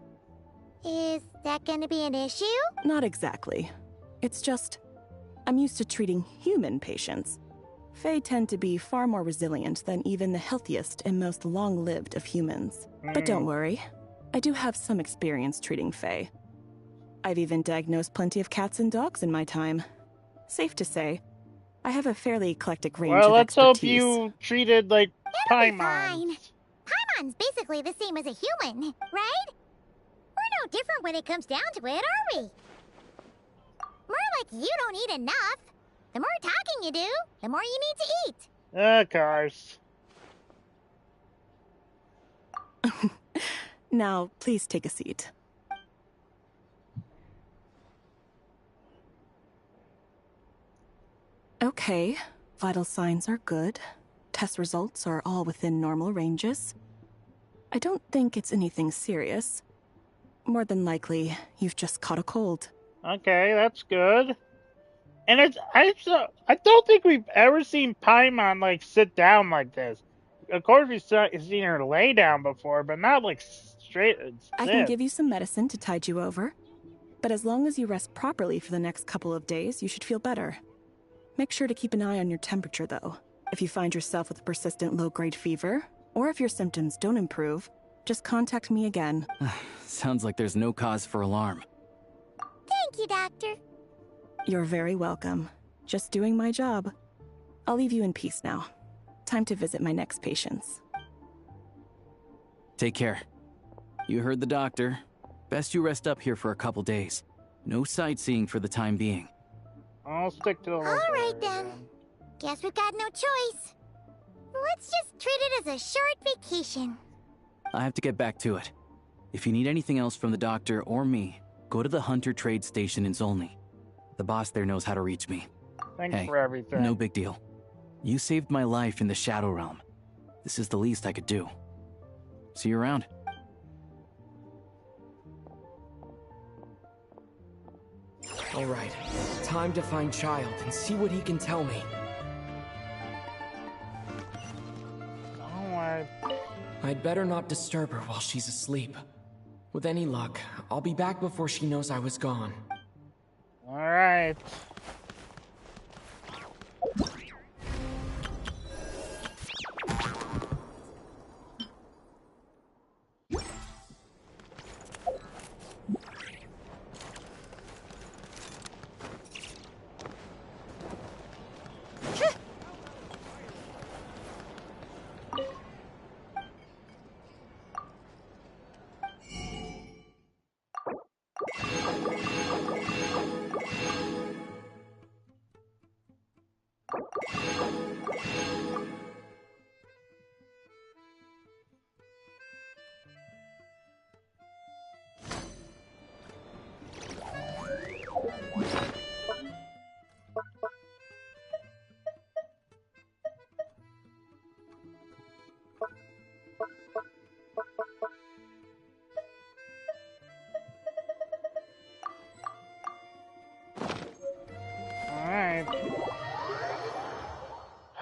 Is that gonna be an issue? Not exactly. It's just, I'm used to treating human patients. Fae tend to be far more resilient than even the healthiest and most long-lived of humans. But don't worry, I do have some experience treating Fae. I've even diagnosed plenty of cats and dogs in my time. Safe to say, I have a fairly eclectic range of expertise. Well, let's hope you treated like Paimon. Fine. Paimon's basically the same as a human, right? We're no different when it comes down to it, are we? More like you don't eat enough. The more talking you do, the more you need to eat. Of course. Now, please take a seat. Okay, vital signs are good. Test results are all within normal ranges. I don't think it's anything serious. More than likely, you've just caught a cold. Okay, that's good. And I don't think we've ever seen Paimon, like, sit down like this. Of course, we've seen her lay down before, but not, like, straight I can give you some medicine to tide you over. But as long as you rest properly for the next couple of days, you should feel better. Make sure to keep an eye on your temperature, though. If you find yourself with persistent low-grade fever, or if your symptoms don't improve, just contact me again. Sounds like there's no cause for alarm. Thank you, Doctor. You're very welcome. Just doing my job. I'll leave you in peace now. Time to visit my next patients. Take care. You heard the doctor. Best you rest up here for a couple days. No sightseeing for the time being. I'll stick to the local. Alright then. Guess we've got no choice. Let's just treat it as a short vacation. I have to get back to it. If you need anything else from the doctor or me, go to the Hunter Trade Station in Zolny. The boss there knows how to reach me. Thanks hey, for everything. No big deal. You saved my life in the Shadow Realm. This is the least I could do. See you around. All right, time to find Child and see what he can tell me. Onward. I'd better not disturb her while she's asleep. With any luck, I'll be back before she knows I was gone. All right.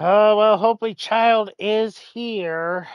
Oh, well, hopefully Child is here.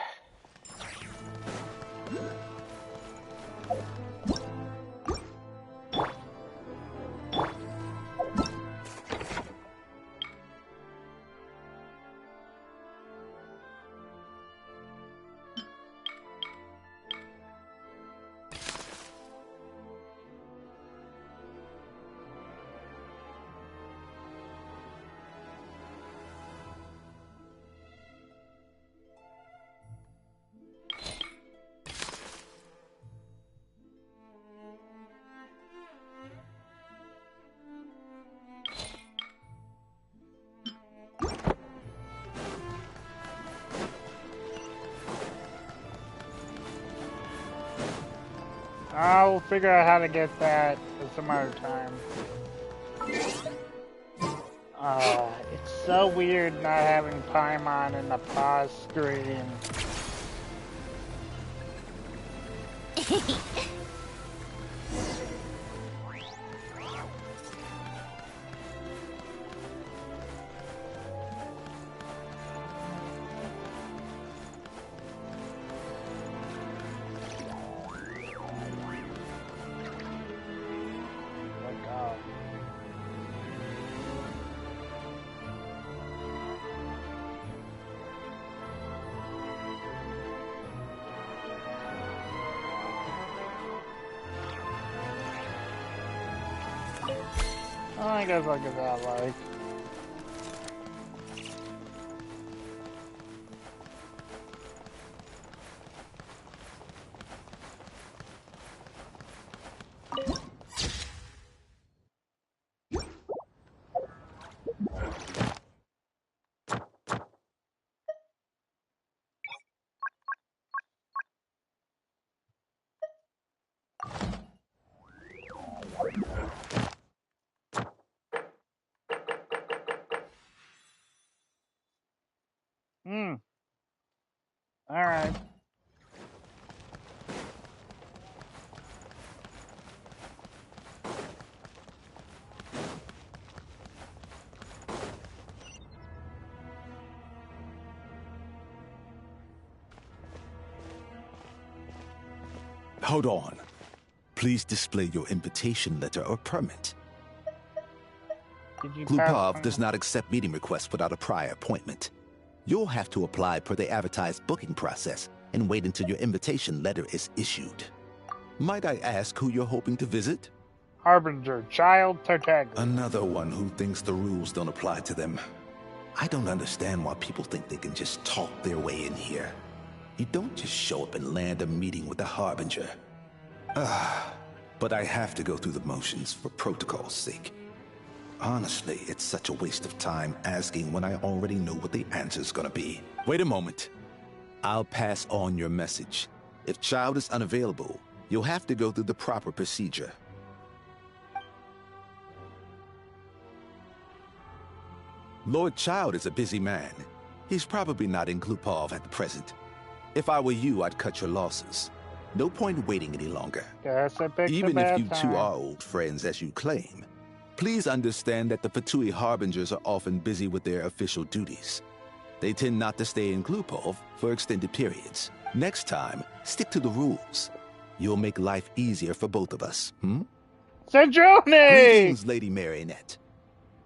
I'll figure out how to get that some other time. It's so weird not having Paimon in the pause screen. I guess I'll give that a like. Hold on. Please display your invitation letter or permit. Glupov does not accept meeting requests without a prior appointment. You'll have to apply per the advertised booking process and wait until your invitation letter is issued. Might I ask who you're hoping to visit? Harbinger, Child Tartaglia. Another one who thinks the rules don't apply to them. I don't understand why people think they can just talk their way in here. You don't just show up and land a meeting with the Harbinger. But I have to go through the motions for protocol's sake. Honestly, it's such a waste of time asking when I already know what the answer's gonna be. Wait a moment. I'll pass on your message. If Child is unavailable, you'll have to go through the proper procedure. Lord Child is a busy man. He's probably not in Glupov at the present. If I were you, I'd cut your losses. No point waiting any longer. Even if you two are old friends as you claim, please understand that the Fatui Harbingers are often busy with their official duties. They tend not to stay in Glupov for extended periods. Next time, stick to the rules. You'll make life easier for both of us, Snezhnaya! Greetings, Lady Marionette.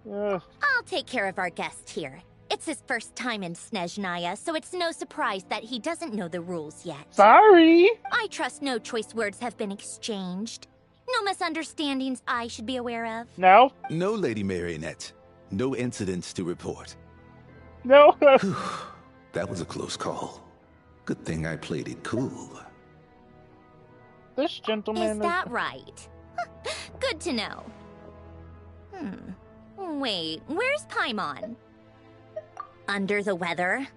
I'll take care of our guest here. It's his first time in Snezhnaya, so it's no surprise that he doesn't know the rules yet. Sorry! I trust no choice words have been exchanged. No misunderstandings I should be aware of. No? No, Lady Marionette. No incidents to report. No. That was a close call. Good thing I played it cool. This gentleman is that right? Good to know. Wait, where's Paimon? Under the weather?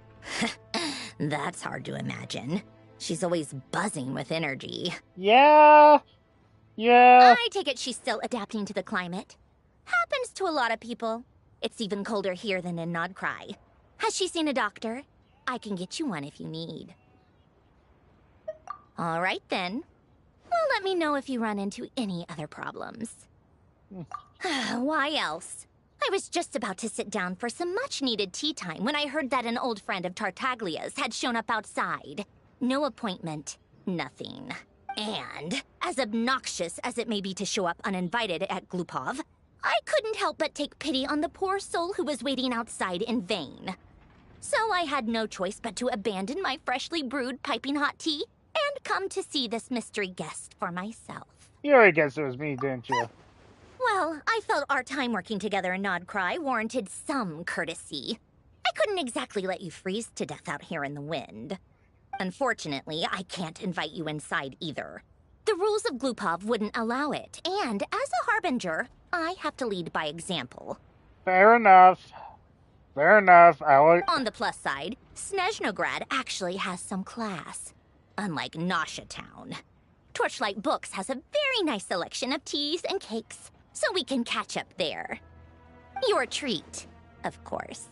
That's hard to imagine. She's always buzzing with energy. Yeah. I take it she's still adapting to the climate. Happens to a lot of people. It's even colder here than in Nodcry. Has she seen a doctor? I can get you one if you need. All right, then. Well, let me know if you run into any other problems. Why else? I was just about to sit down for some much-needed tea time when I heard that an old friend of Tartaglia's had shown up outside. No appointment, nothing. And, as obnoxious as it may be to show up uninvited at Glupov, I couldn't help but take pity on the poor soul who was waiting outside in vain. So I had no choice but to abandon my freshly brewed piping hot tea and come to see this mystery guest for myself. You already guessed it was me, didn't you? Well, I felt our time working together in Nodcry warranted some courtesy. I couldn't exactly let you freeze to death out here in the wind. Unfortunately, I can't invite you inside either. The rules of Glupov wouldn't allow it, and as a Harbinger, I have to lead by example. Fair enough. Fair enough. On the plus side, Snezhnograd actually has some class. Unlike Nosha Town. Torchlight Books has a very nice selection of teas and cakes, so we can catch up there. Your treat, of course.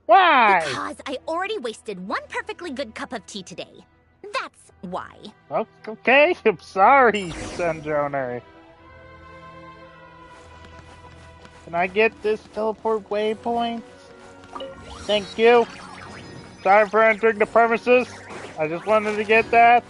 Why? Because I already wasted one perfectly good cup of tea today. That's why. Okay, I'm sorry, Snezhnaya. Can I get this teleport waypoint? Thank you. Sorry for entering the premises. I just wanted to get that.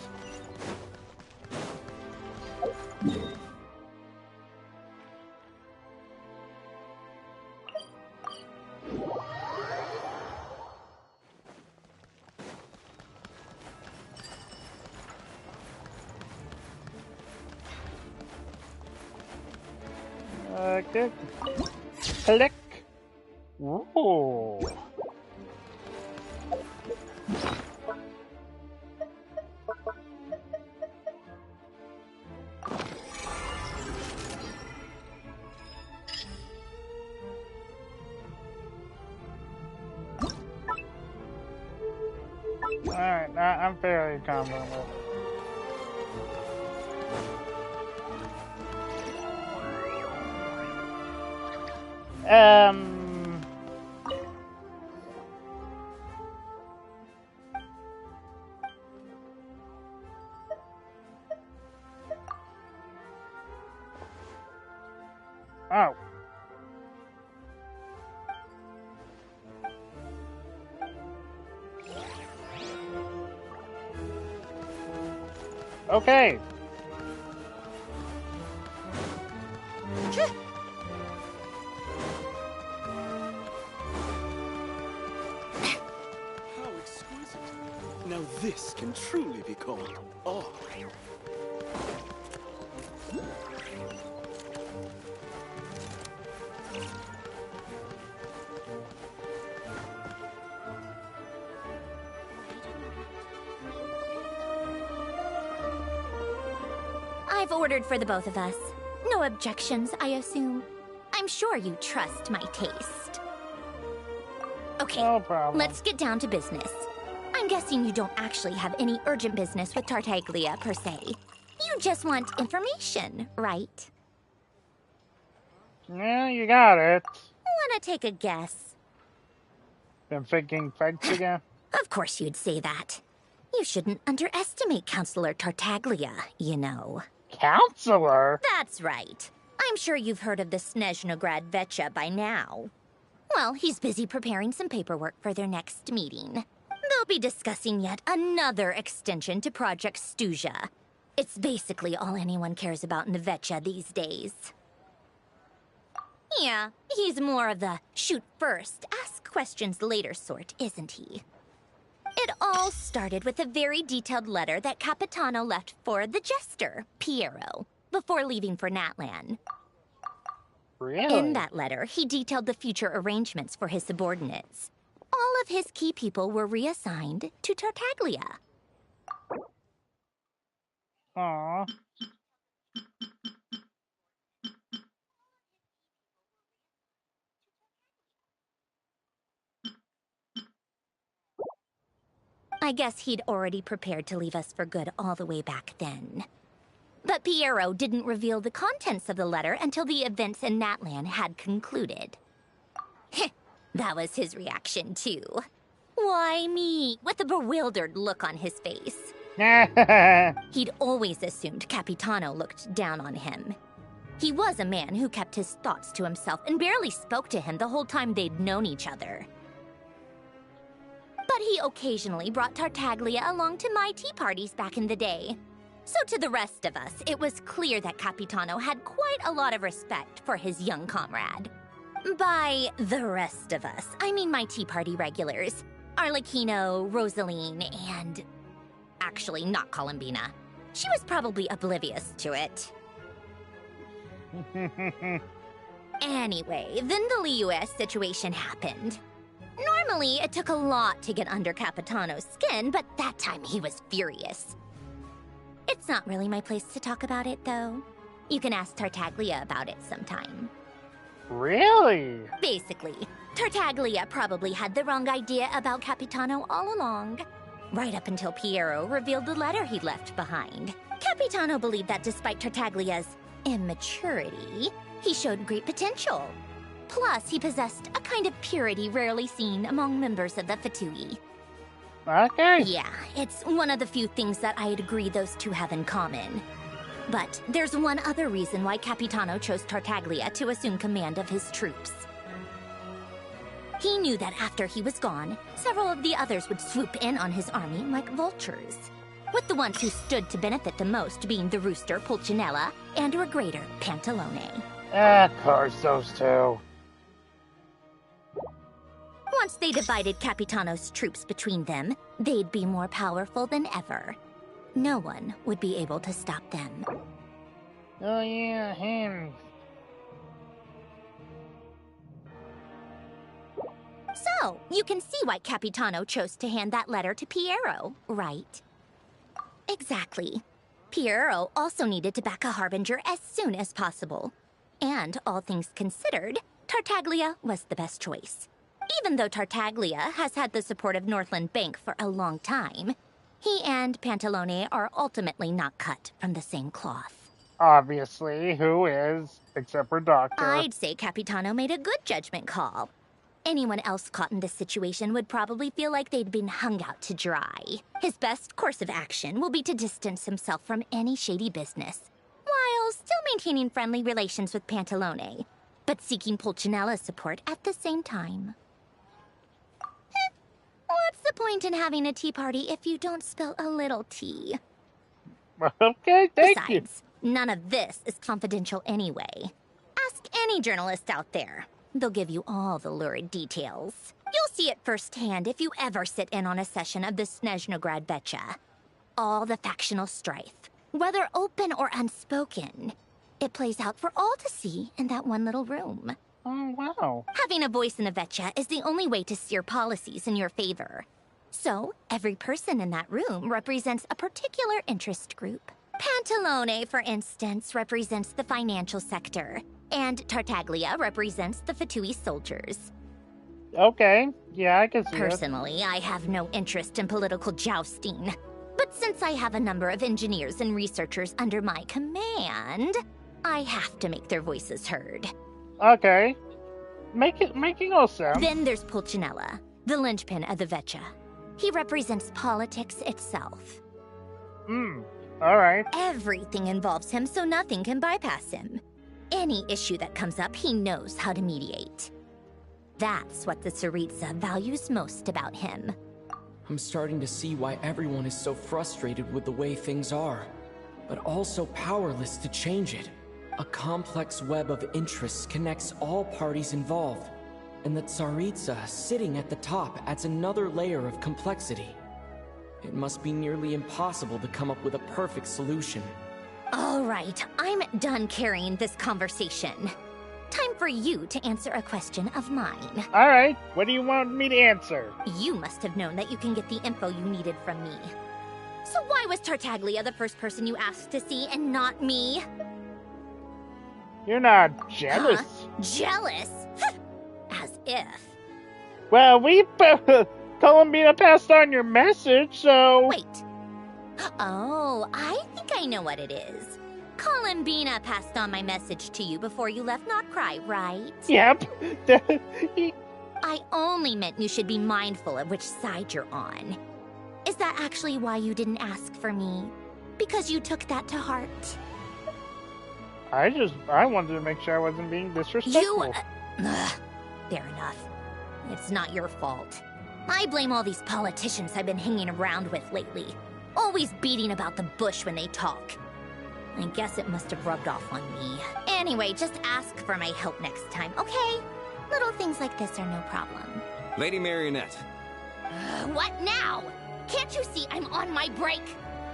Okay. Click. Ooh. Alright, I'm fairly confident with it. Oh. Okay. How exquisite. Now this can truly be called art. I've ordered for the both of us. No objections, I assume. I'm sure you trust my taste. Okay, no problem. Let's get down to business. I'm guessing you don't actually have any urgent business with Tartaglia, per se. You just want information, right? Yeah, you got it. Wanna take a guess? Been thinking fights again? Of course you'd say that. You shouldn't underestimate Counselor Tartaglia, you know. Counselor? That's right. I'm sure you've heard of the Snezhnaya Vetcha by now. Well, he's busy preparing some paperwork for their next meeting. They'll be discussing yet another extension to Project Stuzha. It's basically all anyone cares about in the Vetcha these days. Yeah, he's more of the shoot first, ask questions later sort, isn't he? It all started with a very detailed letter that Capitano left for the jester, Piero, before leaving for Natlan. Really? In that letter, he detailed the future arrangements for his subordinates. All of his key people were reassigned to Tartaglia. Aww. I guess he'd already prepared to leave us for good all the way back then. But Piero didn't reveal the contents of the letter until the events in Natlan had concluded. That was his reaction, too. Why me? With a bewildered look on his face. He'd always assumed Capitano looked down on him. He was a man who kept his thoughts to himself and barely spoke to him the whole time they'd known each other. But he occasionally brought Tartaglia along to my tea parties back in the day. So to the rest of us, it was clear that Capitano had quite a lot of respect for his young comrade. By the rest of us, I mean my tea party regulars. Arlecchino, Rosaline, and... actually, not Columbina. She was probably oblivious to it. Anyway, then the Liu's situation happened. Normally, it took a lot to get under Capitano's skin, but that time he was furious. It's not really my place to talk about it, though. You can ask Tartaglia about it sometime. Really? Basically, Tartaglia probably had the wrong idea about Capitano all along. Right up until Piero revealed the letter he'd left behind. Capitano believed that despite Tartaglia's immaturity, he showed great potential. Plus, he possessed a kind of purity rarely seen among members of the Fatui. Okay. Yeah, it's one of the few things that I'd agree those two have in common. But there's one other reason why Capitano chose Tartaglia to assume command of his troops. He knew that after he was gone, several of the others would swoop in on his army like vultures, with the ones who stood to benefit the most being the rooster Pulcinella and Regrator Pantalone. Of course, those two. Once they divided Capitano's troops between them, they'd be more powerful than ever. No one would be able to stop them. Oh yeah, him. So, you can see why Capitano chose to hand that letter to Piero, right? Exactly. Piero also needed to back a harbinger as soon as possible. And, all things considered, Tartaglia was the best choice. Even though Tartaglia has had the support of Northland Bank for a long time, he and Pantalone are ultimately not cut from the same cloth. Obviously, who is, except for Doctor. I'd say Capitano made a good judgment call. Anyone else caught in this situation would probably feel like they'd been hung out to dry. His best course of action will be to distance himself from any shady business, while still maintaining friendly relations with Pantalone, but seeking Pulcinella's support at the same time. What's the point in having a tea party if you don't spill a little tea? Okay, thank you. Besides, none of this is confidential anyway. Ask any journalist out there. They'll give you all the lurid details. You'll see it firsthand if you ever sit in on a session of the Snezhnaya. All the factional strife, whether open or unspoken, it plays out for all to see in that one little room. Oh, wow. Having a voice in the Vetcha is the only way to steer policies in your favor. So, every person in that room represents a particular interest group. Pantalone, for instance, represents the financial sector, and Tartaglia represents the Fatui soldiers. Okay, yeah, I can see Personally, I have no interest in political jousting. But since I have a number of engineers and researchers under my command, I have to make their voices heard. Okay. Making all sense. Then there's Pulcinella, the linchpin of the Vetcha. He represents politics itself. Alright. Everything involves him, so nothing can bypass him. Any issue that comes up, he knows how to mediate. That's what the Tsaritsa values most about him. I'm starting to see why everyone is so frustrated with the way things are, but also powerless to change it. A complex web of interests connects all parties involved, and the Tsaritsa sitting at the top adds another layer of complexity. It must be nearly impossible to come up with a perfect solution. All right, I'm done carrying this conversation. Time for you to answer a question of mine. All right, what do you want me to answer? You must have known that you can get the info you needed from me. So why was Tartaglia the first person you asked to see and not me? You're not jealous. Huh? Jealous? As if. Well, Columbina passed on your message, so... Wait. Oh, I think I know what it is. Columbina passed on my message to you before you left Notcry, right? Yep. I only meant you should be mindful of which side you're on. Is that actually why you didn't ask for me? Because you took that to heart? I wanted to make sure I wasn't being disrespectful. Fair enough. It's not your fault. I blame all these politicians I've been hanging around with lately. Always beating about the bush when they talk. I guess it must have rubbed off on me. Anyway, just ask for my help next time, okay? Little things like this are no problem. Lady Marionette. What now? Can't you see I'm on my break?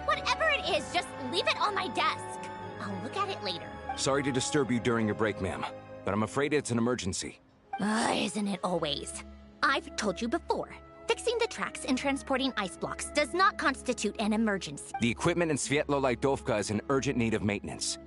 Whatever it is, just leave it on my desk. I'll look at it later. Sorry to disturb you during your break, ma'am, but I'm afraid it's an emergency. Isn't it always? I've told you before. Fixing the tracks and transporting ice blocks does not constitute an emergency. The equipment in Svietlo-Laidovka is in urgent need of maintenance.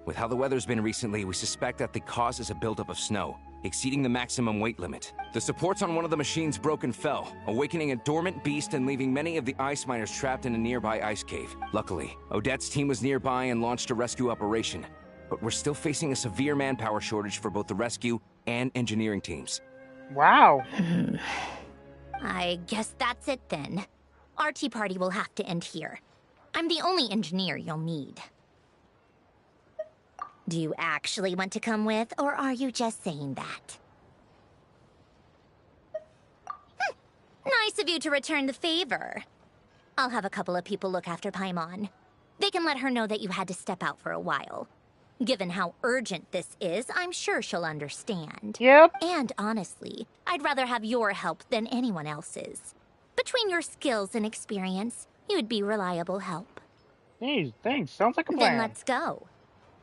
With how the weather's been recently, we suspect that the cause is a buildup of snow, exceeding the maximum weight limit. The supports on one of the machines broke and fell, awakening a dormant beast and leaving many of the ice miners trapped in a nearby ice cave. Luckily, Odette's team was nearby and launched a rescue operation, but we're still facing a severe manpower shortage for both the rescue and engineering teams. Wow. I guess that's it then. Our tea party will have to end here. I'm the only engineer you'll need. Do you actually want to come with, or are you just saying that? Nice of you to return the favor. I'll have a couple of people look after Paimon. They can let her know that you had to step out for a while. Given how urgent this is, I'm sure she'll understand. Yep. And honestly, I'd rather have your help than anyone else's. Between your skills and experience, you'd be reliable help. Hey, thanks. Sounds like a plan. Then let's go.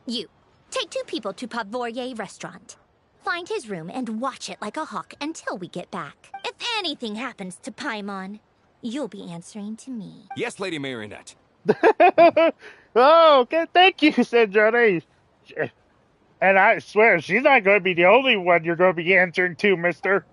You, take 2 people to Pavorier restaurant. Find his room and watch it like a hawk until we get back. If anything happens to Paimon, you'll be answering to me. Yes, Lady Marionette. Oh, okay. Thank you, Snezhnaya. And I swear, she's not going to be the only one you're going to be answering to, mister.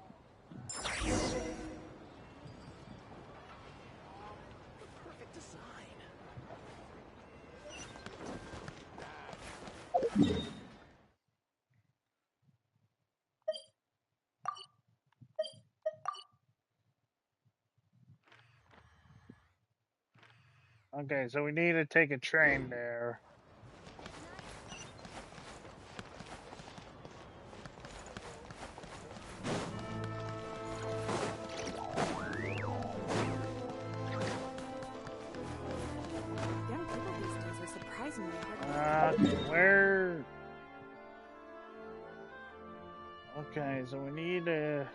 Okay, so we need to take a train there. Where? Okay, so we need a...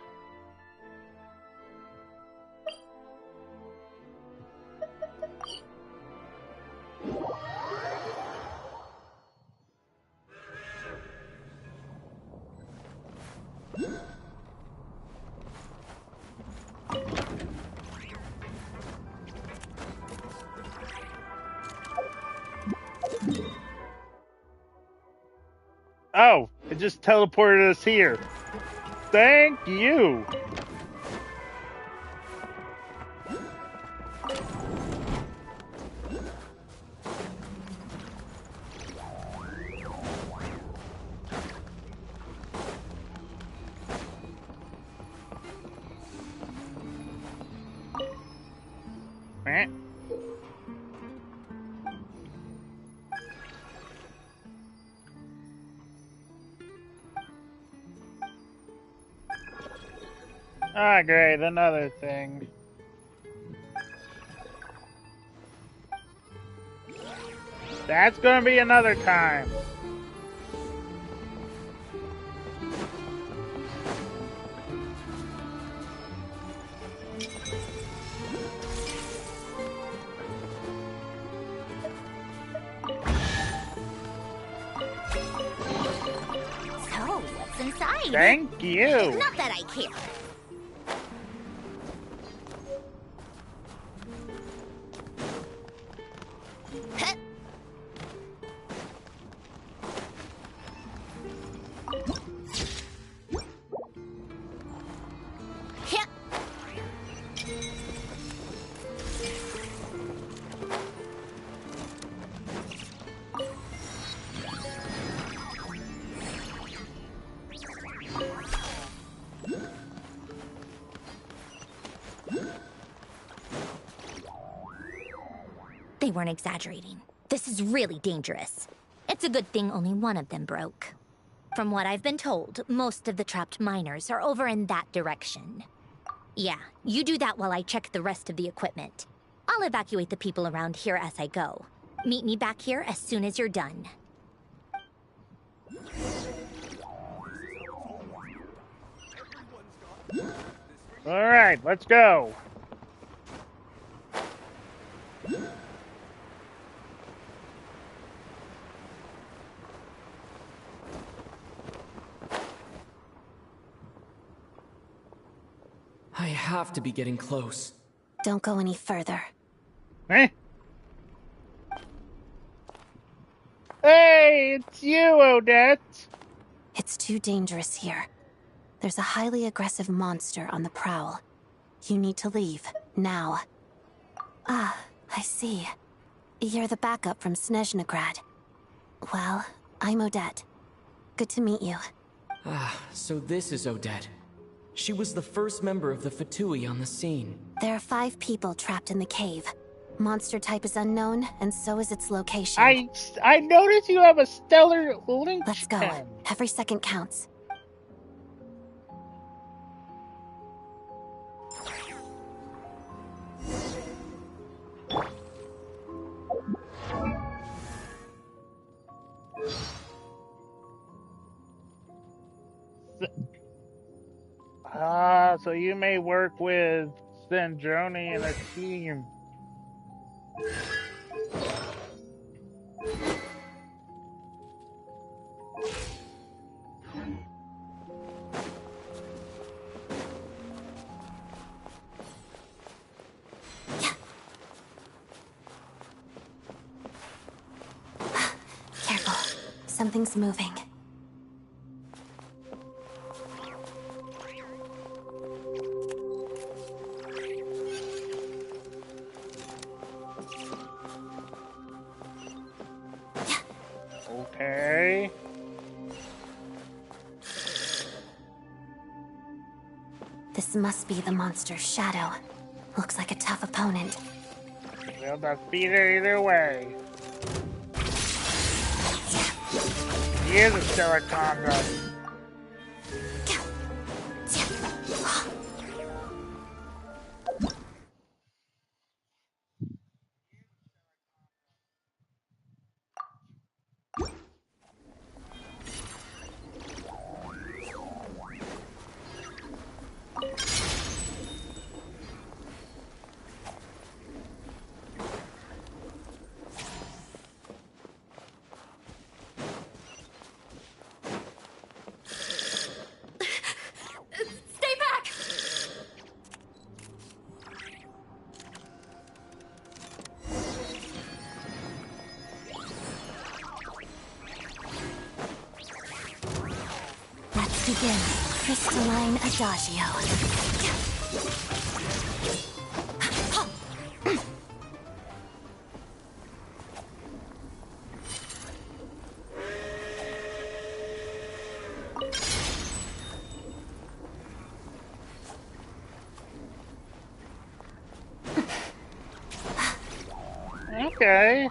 Oh, it just teleported us here. Thank you. Ah, great, another thing. That's gonna be another time. So, what's inside? Thank you. Not that I care. They weren't exaggerating. This is really dangerous. It's a good thing only one of them broke. From what I've been told, most of the trapped miners are over in that direction. Yeah, you do that while I check the rest of the equipment. I'll evacuate the people around here as I go. Meet me back here as soon as you're done. All right, let's go. I have to be getting close. Don't go any further. Eh? Hey, it's you, Odette. It's too dangerous here. There's a highly aggressive monster on the prowl. You need to leave, now. Ah, I see. You're the backup from Snezhnaya. Well, I'm Odette. Good to meet you. Ah, so this is Odette. She was the first member of the Fatui on the scene. There are 5 people trapped in the cave. Monster type is unknown, and so is its location. I noticed you have a stellar link. Let's go. Every second counts. So you may work with Snezhnaya and a team. Careful. Something's moving. Okay. This must be the monster's shadow. Looks like a tough opponent. We'll defeat it either way. He is a stellar combo. Begin. Crystalline Adagio. Okay.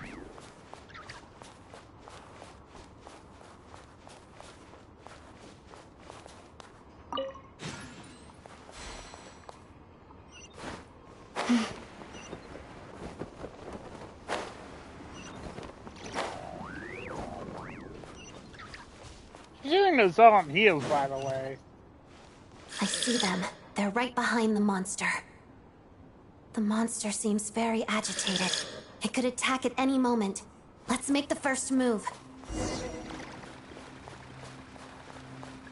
She's doing this all on heels, by the way. I see them. They're right behind the monster. The monster seems very agitated. It could attack at any moment. Let's make the first move.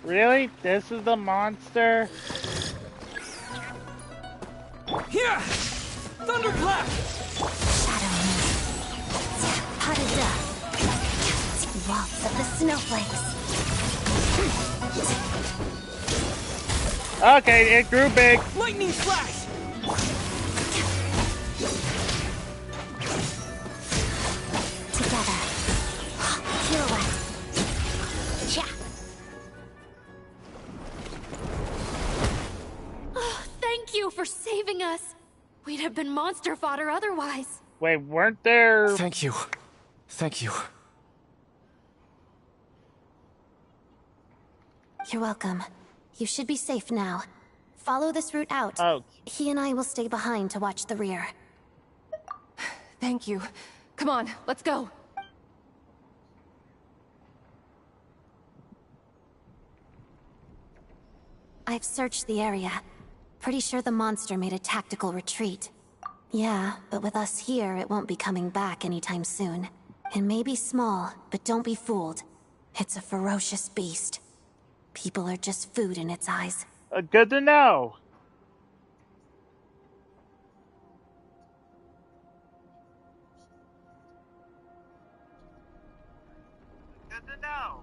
Really? This is the monster? Here! Thunderclap! Shadow move. Parada. Waltz of the snowflakes. Okay, it grew big. Lightning flash! Together. Pirouette. Cha. Oh, thank you for saving us. We'd have been monster fodder otherwise. Wait, weren't there... Thank you. Thank you. You're welcome. You should be safe now. Follow this route out. Oh. He and I will stay behind to watch the rear. Thank you. Come on, let's go. I've searched the area. Pretty sure the monster made a tactical retreat. Yeah, but with us here, it won't be coming back anytime soon. It may be small, but don't be fooled. It's a ferocious beast. People are just food in its eyes. Good to know. Good to know.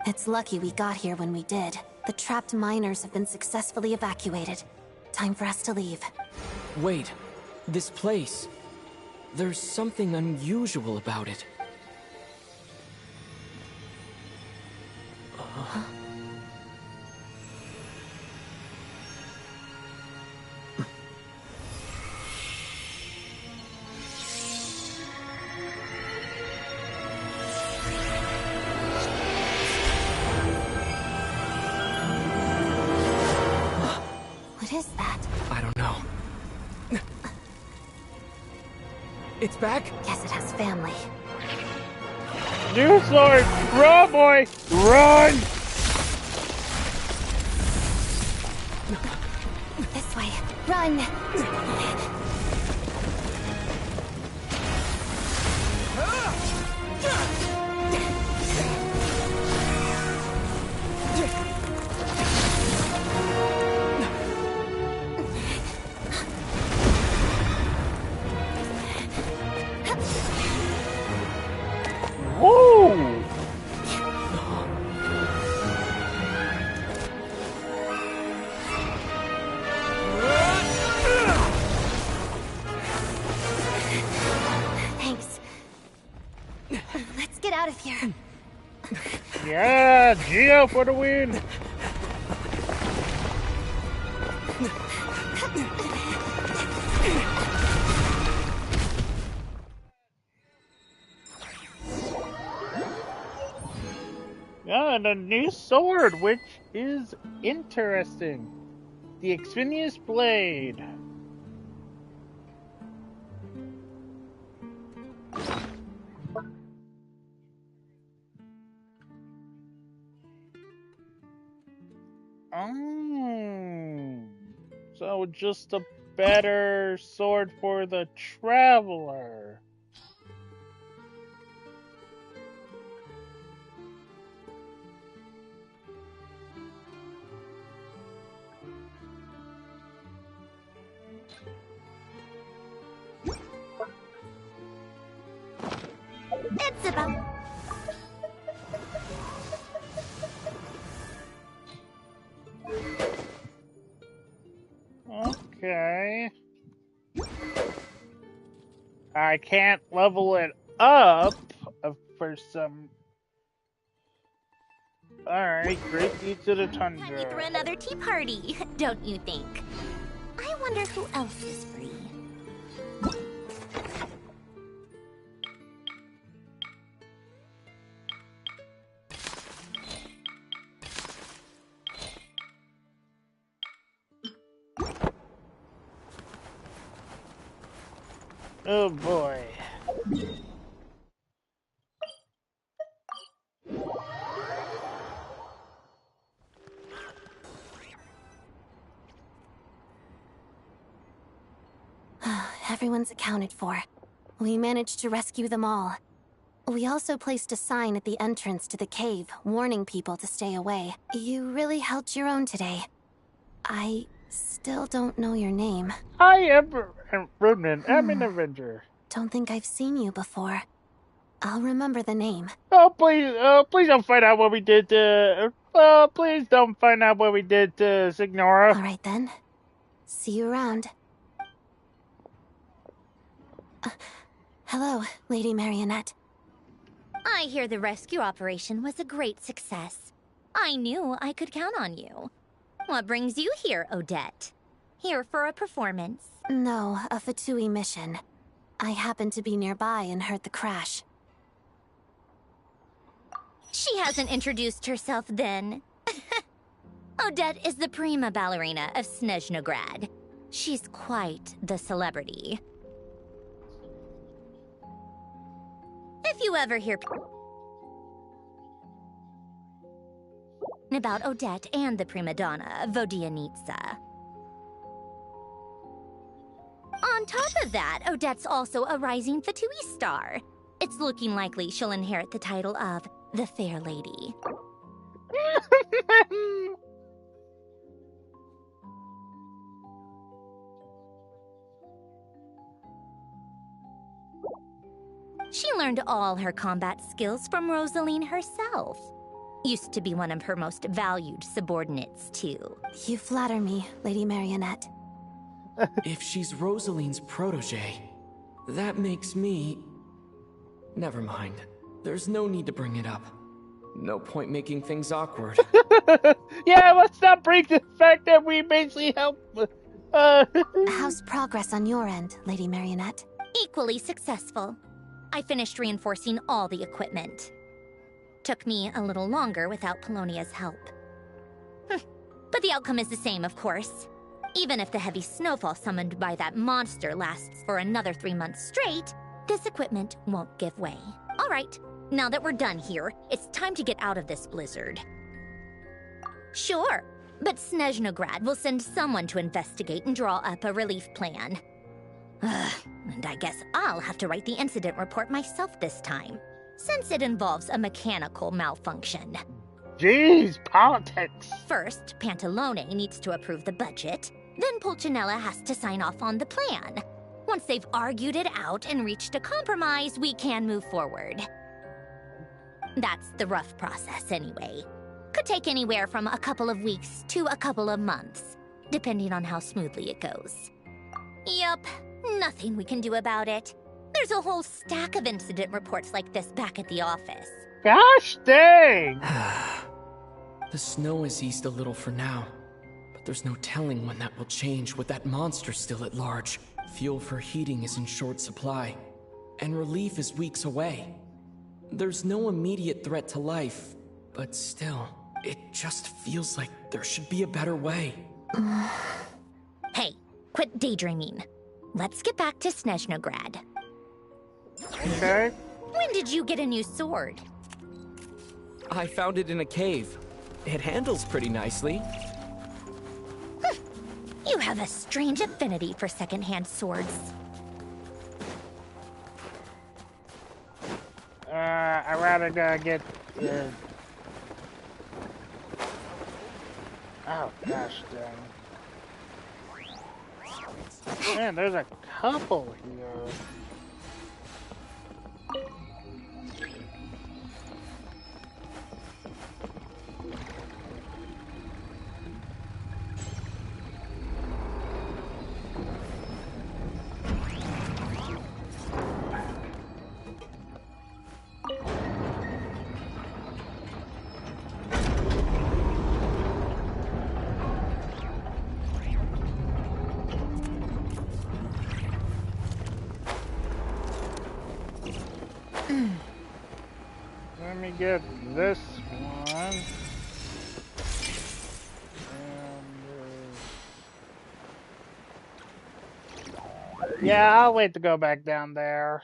It's lucky we got here when we did. The trapped miners have been successfully evacuated. Time for us to leave. Wait, this place. There's something unusual about it. What is that? I don't know. It's back? Guess it has family. New sword! Run, boy! Run! This way. Run! Woo! Thanks. Let's get out of here. Yeah, Geo for the win! Yeah, and a new sword, which is interesting. The Xvinius Blade. So just a better sword for the traveler. It's about... Okay. I can't level it up for some... Alright, great deeds of the tundra. Time we throw another tea party, don't you think? I wonder who else is free. Oh boy. Everyone's accounted for. We managed to rescue them all. We also placed a sign at the entrance to the cave, warning people to stay away. You really held your own today. I still don't know your name. Hi, Everwinter. I'm an Avenger. Don't think I've seen you before. I'll remember the name. Oh, please don't find out what we did to... please don't find out what we did to Snezhnaya. All right, then. See you around. Hello, Lady Marionette. I hear the rescue operation was a great success. I knew I could count on you. What brings you here, Odette? Here for a performance? No, a Fatui mission. I happened to be nearby and heard the crash. She hasn't introduced herself then. Odette is the prima ballerina of Snezhnaya. She's quite the celebrity. If you ever hear about Odette and the prima donna, Vodianitsa. On top of that, Odette's also a rising Fatui star. It's looking likely she'll inherit the title of the Fair Lady. She learned all her combat skills from Rosaline herself. Used to be one of her most valued subordinates, too. You flatter me, Lady Marionette. If she's Rosaline's protege, that makes me... Never mind. There's no need to bring it up. No point making things awkward. Yeah, let's not bring the fact that we basically helped... How's progress on your end, Lady Marionette? Equally successful. I finished reinforcing all the equipment. Took me a little longer without Polonia's help. But the outcome is the same, of course. Even if the heavy snowfall summoned by that monster lasts for another 3 months straight, this equipment won't give way. All right, now that we're done here, it's time to get out of this blizzard. Sure, but Snezhnaya will send someone to investigate and draw up a relief plan. And I guess I'll have to write the incident report myself this time, since it involves a mechanical malfunction. Jeez, politics! First, Pantalone needs to approve the budget, then Pulcinella has to sign off on the plan. Once they've argued it out and reached a compromise, we can move forward. That's the rough process anyway. Could take anywhere from a couple of weeks to a couple of months, depending on how smoothly it goes. Yup, nothing we can do about it. There's a whole stack of incident reports like this back at the office. Gosh dang! The snow has eased a little for now, but there's no telling when that will change with that monster still at large. Fuel for heating is in short supply, and relief is weeks away. There's no immediate threat to life, but still, it just feels like there should be a better way. Hey, quit daydreaming. Let's get back to Snezhnaya. Okay. When did you get a new sword? I found it in a cave. It handles pretty nicely. You have a strange affinity for secondhand swords. I'd rather get... Oh, gosh dang. Man, there's a couple here. Let me get this one. And, yeah, I'll wait to go back down there.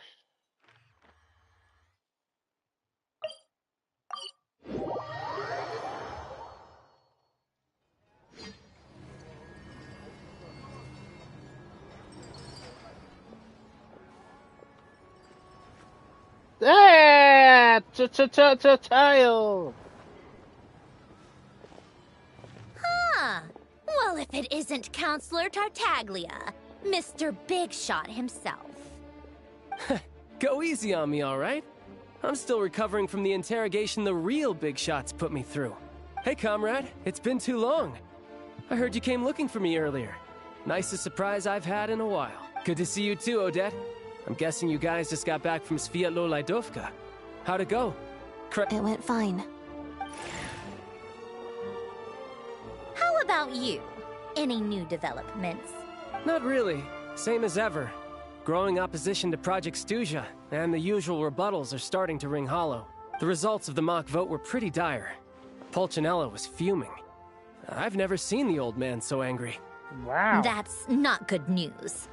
Ah! Tile! Huh. Well, if it isn't Counselor Tartaglia, Mr. Big Shot himself. Go easy on me, all right? I'm still recovering from the interrogation the real Big Shots put me through. Hey, comrade, it's been too long. I heard you came looking for me earlier. Nicest surprise I've had in a while. Good to see you too, Odette. I'm guessing you guys just got back from Sviatlo Lajdovka. How'd it go? It went fine. How about you? Any new developments? Not really. Same as ever. Growing opposition to Project Stuzha, and the usual rebuttals are starting to ring hollow. The results of the mock vote were pretty dire. Pulcinella was fuming. I've never seen the old man so angry. Wow. That's not good news.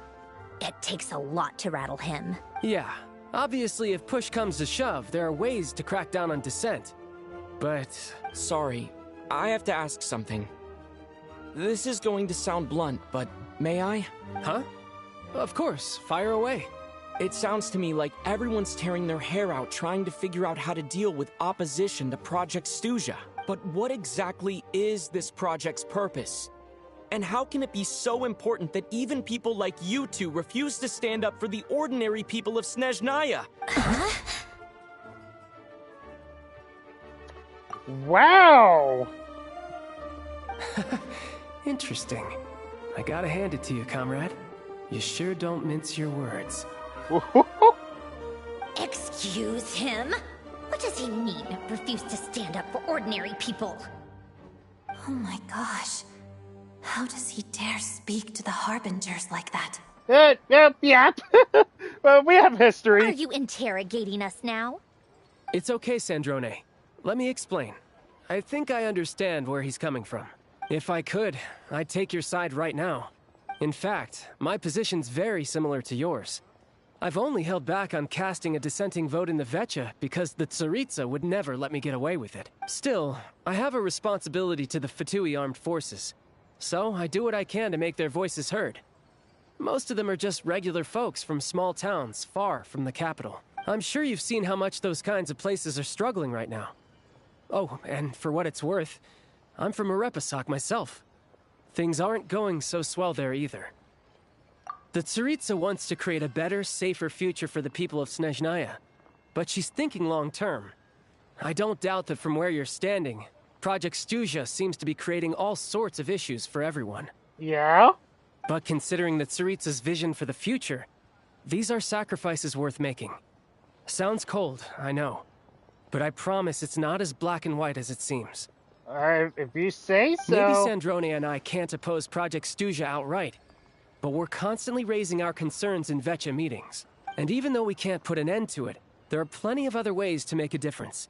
It takes a lot to rattle him. Yeah. Obviously, if push comes to shove, there are ways to crack down on dissent. But... Sorry, I have to ask something. This is going to sound blunt, but may I? Huh? Of course, fire away. It sounds to me like everyone's tearing their hair out trying to figure out how to deal with opposition to Project Stuzha. But what exactly is this project's purpose? And how can it be so important that even people like you two refuse to stand up for the ordinary people of Snezhnaya? Wow! Interesting. I gotta hand it to you, comrade. You sure don't mince your words. Excuse him? What does he mean, refuse to stand up for ordinary people? Oh my gosh. How does he dare speak to the Harbingers like that? Yep. Well, we have history. Are you interrogating us now? It's okay, Sandrone. Let me explain. I think I understand where he's coming from. If I could, I'd take your side right now. In fact, my position's very similar to yours. I've only held back on casting a dissenting vote in the Vecha because the Tsaritsa would never let me get away with it. Still, I have a responsibility to the Fatui armed forces. So I do what I can to make their voices heard. Most of them are just regular folks from small towns far from the capital. I'm sure you've seen how much those kinds of places are struggling right now. Oh, and for what it's worth, I'm from Arepasak myself. Things aren't going so swell there either. The Tsaritsa wants to create a better, safer future for the people of Snezhnaya, but she's thinking long-term. I don't doubt that from where you're standing, Project Stuzha seems to be creating all sorts of issues for everyone. Yeah? But considering the Tsaritsa's vision for the future, these are sacrifices worth making. Sounds cold, I know. But I promise it's not as black and white as it seems. If you say so. Maybe Sandrone and I can't oppose Project Stuzha outright, but we're constantly raising our concerns in Vecha meetings. And even though we can't put an end to it, there are plenty of other ways to make a difference.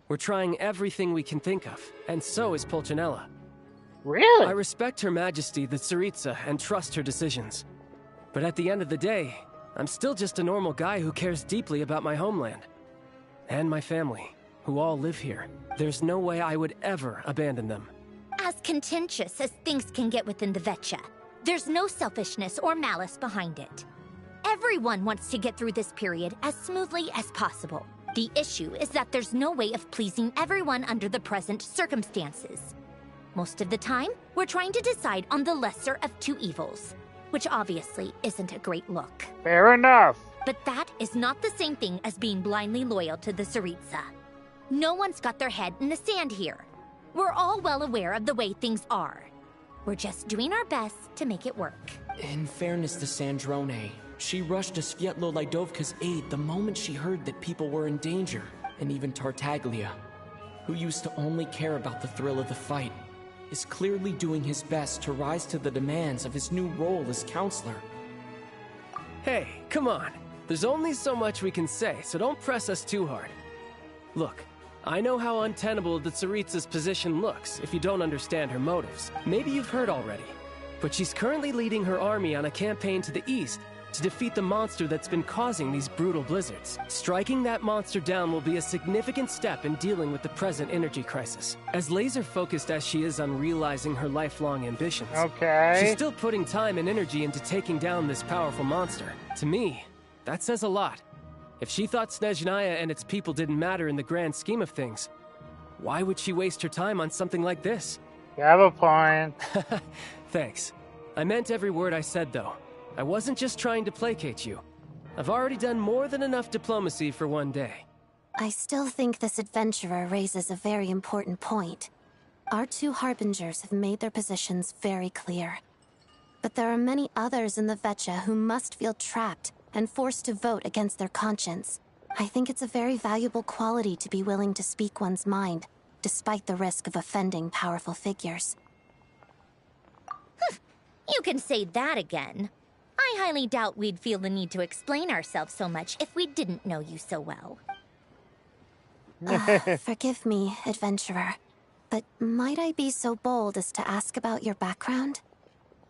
We're trying everything we can think of, and so is Pulcinella. Really? I respect Her Majesty, the Tsaritsa, and trust her decisions. But at the end of the day, I'm still just a normal guy who cares deeply about my homeland. And my family, who all live here. There's no way I would ever abandon them. As contentious as things can get within the Vecha, There's no selfishness or malice behind it. Everyone wants to get through this period as smoothly as possible. The issue is that there's no way of pleasing everyone under the present circumstances. Most of the time, we're trying to decide on the lesser of two evils, which obviously isn't a great look. Fair enough. But that is not the same thing as being blindly loyal to the Tsaritsa. No one's got their head in the sand here. We're all well aware of the way things are. We're just doing our best to make it work. In fairness to Snezhnaya, she rushed to Svietlo Lidovka's aid the moment she heard that people were in danger, and even Tartaglia, who used to only care about the thrill of the fight, is clearly doing his best to rise to the demands of his new role as counselor. Hey, come on. There's only so much we can say, so don't press us too hard. Look, I know how untenable the Tsaritsa's position looks if you don't understand her motives. Maybe you've heard already, but she's currently leading her army on a campaign to the east to defeat the monster that's been causing these brutal blizzards. Striking that monster down will be a significant step in dealing with the present energy crisis. As laser-focused as she is on realizing her lifelong ambitions, she's still putting time and energy into taking down this powerful monster. To me, that says a lot. If she thought Snezhnaya and its people didn't matter in the grand scheme of things, why would she waste her time on something like this? You have a point. Thanks. I meant every word I said, though. I wasn't just trying to placate you. I've already done more than enough diplomacy for one day. I still think this adventurer raises a very important point. Our two harbingers have made their positions very clear. But there are many others in the Vetcha who must feel trapped and forced to vote against their conscience. I think it's a very valuable quality to be willing to speak one's mind, despite the risk of offending powerful figures. You can say that again. I highly doubt we'd feel the need to explain ourselves so much if we didn't know you so well. Forgive me, adventurer, but might I be so bold as to ask about your background?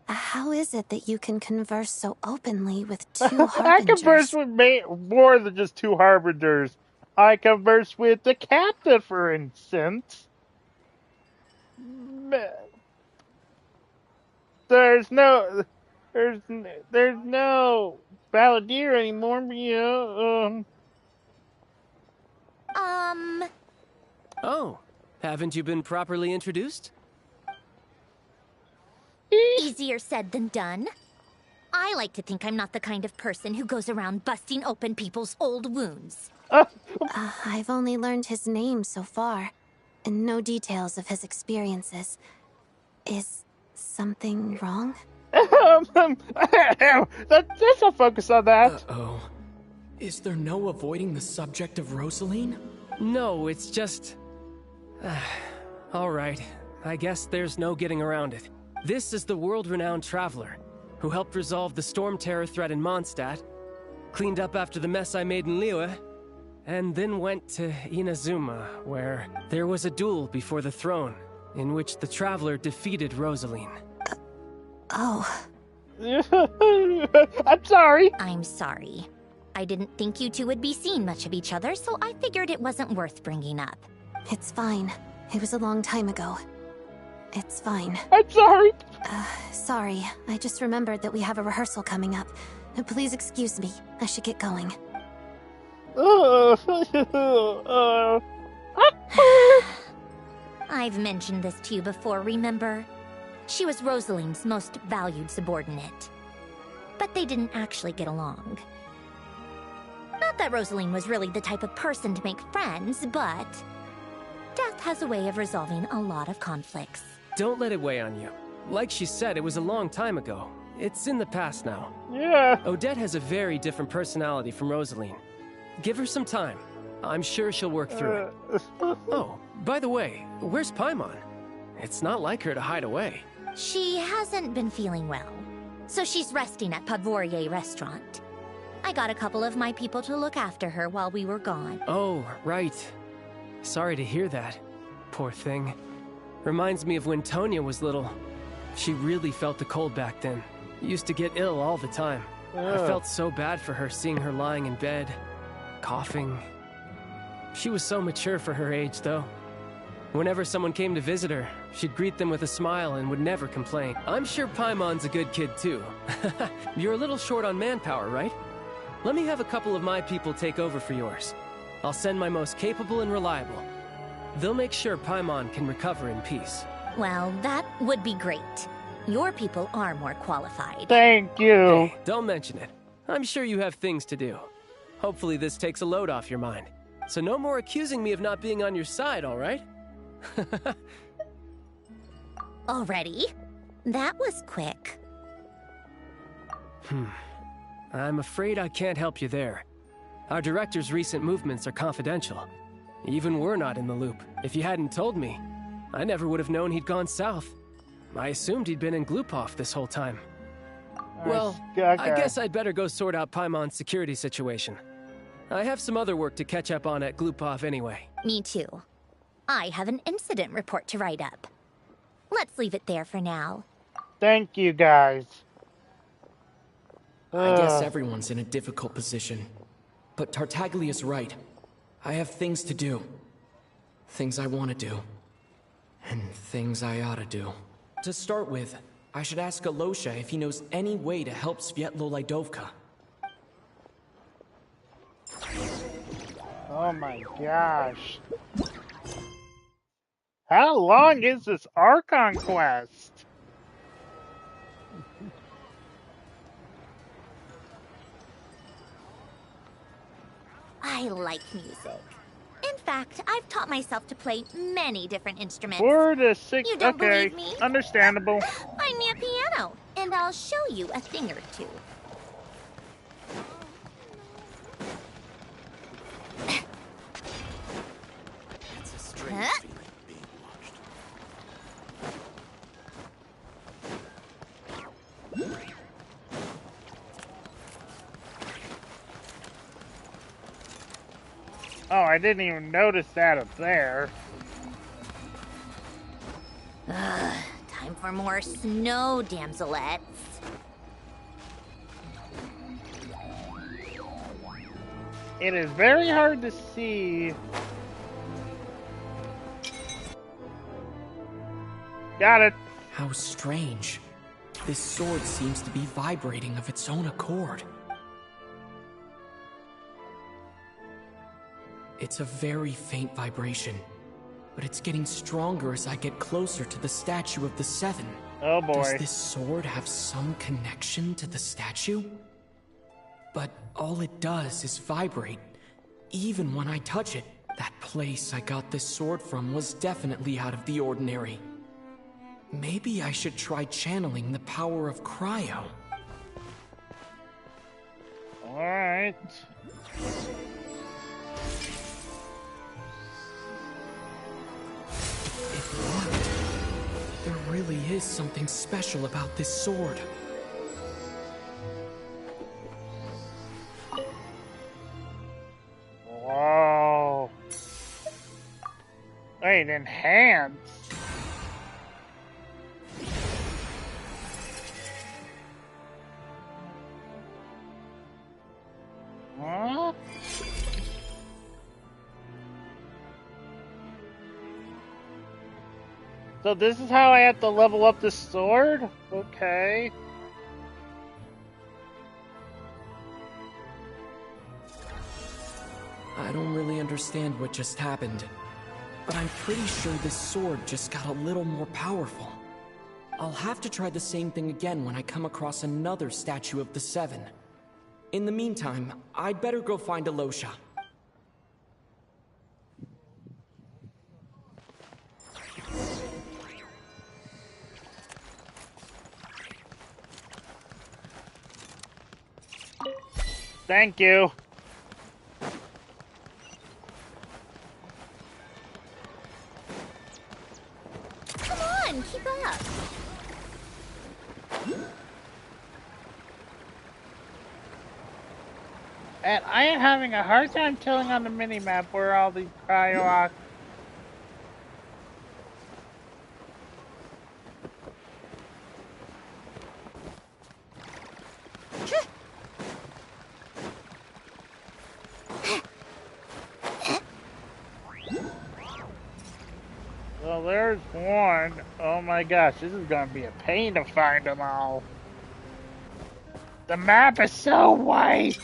How is it that you can converse so openly with two harbingers? I converse with more than just two harbingers. I converse with the captain, for instance. There's no Balladeer anymore, Oh, haven't you been properly introduced? Easier said than done. I like to think I'm not the kind of person who goes around busting open people's old wounds. I've only learned his name so far, and no details of his experiences. Is something wrong? Let's not focus on that. Uh-oh. Is there no avoiding the subject of Rosaline? No, it's just... all right. I guess there's no getting around it. This is the world-renowned traveler, who helped resolve the storm terror threat in Mondstadt, cleaned up after the mess I made in Liyue, and then went to Inazuma, where there was a duel before the throne, in which the traveler defeated Rosaline. Oh. I'm sorry. I'm sorry. I didn't think you two would be seeing much of each other, so I figured it wasn't worth bringing up. It's fine. It was a long time ago. It's fine. I'm sorry. Sorry. I just remembered that we have a rehearsal coming up. Please excuse me. I should get going. I've mentioned this to you before, remember? She was Rosaline's most valued subordinate. But they didn't actually get along. Not that Rosaline was really the type of person to make friends, but... death has a way of resolving a lot of conflicts. Don't let it weigh on you. Like she said, it was a long time ago. It's in the past now. Yeah. Odette has a very different personality from Rosaline. Give her some time. I'm sure she'll work through it. Oh, by the way, where's Paimon? It's not like her to hide away. She hasn't been feeling well, so she's resting at Podvorier restaurant. I got a couple of my people to look after her while we were gone. Oh, right. Sorry to hear that. Poor thing. Reminds me of when Tonya was little. She really felt the cold back then. Used to get ill all the time. I felt so bad for her seeing her lying in bed, coughing. She was so mature for her age, though. Whenever someone came to visit her, she'd greet them with a smile and would never complain. I'm sure Paimon's a good kid too. You're a little short on manpower, right? Let me have a couple of my people take over for yours. I'll send my most capable and reliable. They'll make sure Paimon can recover in peace. Well, that would be great. Your people are more qualified. Thank you. Hey, don't mention it. I'm sure you have things to do. Hopefully this takes a load off your mind. So no more accusing me of not being on your side, all right? Already? That was quick. I'm afraid I can't help you there. Our director's recent movements are confidential. Even we're not in the loop. If you hadn't told me, I never would have known he'd gone south. I assumed he'd been in Glupov this whole time. Well, I guess I'd better go sort out Paimon's security situation. I have some other work to catch up on at Glupov anyway. Me too. I have an incident report to write up. Let's leave it there for now. Thank you, guys. I guess everyone's in a difficult position. But Tartaglia's right. I have things to do. Things I want to do. And things I ought to do. To start with, I should ask Alosha if he knows any way to help Svietlo Lydovka. Oh my gosh. How long is this Archon quest? I like music. In fact, I've taught myself to play many different instruments. 4 to 6. You don't okay, believe me? Understandable. Find me a piano, and I'll show you a thing or two. It's a strange feeling being watched. Oh, I didn't even notice that up there. Time for more snow damselettes. It is very hard to see. Got it. How strange. This sword seems to be vibrating of its own accord. It's a very faint vibration, but it's getting stronger as I get closer to the statue of the Seven. Oh boy. Does this sword have some connection to the statue? But all it does is vibrate, even when I touch it. That place I got this sword from was definitely out of the ordinary. Maybe I should try channeling the power of cryo. Alright. It worked. There really is something special about this sword. Whoa. Wait, enhance. Huh? So this is how I have to level up the sword? Okay. I don't really understand what just happened, but I'm pretty sure this sword just got a little more powerful. I'll have to try the same thing again when I come across another statue of the Seven. In the meantime, I'd better go find Alosha. Thank you. Come on, keep up. And I am having a hard time telling on the minimap where all the cryo. There's one. Oh my gosh, this is gonna be a pain to find them all. The map is so white.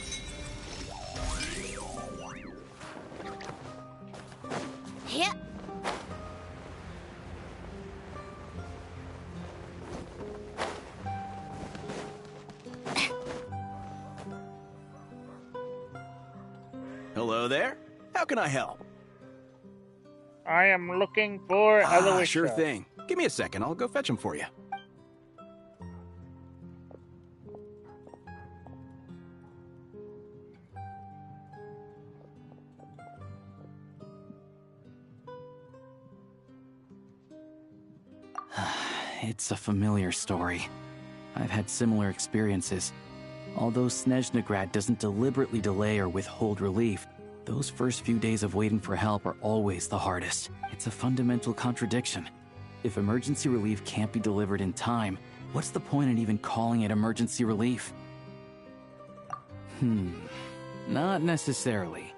Yep. Hello there. How can I help? I am looking for Everwinter. Sure thing. Give me a second. I'll go fetch him for you. It's a familiar story. I've had similar experiences. Although Snezhnaya doesn't deliberately delay or withhold relief, those first few days of waiting for help are always the hardest. It's a fundamental contradiction. If emergency relief can't be delivered in time, what's the point in even calling it emergency relief? Not necessarily.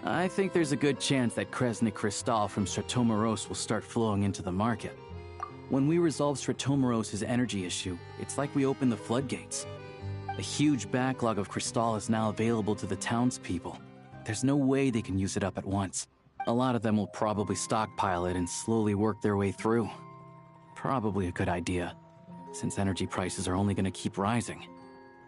I think there's a good chance that Kresnik Kristall from Stratomoros will start flowing into the market. When we resolve Stratomoros' energy issue, it's like we open the floodgates. A huge backlog of Kristall is now available to the townspeople. There's no way they can use it up at once. A lot of them will probably stockpile it and slowly work their way through. Probably a good idea, since energy prices are only going to keep rising.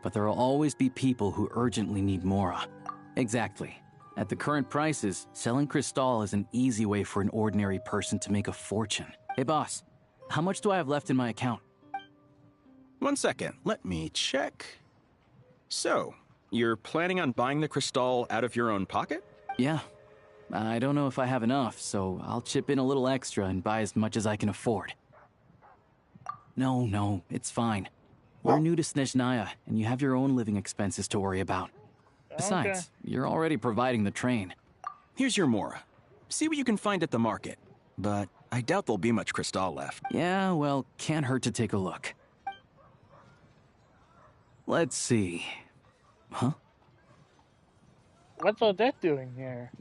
But there will always be people who urgently need Mora. Exactly. At the current prices, selling Kristall is an easy way for an ordinary person to make a fortune. Hey boss, how much do I have left in my account? 1 second. Let me check. So, you're planning on buying the Kristall out of your own pocket? Yeah. I don't know if I have enough, so I'll chip in a little extra and buy as much as I can afford. No, it's fine. We're new to Snezhnaya, and you have your own living expenses to worry about. Besides, you're already providing the train. Here's your Mora. See what you can find at the market. But I doubt there'll be much Kristall left. Yeah, well, can't hurt to take a look. Let's see. Huh? What's Odette doing here?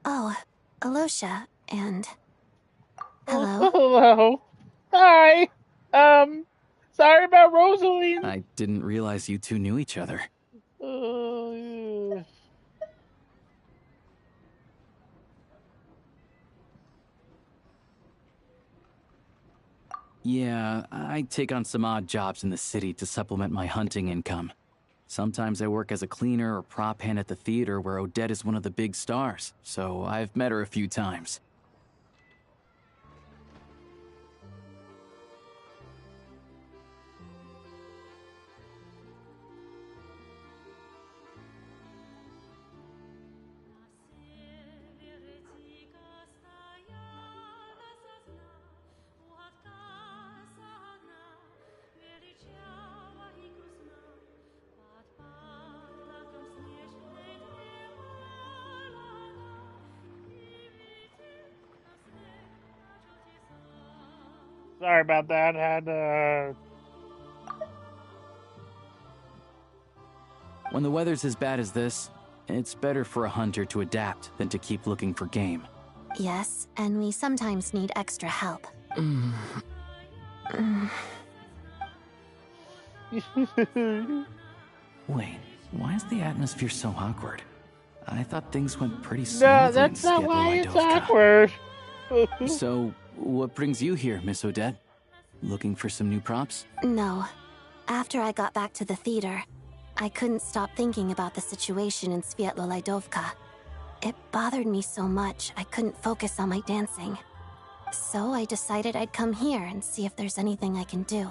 Oh, Alosha, and... Hello? Hello. Hi. Sorry about Rosaline. I didn't realize you two knew each other. Yeah, I take on some odd jobs in the city to supplement my hunting income. Sometimes I work as a cleaner or prop hand at the theater where Odette is one of the big stars, so I've met her a few times. Sorry about that. Had When the weather's as bad as this, it's better for a hunter to adapt than to keep looking for game. Yes, and we sometimes need extra help. Wait, why is the atmosphere so awkward? I thought things went pretty smoothly. No, that's not why it's awkward. So, what brings you here, Miss Odette? Looking for some new props? No. After I got back to the theater, I couldn't stop thinking about the situation in Svietlolaidovka. It bothered me so much, I couldn't focus on my dancing. So I decided I'd come here and see if there's anything I can do.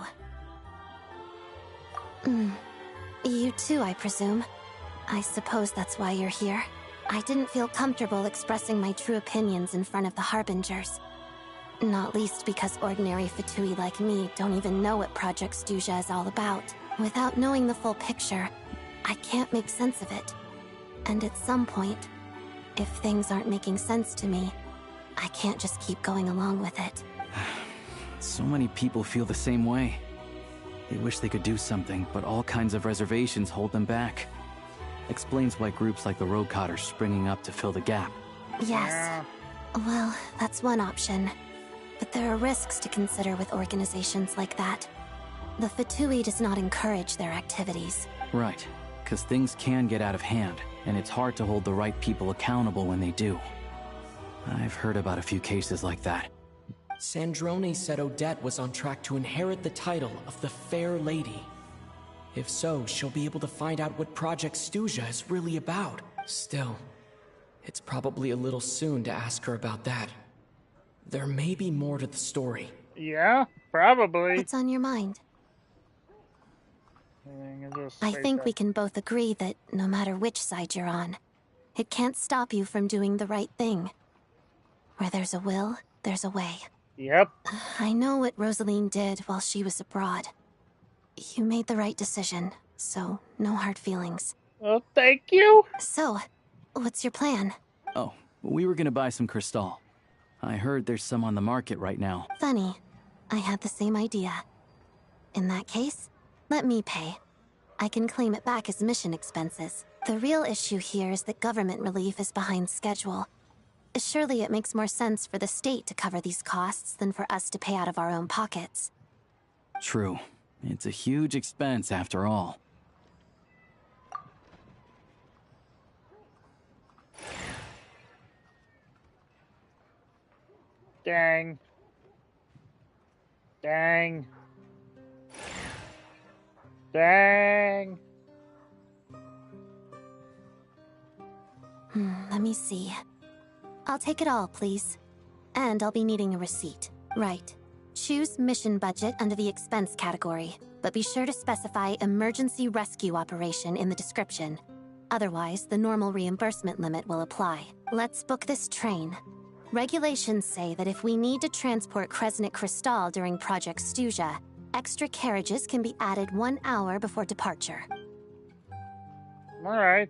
You too, I presume. I suppose that's why you're here. I didn't feel comfortable expressing my true opinions in front of the Harbingers. Not least because ordinary Fatui like me don't even know what Project Stuzha is all about. Without knowing the full picture, I can't make sense of it. And at some point, if things aren't making sense to me, I can't just keep going along with it. So many people feel the same way. They wish they could do something, but all kinds of reservations hold them back. Explains why groups like the Roadcott are springing up to fill the gap. Yes. Well, that's one option. But there are risks to consider with organizations like that. The Fatui does not encourage their activities. Right, because things can get out of hand, and it's hard to hold the right people accountable when they do. I've heard about a few cases like that. Snezhnaya said Odette was on track to inherit the title of the Fair Lady. If so, she'll be able to find out what Project Stuzha is really about. Still, it's probably a little soon to ask her about that. There may be more to the story. Yeah, probably. What's on your mind? I think we can both agree that no matter which side you're on, it can't stop you from doing the right thing. Where there's a will, there's a way. Yep. I know what Rosaline did while she was abroad. You made the right decision, so no hard feelings. Well, thank you. So, what's your plan? Oh, we were gonna buy some Crystal. I heard there's some on the market right now. Funny. I had the same idea. In that case, let me pay. I can claim it back as mission expenses. The real issue here is that government relief is behind schedule. Surely it makes more sense for the state to cover these costs than for us to pay out of our own pockets. True. It's a huge expense after all. Dang. Dang. Dang. Let me see. I'll take it all, please. And I'll be needing a receipt. Right. Choose mission budget under the expense category, but be sure to specify emergency rescue operation in the description. Otherwise, the normal reimbursement limit will apply. Let's book this train. Regulations say that if we need to transport Kresnik Crystal during Project Stuzha, extra carriages can be added 1 hour before departure. Alright.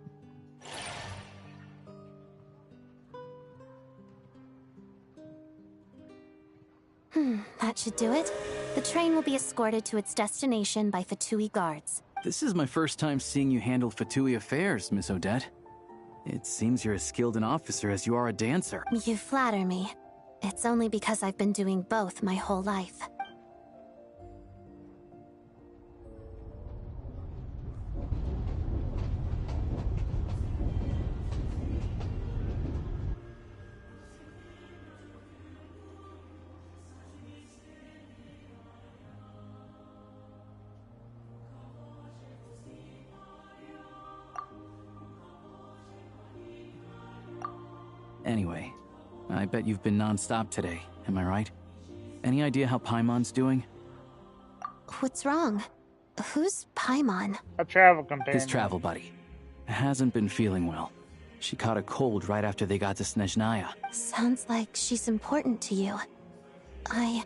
That should do it. The train will be escorted to its destination by Fatui guards. This is my first time seeing you handle Fatui affairs, Miss Odette. It seems you're as skilled an officer as you are a dancer. You flatter me. It's only because I've been doing both my whole life. Anyway, I bet you've been non-stop today, am I right? Any idea how Paimon's doing? What's wrong? Who's Paimon? A travel companion. His travel buddy. Hasn't been feeling well. She caught a cold right after they got to Snezhnaya. Sounds like she's important to you. I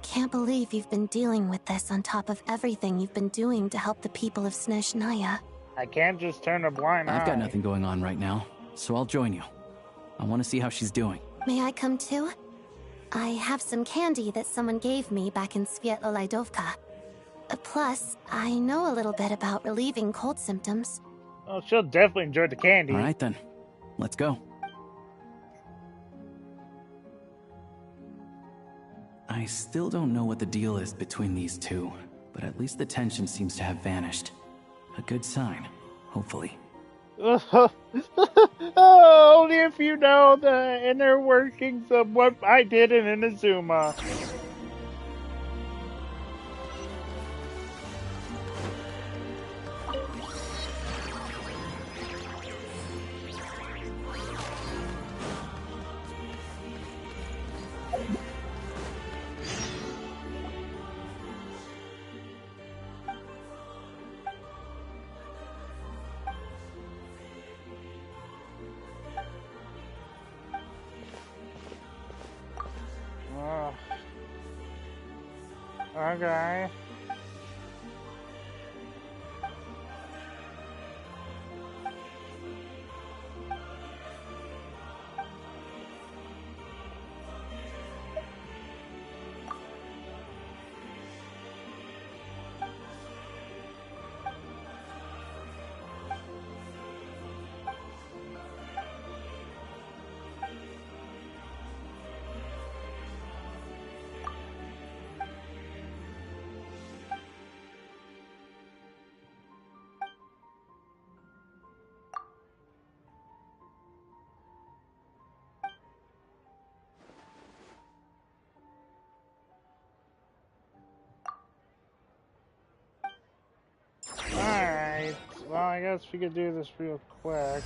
can't believe you've been dealing with this on top of everything you've been doing to help the people of Snezhnaya. I can't just turn a blind eye. I've got nothing going on right now, so I'll join you. I want to see how she's doing. May I come too? I have some candy that someone gave me back in Svietlo-Lidovka. Plus, I know a little bit about relieving cold symptoms. Oh, she'll definitely enjoy the candy. All right then, let's go. I still don't know what the deal is between these two, but at least the tension seems to have vanished. A good sign, hopefully. Only if you know the inner workings of what I did in Inazuma. Okay. guess we could do this real quick.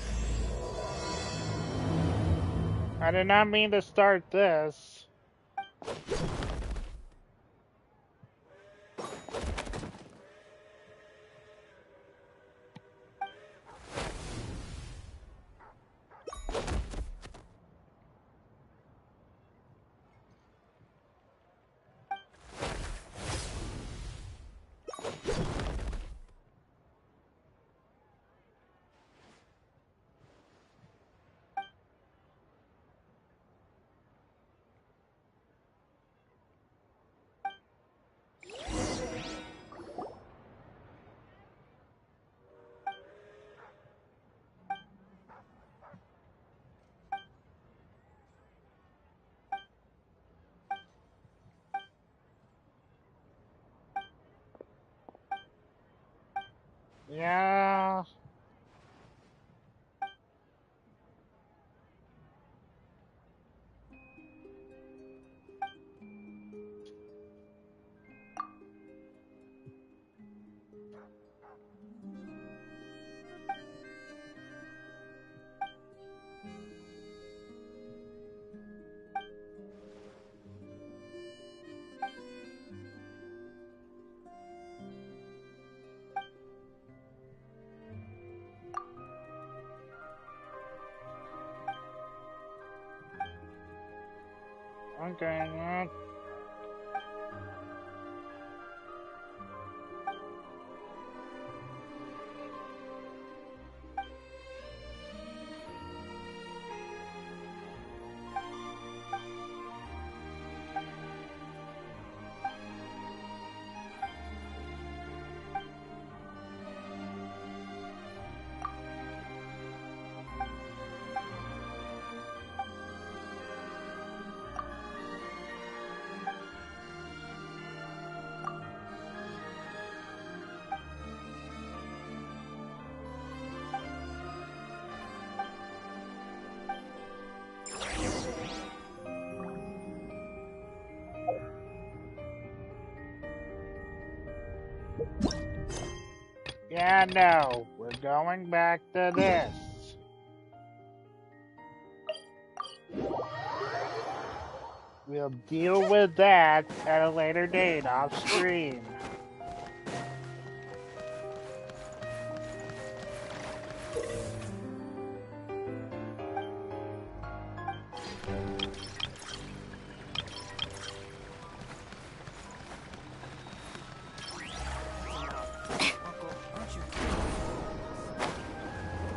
I did not mean to start this. Yeah. Okay, yeah. Yeah, no, we're going back to this. We'll deal with that at a later date off stream.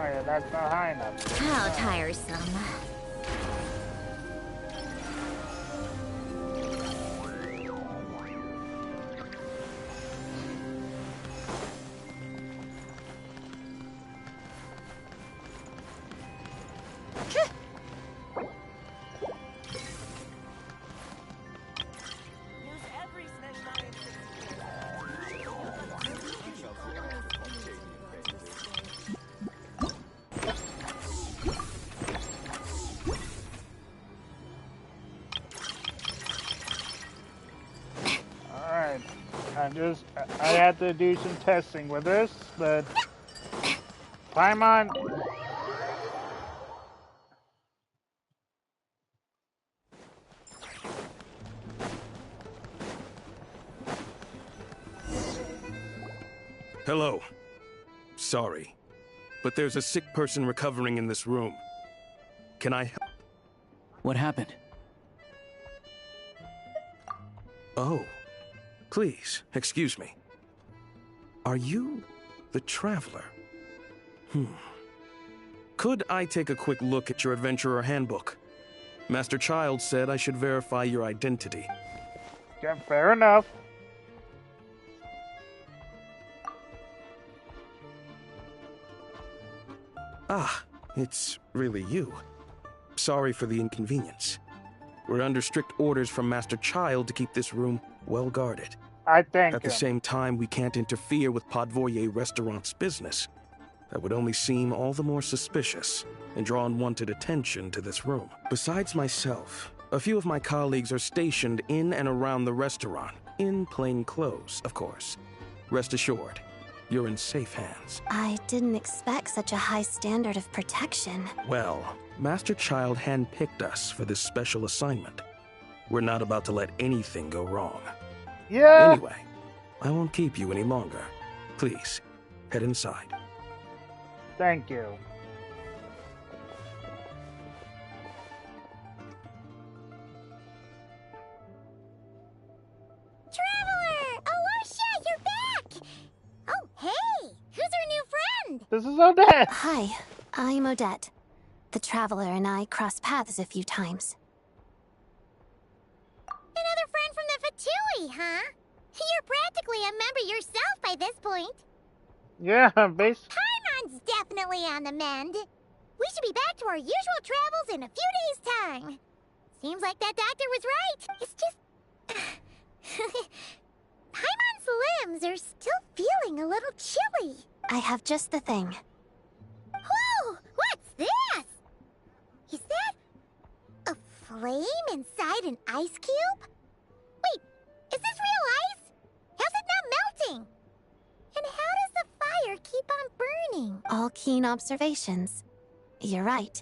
Oh yeah, that's not high enough. How tiresome. I had to do some testing with this, but Paimon. Hello. Sorry, but there's a sick person recovering in this room. Can I help? What happened? Oh. Please, excuse me. Are you the Traveler? Could I take a quick look at your Adventurer Handbook? Master Child said I should verify your identity. Yeah, fair enough. Ah, it's really you. Sorry for the inconvenience. We're under strict orders from Master Child to keep this room well guarded. I thank At the same time, we can't interfere with Podvoye Restaurant's business. That would only seem all the more suspicious and draw unwanted attention to this room. Besides myself, a few of my colleagues are stationed in and around the restaurant, in plain clothes, of course. Rest assured, you're in safe hands. I didn't expect such a high standard of protection. Well, Master Child handpicked us for this special assignment. We're not about to let anything go wrong. Yeah. Anyway, I won't keep you any longer. Please, head inside. Thank you. Traveler! Alosha, you're back! Oh, hey! Who's our new friend? This is Odette! Hi, I'm Odette. The Traveler and I crossed paths a few times. Another friend from the Fatui, huh? You're practically a member yourself by this point. Yeah, basically. Paimon's definitely on the mend. We should be back to our usual travels in a few days' time. Seems like that doctor was right. It's just... Paimon's limbs are still feeling a little chilly. I have just the thing. Whoa! What's this? Is that... a flame inside an ice cube? Wait, is this real ice? How's it not melting? And how does the fire keep on burning? All keen observations. You're right.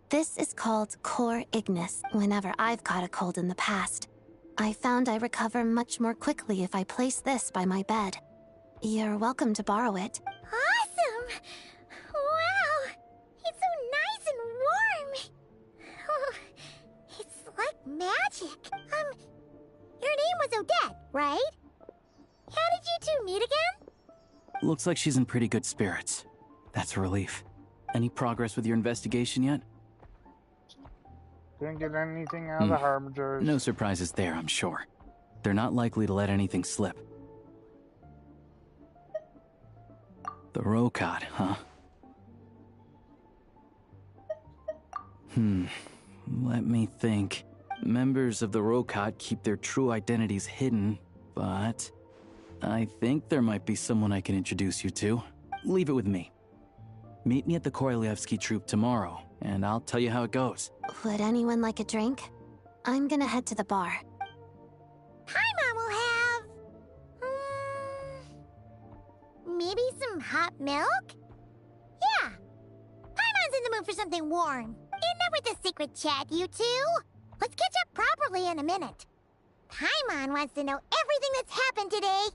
This is called core ignis. Whenever I've caught a cold in the past, I found I recover much more quickly if I place this by my bed. You're welcome to borrow it. Awesome! Wow! It's so nice and warm! Oh, it's like magic. Your name was Odette, right? How did you two meet again? Looks like she's in pretty good spirits. That's a relief. Any progress with your investigation yet? Didn't get anything out of the Harbingers. No surprises there, I'm sure. They're not likely to let anything slip. The Rokad, huh? Let me think. Members of the Rokad keep their true identities hidden, but... I think there might be someone I can introduce you to. Leave it with me. Meet me at the Korolyevsky troop tomorrow, and I'll tell you how it goes. Would anyone like a drink? I'm gonna head to the bar. Paimon will have... maybe some hot milk? Yeah. Paimon's in the mood for something warm. Enough with the secret chat, you two. Let's catch up properly in a minute. Paimon wants to know everything that's happened today.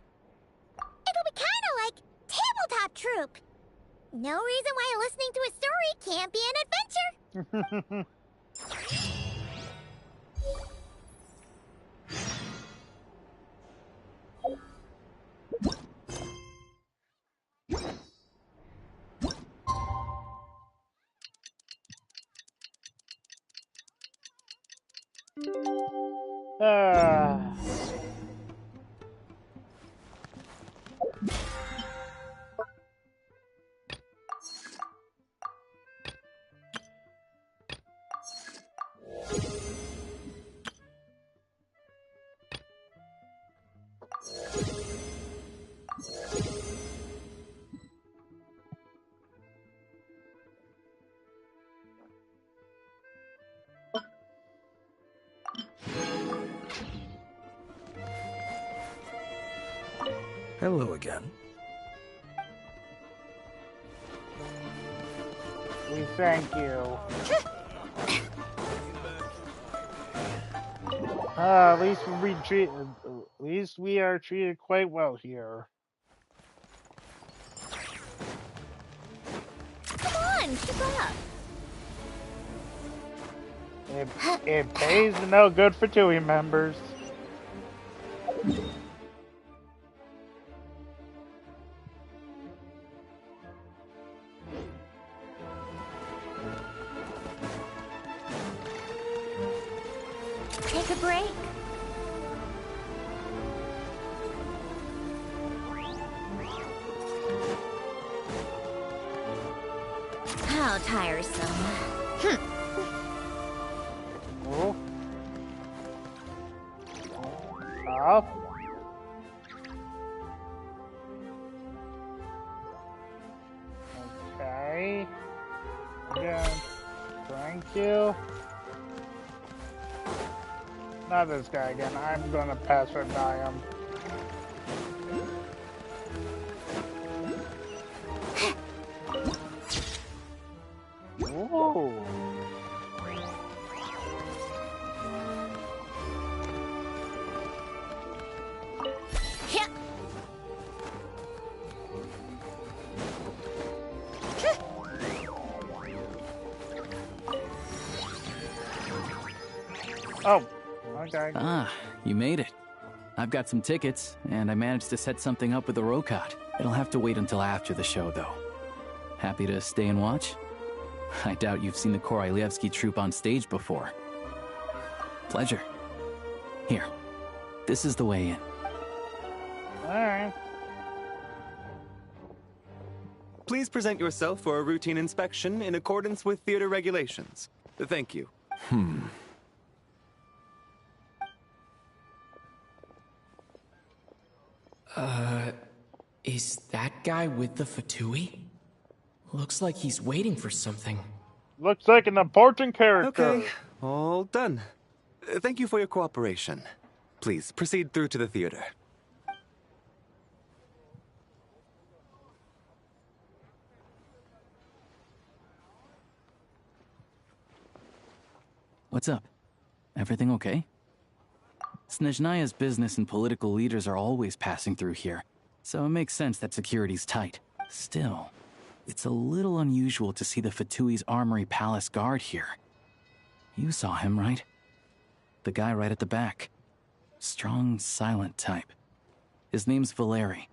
It'll be kind of like Tabletop Troop. No reason why listening to a story can't be an adventure. Hello again. We thank you. At least we are treated quite well here. Come on, keep up. It pays no good for TUI members. Take a break. How tiresome. Oh. Up. Okay. Again. Thank you. Not this guy again. I'm gonna pass right by him. Oh, okay. Ah, you made it. I've got some tickets, and I managed to set something up with the Rokot. It'll have to wait until after the show, though. Happy to stay and watch? I doubt you've seen the Korolyevsky troupe on stage before. Pleasure. Here, this is the way in. Alright. Please present yourself for a routine inspection in accordance with theater regulations. Thank you. Is that guy with the Fatui? Looks like he's waiting for something. Looks like an important character. Okay, all done. Thank you for your cooperation. Please, proceed through to the theater. What's up? Everything okay? Snezhnaya's business and political leaders are always passing through here, so it makes sense that security's tight. Still, it's a little unusual to see the Fatui's Armory Palace guard here. You saw him, right? The guy right at the back. Strong, silent type. His name's Valeri.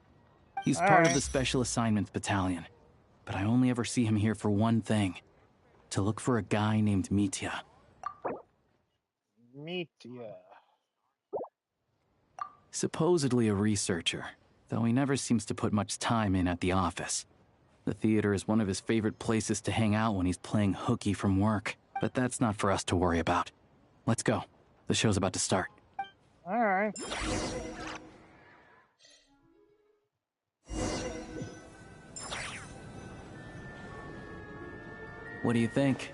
He's part of the Special Assignments Battalion, but I only ever see him here for one thing. To look for a guy named Mitya. Mitya. Supposedly a researcher, though he never seems to put much time in at the office. The theater is one of his favorite places to hang out when he's playing hooky from work, but that's not for us to worry about. Let's go. The show's about to start. Alright. What do you think?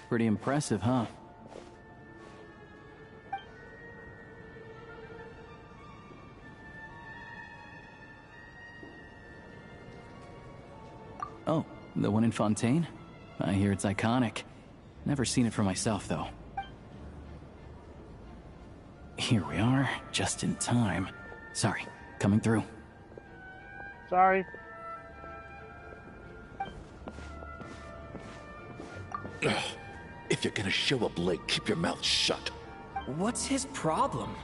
Pretty impressive, huh? Oh, the one in Fontaine? I hear it's iconic. Never seen it for myself, though. Here we are, just in time. Sorry, coming through. Sorry. If you're gonna show up late, keep your mouth shut. What's his problem?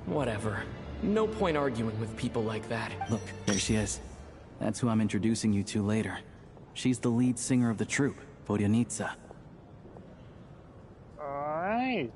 Whatever. No point arguing with people like that. Look, there she is. That's who I'm introducing you to later. She's the lead singer of the troupe, Vodyanitsa. Alright.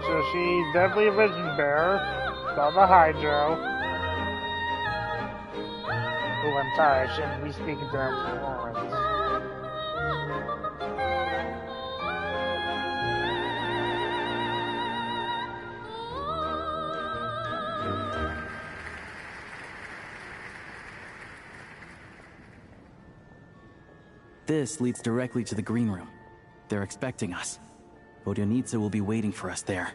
So she's definitely a vision bearer. Called the Hydro. Oh, I'm sorry, I shouldn't be speaking to her performance. This leads directly to the green room. They're expecting us. Vodyanitsa will be waiting for us there.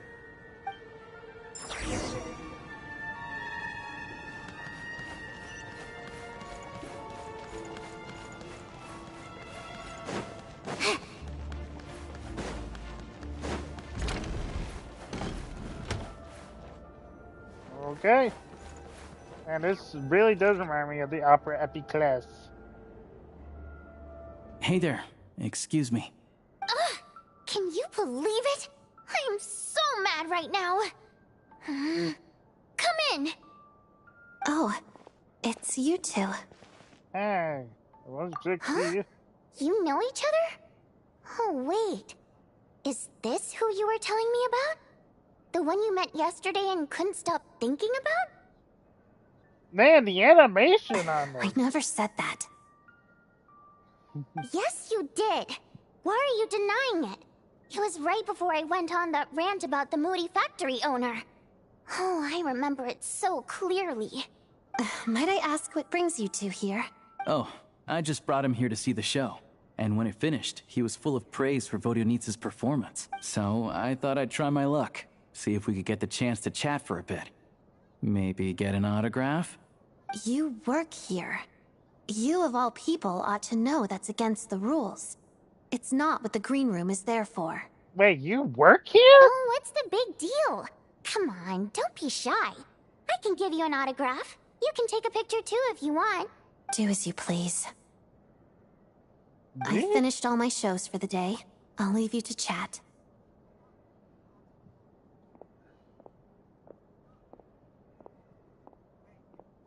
Okay. And this really does remind me of the opera Epiclese. Hey there. Excuse me. Can you believe it? I am so mad right now. Come in. Oh, it's you two. Hey, it was good to see you. You know each other? Oh, wait. Is this who you were telling me about? The one you met yesterday and couldn't stop thinking about? Man, the animation on this. I never said that. Yes, you did. Why are you denying it? It was right before I went on that rant about the moody factory owner. Oh, I remember it so clearly. Might I ask what brings you two here? Oh, I just brought him here to see the show. And when it finished, he was full of praise for Vodonitz's performance. So I thought I'd try my luck, see if we could get the chance to chat for a bit. Maybe get an autograph? You work here. You of all people ought to know that's against the rules. It's not what the green room is there for. Wait, you work here? Oh, what's the big deal? Come on, don't be shy. I can give you an autograph. You can take a picture too if you want. Do as you please. I finished all my shows for the day. I'll leave you to chat.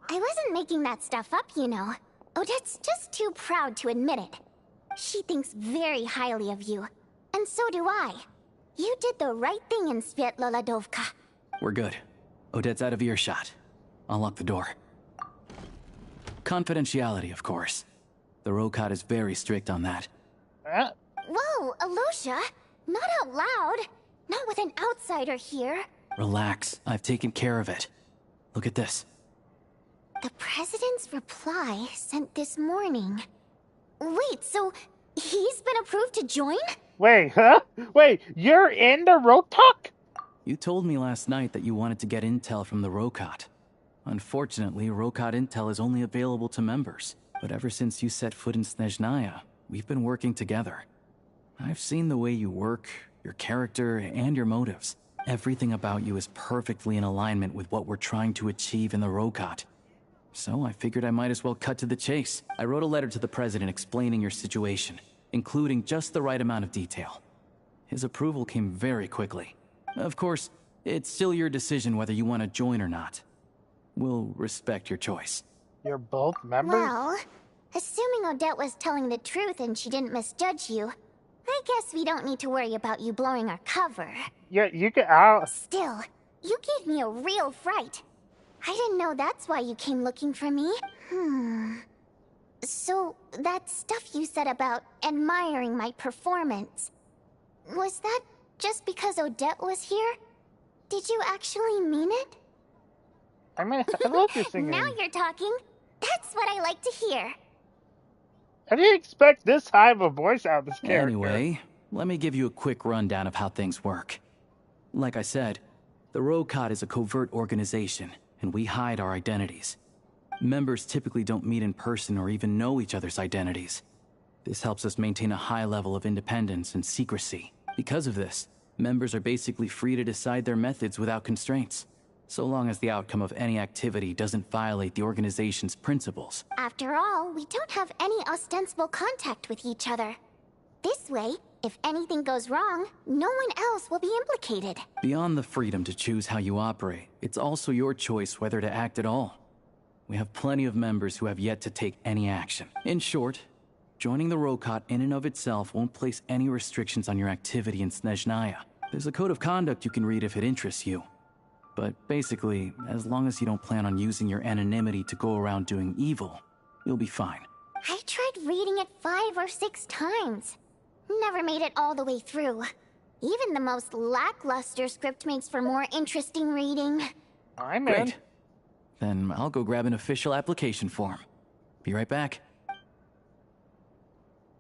I wasn't making that stuff up, you know. Odette's just too proud to admit it. She thinks very highly of you. And so do I. You did the right thing in Svietloladovka. We're good. Odette's out of earshot. I'll lock the door. Confidentiality, of course. The Rokot is very strict on that. Whoa, Alosha! Not out loud! Not with an outsider here! Relax, I've taken care of it. Look at this. The President's reply sent this morning. Wait, so he's been approved to join? Wait, huh? Wait, you're in the Rokot? You told me last night that you wanted to get intel from the Rokot. Unfortunately, Rokot intel is only available to members. But ever since you set foot in Snezhnaya, we've been working together. I've seen the way you work, your character, and your motives. Everything about you is perfectly in alignment with what we're trying to achieve in the Rokot. So I figured I might as well cut to the chase. I wrote a letter to the President explaining your situation, including just the right amount of detail. His approval came very quickly. Of course, it's still your decision whether you want to join or not. We'll respect your choice. You're both members? Well, assuming Odette was telling the truth and she didn't misjudge you, I guess we don't need to worry about you blowing our cover. Yeah, you can. Still, you gave me a real fright. I didn't know that's why you came looking for me. So, that stuff you said about admiring my performance, was that just because Odette was here? Did you actually mean it? I mean, I love your singing. Now you're talking. That's what I like to hear. I didn't expect this high of a voice out of this character. Anyway, let me give you a quick rundown of how things work. Like I said, the Rokot is a covert organization, and we hide our identities. Members typically don't meet in person or even know each other's identities. This helps us maintain a high level of independence and secrecy. Because of this, members are basically free to decide their methods without constraints, so long as the outcome of any activity doesn't violate the organization's principles. After all, we don't have any ostensible contact with each other. This way, if anything goes wrong, no one else will be implicated. Beyond the freedom to choose how you operate, it's also your choice whether to act at all. We have plenty of members who have yet to take any action. In short, joining the Rokot in and of itself won't place any restrictions on your activity in Snezhnaya. There's a code of conduct you can read if it interests you. But basically, as long as you don't plan on using your anonymity to go around doing evil, you'll be fine. I tried reading it 5 or 6 times. Never made it all the way through. Even the most lackluster script makes for more interesting reading. I'm in. Great. Then I'll go grab an official application form. Be right back.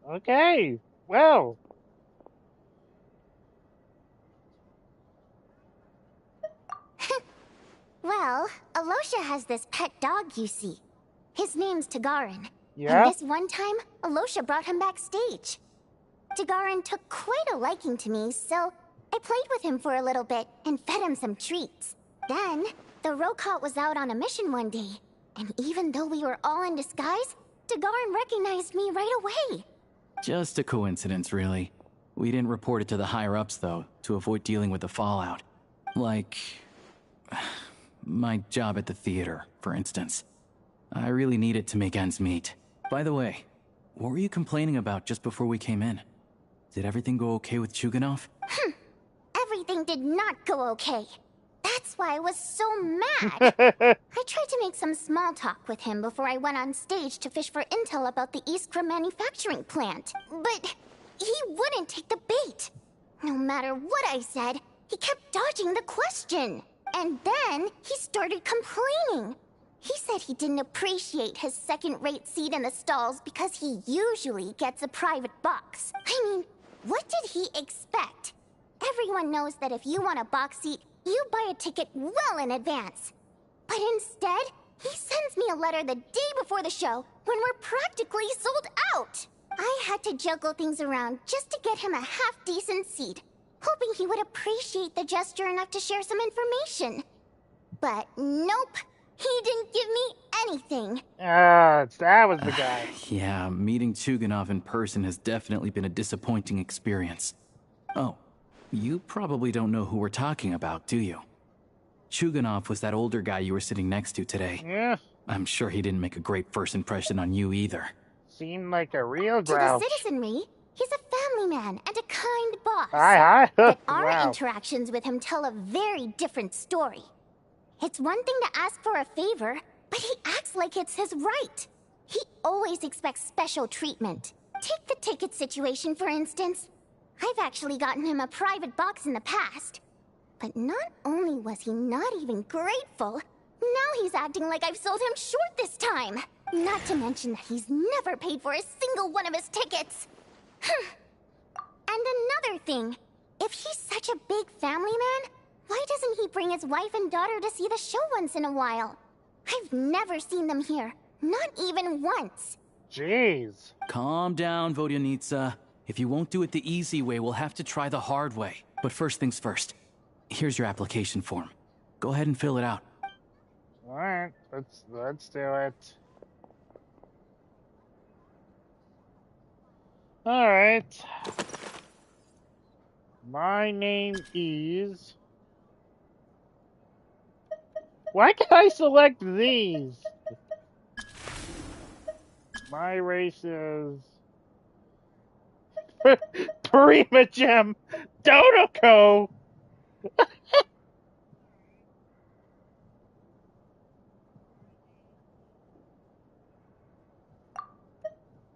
Okay, well. Well, Alosha has this pet dog, you see. His name's Tagarin. Yeah? And this one time, Alosha brought him backstage. Tagarin took quite a liking to me, so I played with him for a little bit and fed him some treats. Then, the Rokot was out on a mission one day, and even though we were all in disguise, Tagarin recognized me right away. Just a coincidence, really. We didn't report it to the higher-ups, though, to avoid dealing with the fallout. Like my job at the theater, for instance. I really need it to make ends meet. By the way, what were you complaining about just before we came in? Did everything go okay with Chuganov? Everything did not go okay. That's why I was so mad. I tried to make some small talk with him before I went on stage to fish for intel about the Iskra manufacturing plant. But he wouldn't take the bait. No matter what I said, he kept dodging the question. And then he started complaining. He said he didn't appreciate his second-rate seat in the stalls because he usually gets a private box. I mean, what did he expect? Everyone knows that if you want a box seat, you buy a ticket well in advance. But instead, he sends me a letter the day before the show when we're practically sold out. I had to juggle things around just to get him a half-decent seat, hoping he would appreciate the gesture enough to share some information. But nope, he didn't give me anything. That was the guy. Yeah, meeting Chuganov in person has definitely been a disappointing experience. Oh, you probably don't know who we're talking about, do you? Chuganov was that older guy you were sitting next to today. Yeah. I'm sure he didn't make a great first impression on you either. Seemed like a real grouch. To the citizenry, he's a family man and a kind boss. Hi. But our Wow. interactions with him tell a very different story. It's one thing to ask for a favor, but he acts like it's his right. He always expects special treatment. Take the ticket situation, for instance. I've actually gotten him a private box in the past. But not only was he not even grateful, now he's acting like I've sold him short this time. Not to mention that he's never paid for a single one of his tickets. And another thing, if he's such a big family man, why doesn't he bring his wife and daughter to see the show once in a while? I've never seen them here, not even once. Jeez. Calm down, Vodyanitsa. If you won't do it the easy way, we'll have to try the hard way. But first things first. Here's your application form. Go ahead and fill it out. Alright, let's do it. Alright. My name is... Why can't I select these? My race is... Prima Gem Dodoko!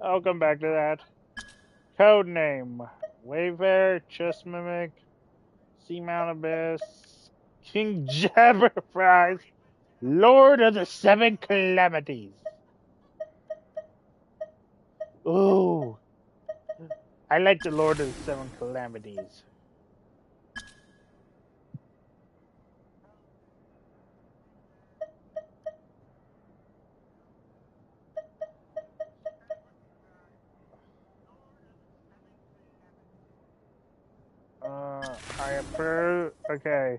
I'll come back to that. Code name: Wayfarer, Chess Mimic, Seamount Abyss, King Jabberfries, Lord of the Seven Calamities. Ooh. I like the Lord of the Seven Calamities. I approve. Okay.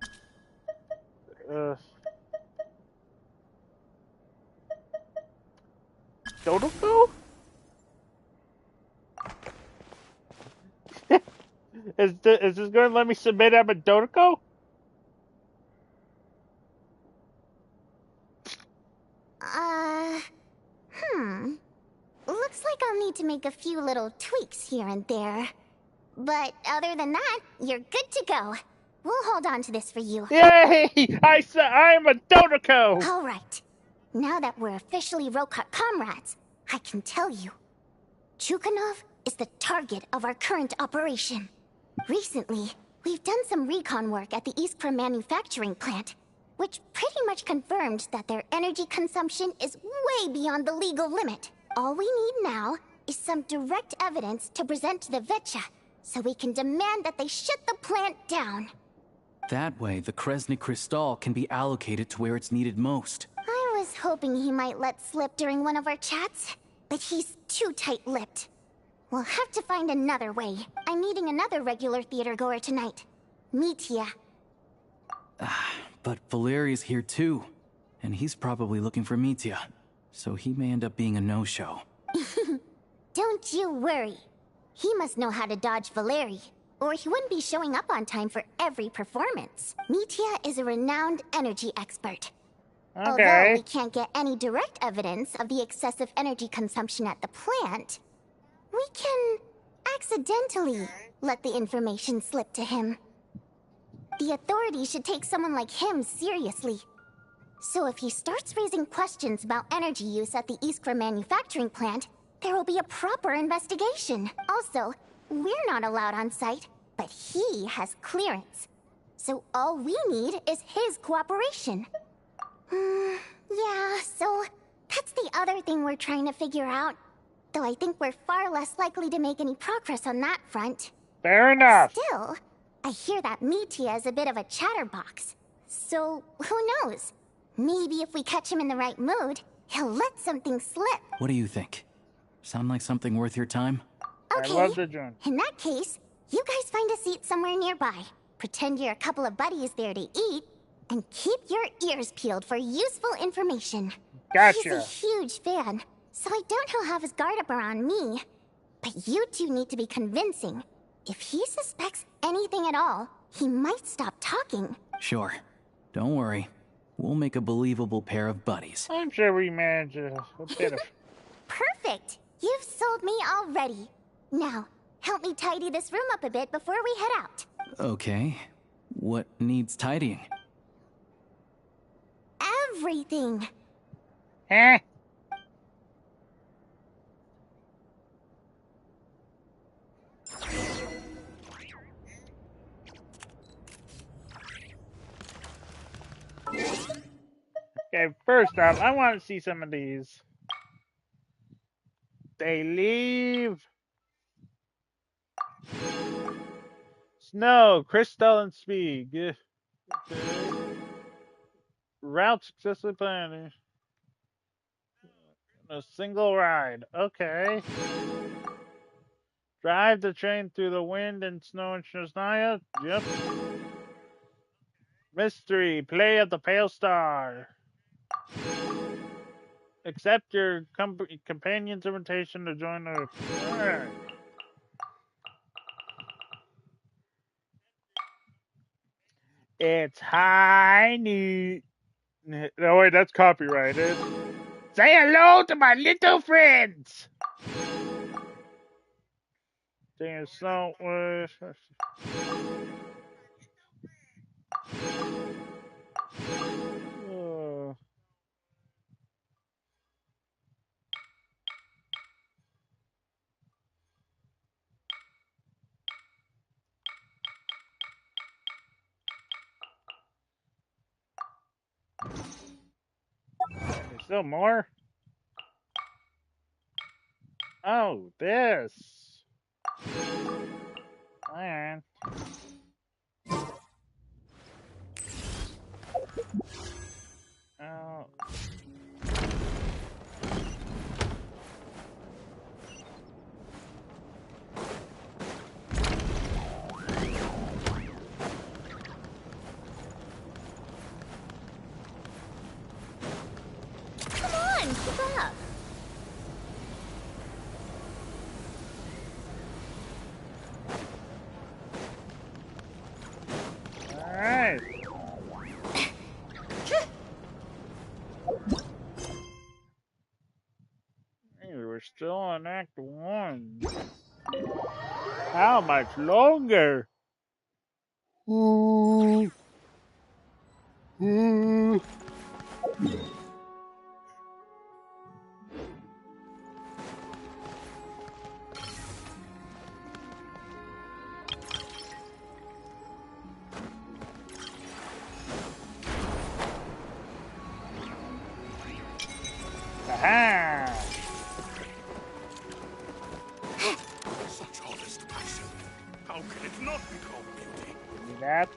Dodoko? Is this going to let me submit a Dodoko? Looks like I'll need to make a few little tweaks here and there. But other than that, you're good to go. We'll hold on to this for you. Yay! I'm a Dodoko! All right. Now that we're officially Rokot comrades, I can tell you. Chuganov is the target of our current operation. Recently, we've done some recon work at the Iskra manufacturing plant, which pretty much confirmed that their energy consumption is way beyond the legal limit. All we need now is some direct evidence to present to the Vetcha, so we can demand that they shut the plant down. That way, the Kresnik Crystal can be allocated to where it's needed most. I was hoping he might let slip during one of our chats, but he's too tight-lipped. We'll have to find another way. I'm meeting another regular theater-goer tonight. Mitya. But Valeri's here too, and he's probably looking for Mitya, so he may end up being a no-show. Don't you worry. He must know how to dodge Valeri, or he wouldn't be showing up on time for every performance. Mitya is a renowned energy expert. Okay. Although we can't get any direct evidence of the excessive energy consumption at the plant, we can accidentally let the information slip to him. The authorities should take someone like him seriously. So if he starts raising questions about energy use at the Iskra manufacturing plant, there will be a proper investigation. Also, we're not allowed on site, but he has clearance. So all we need is his cooperation. Yeah, so that's the other thing we're trying to figure out. Though I think we're far less likely to make any progress on that front. Fair enough. Still, I hear that Mitia is a bit of a chatterbox. So, who knows? Maybe if we catch him in the right mood, he'll let something slip. What do you think? Sound like something worth your time? Okay, I love the joint. In that case, you guys find a seat somewhere nearby. Pretend you're a couple of buddies there to eat, and keep your ears peeled for useful information. Gotcha. He's a huge fan, so I doubt he'll have his guard up around me. But you two need to be convincing. If he suspects anything at all, he might stop talking. Sure. Don't worry. We'll make a believable pair of buddies. I'm sure we manage a bit of... Perfect! You've sold me already. Now, help me tidy this room up a bit before we head out. Okay. What needs tidying? Everything. Huh? Okay, first off, I want to see some of these. They leave. Snow, crystal, and speed. Okay. Route successfully planned. A single ride. Okay. Drive the train through the wind and snow in Snezhnaya. Yep. Mystery. Play of the Pale Star. Accept your companion's invitation to join the... Alright. It's high noon. No, wait, that's copyrighted. Say hello to my little friends! Dang, so... There's still more? Oh, this. Iron. Oh. Come on, keep up. Alright. Hey, we're still on Act 1. How much longer? Ooh. Ooh. Aha! Such honest passion. How can it not be called beauty? Give me that.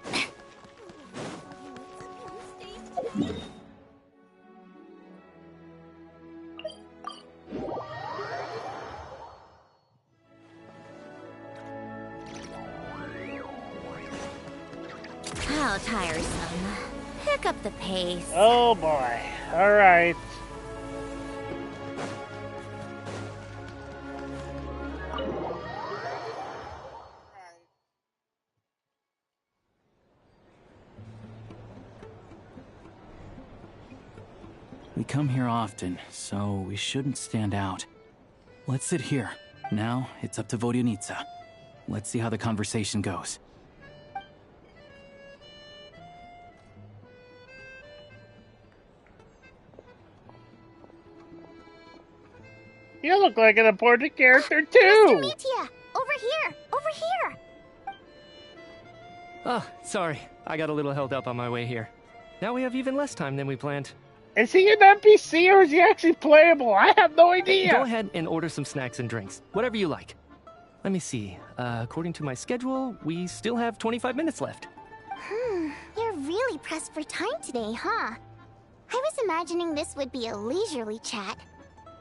How tiresome. Pick up the pace. Oh boy. Alright. We come here often, so we shouldn't stand out. Let's sit here. Now, it's up to Vodyanitsa. Let's see how the conversation goes. You look like an important character, too! Mr. Mitya! Over here! Over here! Oh, sorry. I got a little held up on my way here. Now we have even less time than we planned. Is he an NPC or is he actually playable? I have no idea! Go ahead and order some snacks and drinks. Whatever you like. Let me see. According to my schedule, we still have 25 minutes left. You're really pressed for time today, huh? I was imagining this would be a leisurely chat.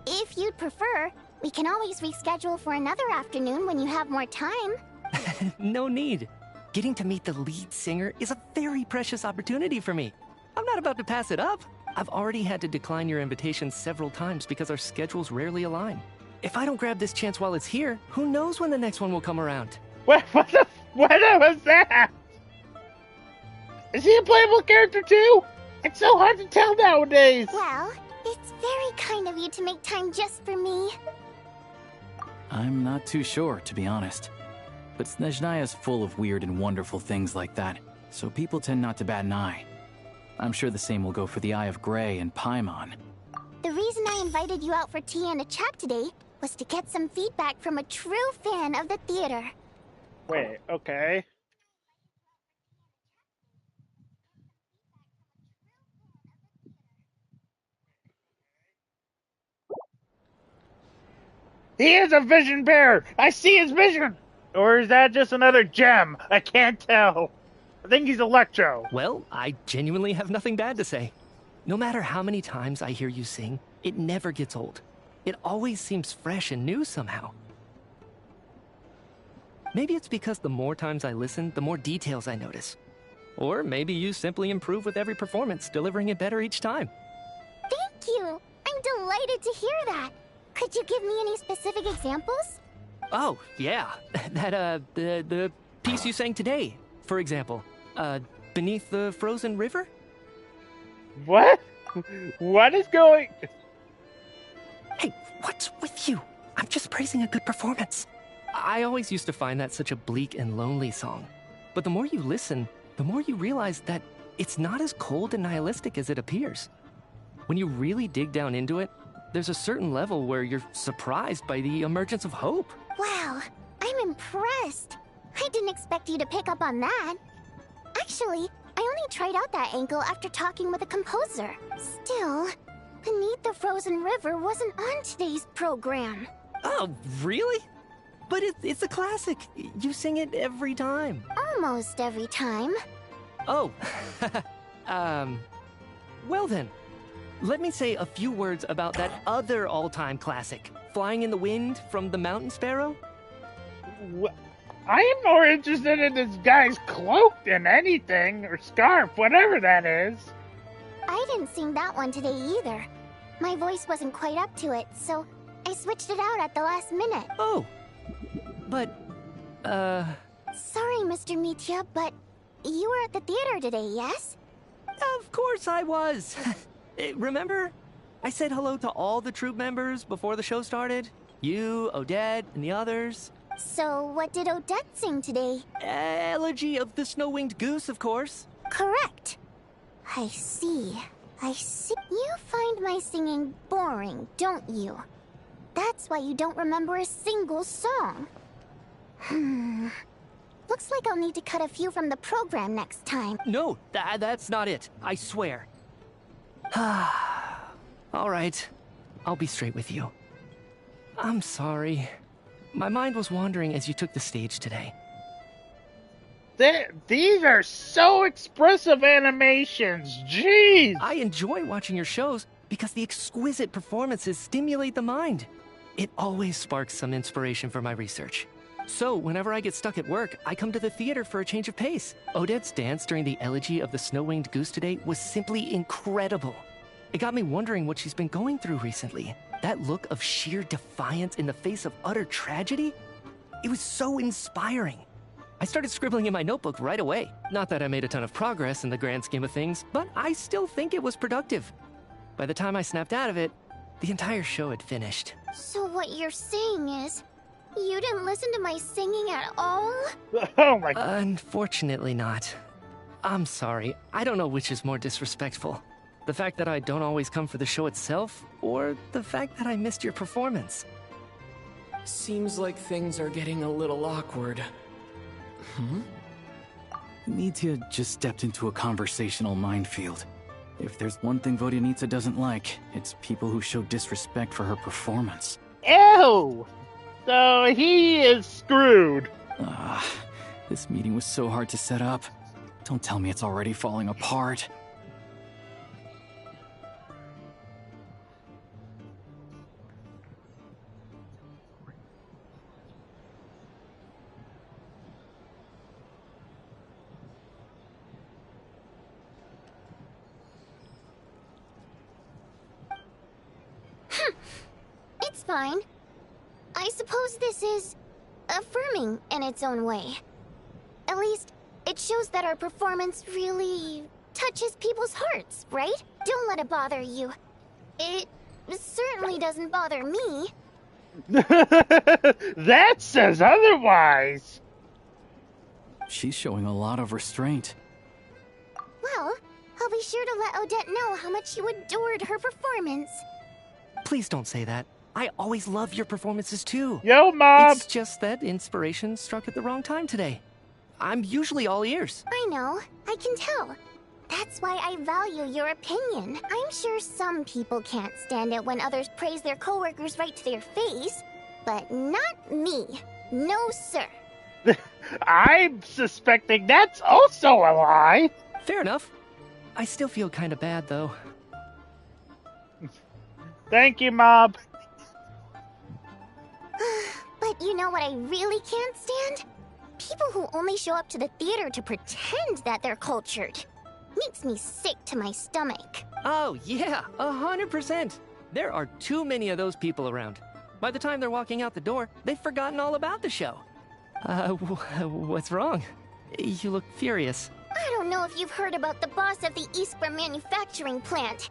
If you'd prefer, we can always reschedule for another afternoon when you have more time. No need. Getting to meet the lead singer is a very precious opportunity for me. I'm not about to pass it up. I've already had to decline your invitation several times because our schedules rarely align. If I don't grab this chance while it's here, who knows when the next one will come around? What was that? Is he a playable character too? It's so hard to tell nowadays. Well, it's very kind of you to make time just for me. I'm not too sure, to be honest. But Snezhnaya is full of weird and wonderful things like that, so people tend not to bat an eye. I'm sure the same will go for the Eye of Grey and Paimon. The reason I invited you out for tea and a chat today was to get some feedback from a true fan of the theater. Wait, okay. He is a vision bearer! I see his vision! Or is that just another gem? I can't tell. I think he's Electro. Well, I genuinely have nothing bad to say. No matter how many times I hear you sing, it never gets old. It always seems fresh and new somehow. Maybe it's because the more times I listen, the more details I notice. Or maybe you simply improve with every performance, delivering it better each time. Thank you! I'm delighted to hear that. Could you give me any specific examples? Oh, yeah. That, the piece you sang today, for example. Beneath the Frozen River? What? What is going... Hey, what's with you? I'm just praising a good performance. I always used to find that such a bleak and lonely song. But the more you listen, the more you realize that it's not as cold and nihilistic as it appears. When you really dig down into it, there's a certain level where you're surprised by the emergence of hope. Wow, I'm impressed. I didn't expect you to pick up on that. Actually, I only tried out that angle after talking with a composer. Still, Beneath the Frozen River wasn't on today's program. Oh, really? But it's a classic. You sing it every time. Almost every time. Oh, well then. Let me say a few words about that other all-time classic, Flying in the Wind from the Mountain Sparrow. I am more interested in this guy's cloak than anything, or scarf, whatever that is. I didn't sing that one today either. My voice wasn't quite up to it, so I switched it out at the last minute. Oh, but, Sorry, Mr. Mitya, but you were at the theater today, yes? Of course I was. Remember? I said hello to all the troupe members before the show started. You, Odette, and the others. So, what did Odette sing today? Elegy of the Snow-Winged Goose, of course. Correct. I see. You find my singing boring, don't you? That's why you don't remember a single song. Looks like I'll need to cut a few from the program next time. No, that's not it. I swear. All right. I'll be straight with you. I'm sorry. My mind was wandering as you took the stage today. These are so expressive animations. Jeez! I enjoy watching your shows because the exquisite performances stimulate the mind. It always sparks some inspiration for my research. So, whenever I get stuck at work, I come to the theater for a change of pace. Odette's dance during the Elegy of the Snow-Winged Goose today was simply incredible. It got me wondering what she's been going through recently. That look of sheer defiance in the face of utter tragedy? It was so inspiring. I started scribbling in my notebook right away. Not that I made a ton of progress in the grand scheme of things, but I still think it was productive. By the time I snapped out of it, the entire show had finished. So what you're saying is, you didn't listen to my singing at all? Oh my God. Unfortunately not. I'm sorry. I don't know which is more disrespectful. The fact that I don't always come for the show itself, or the fact that I missed your performance? Seems like things are getting a little awkward. Mitya just stepped into a conversational minefield. If there's one thing Vodyanitsa doesn't like, it's people who show disrespect for her performance. Ew! So he is screwed. This meeting was so hard to set up. Don't tell me it's already falling apart. It's fine. I suppose this is affirming in its own way. At least, it shows that our performance really touches people's hearts, right? Don't let it bother you. It certainly doesn't bother me. That says otherwise. She's showing a lot of restraint. Well, I'll be sure to let Odette know how much you adored her performance. Please don't say that. I always love your performances too. Yo, Mom! It's just that inspiration struck at the wrong time today. I'm usually all ears. I know. I can tell. That's why I value your opinion. I'm sure some people can't stand it when others praise their coworkers right to their face, but not me. No, sir. I'm suspecting that's also a lie. Fair enough. I still feel kind of bad, though. Thank you, Mom. But you know what I really can't stand? People who only show up to the theater to pretend that they're cultured. Makes me sick to my stomach. Oh, yeah, 100%. There are too many of those people around. By the time they're walking out the door, they've forgotten all about the show. What's wrong? You look furious. I don't know if you've heard about the boss of the Iskra manufacturing plant.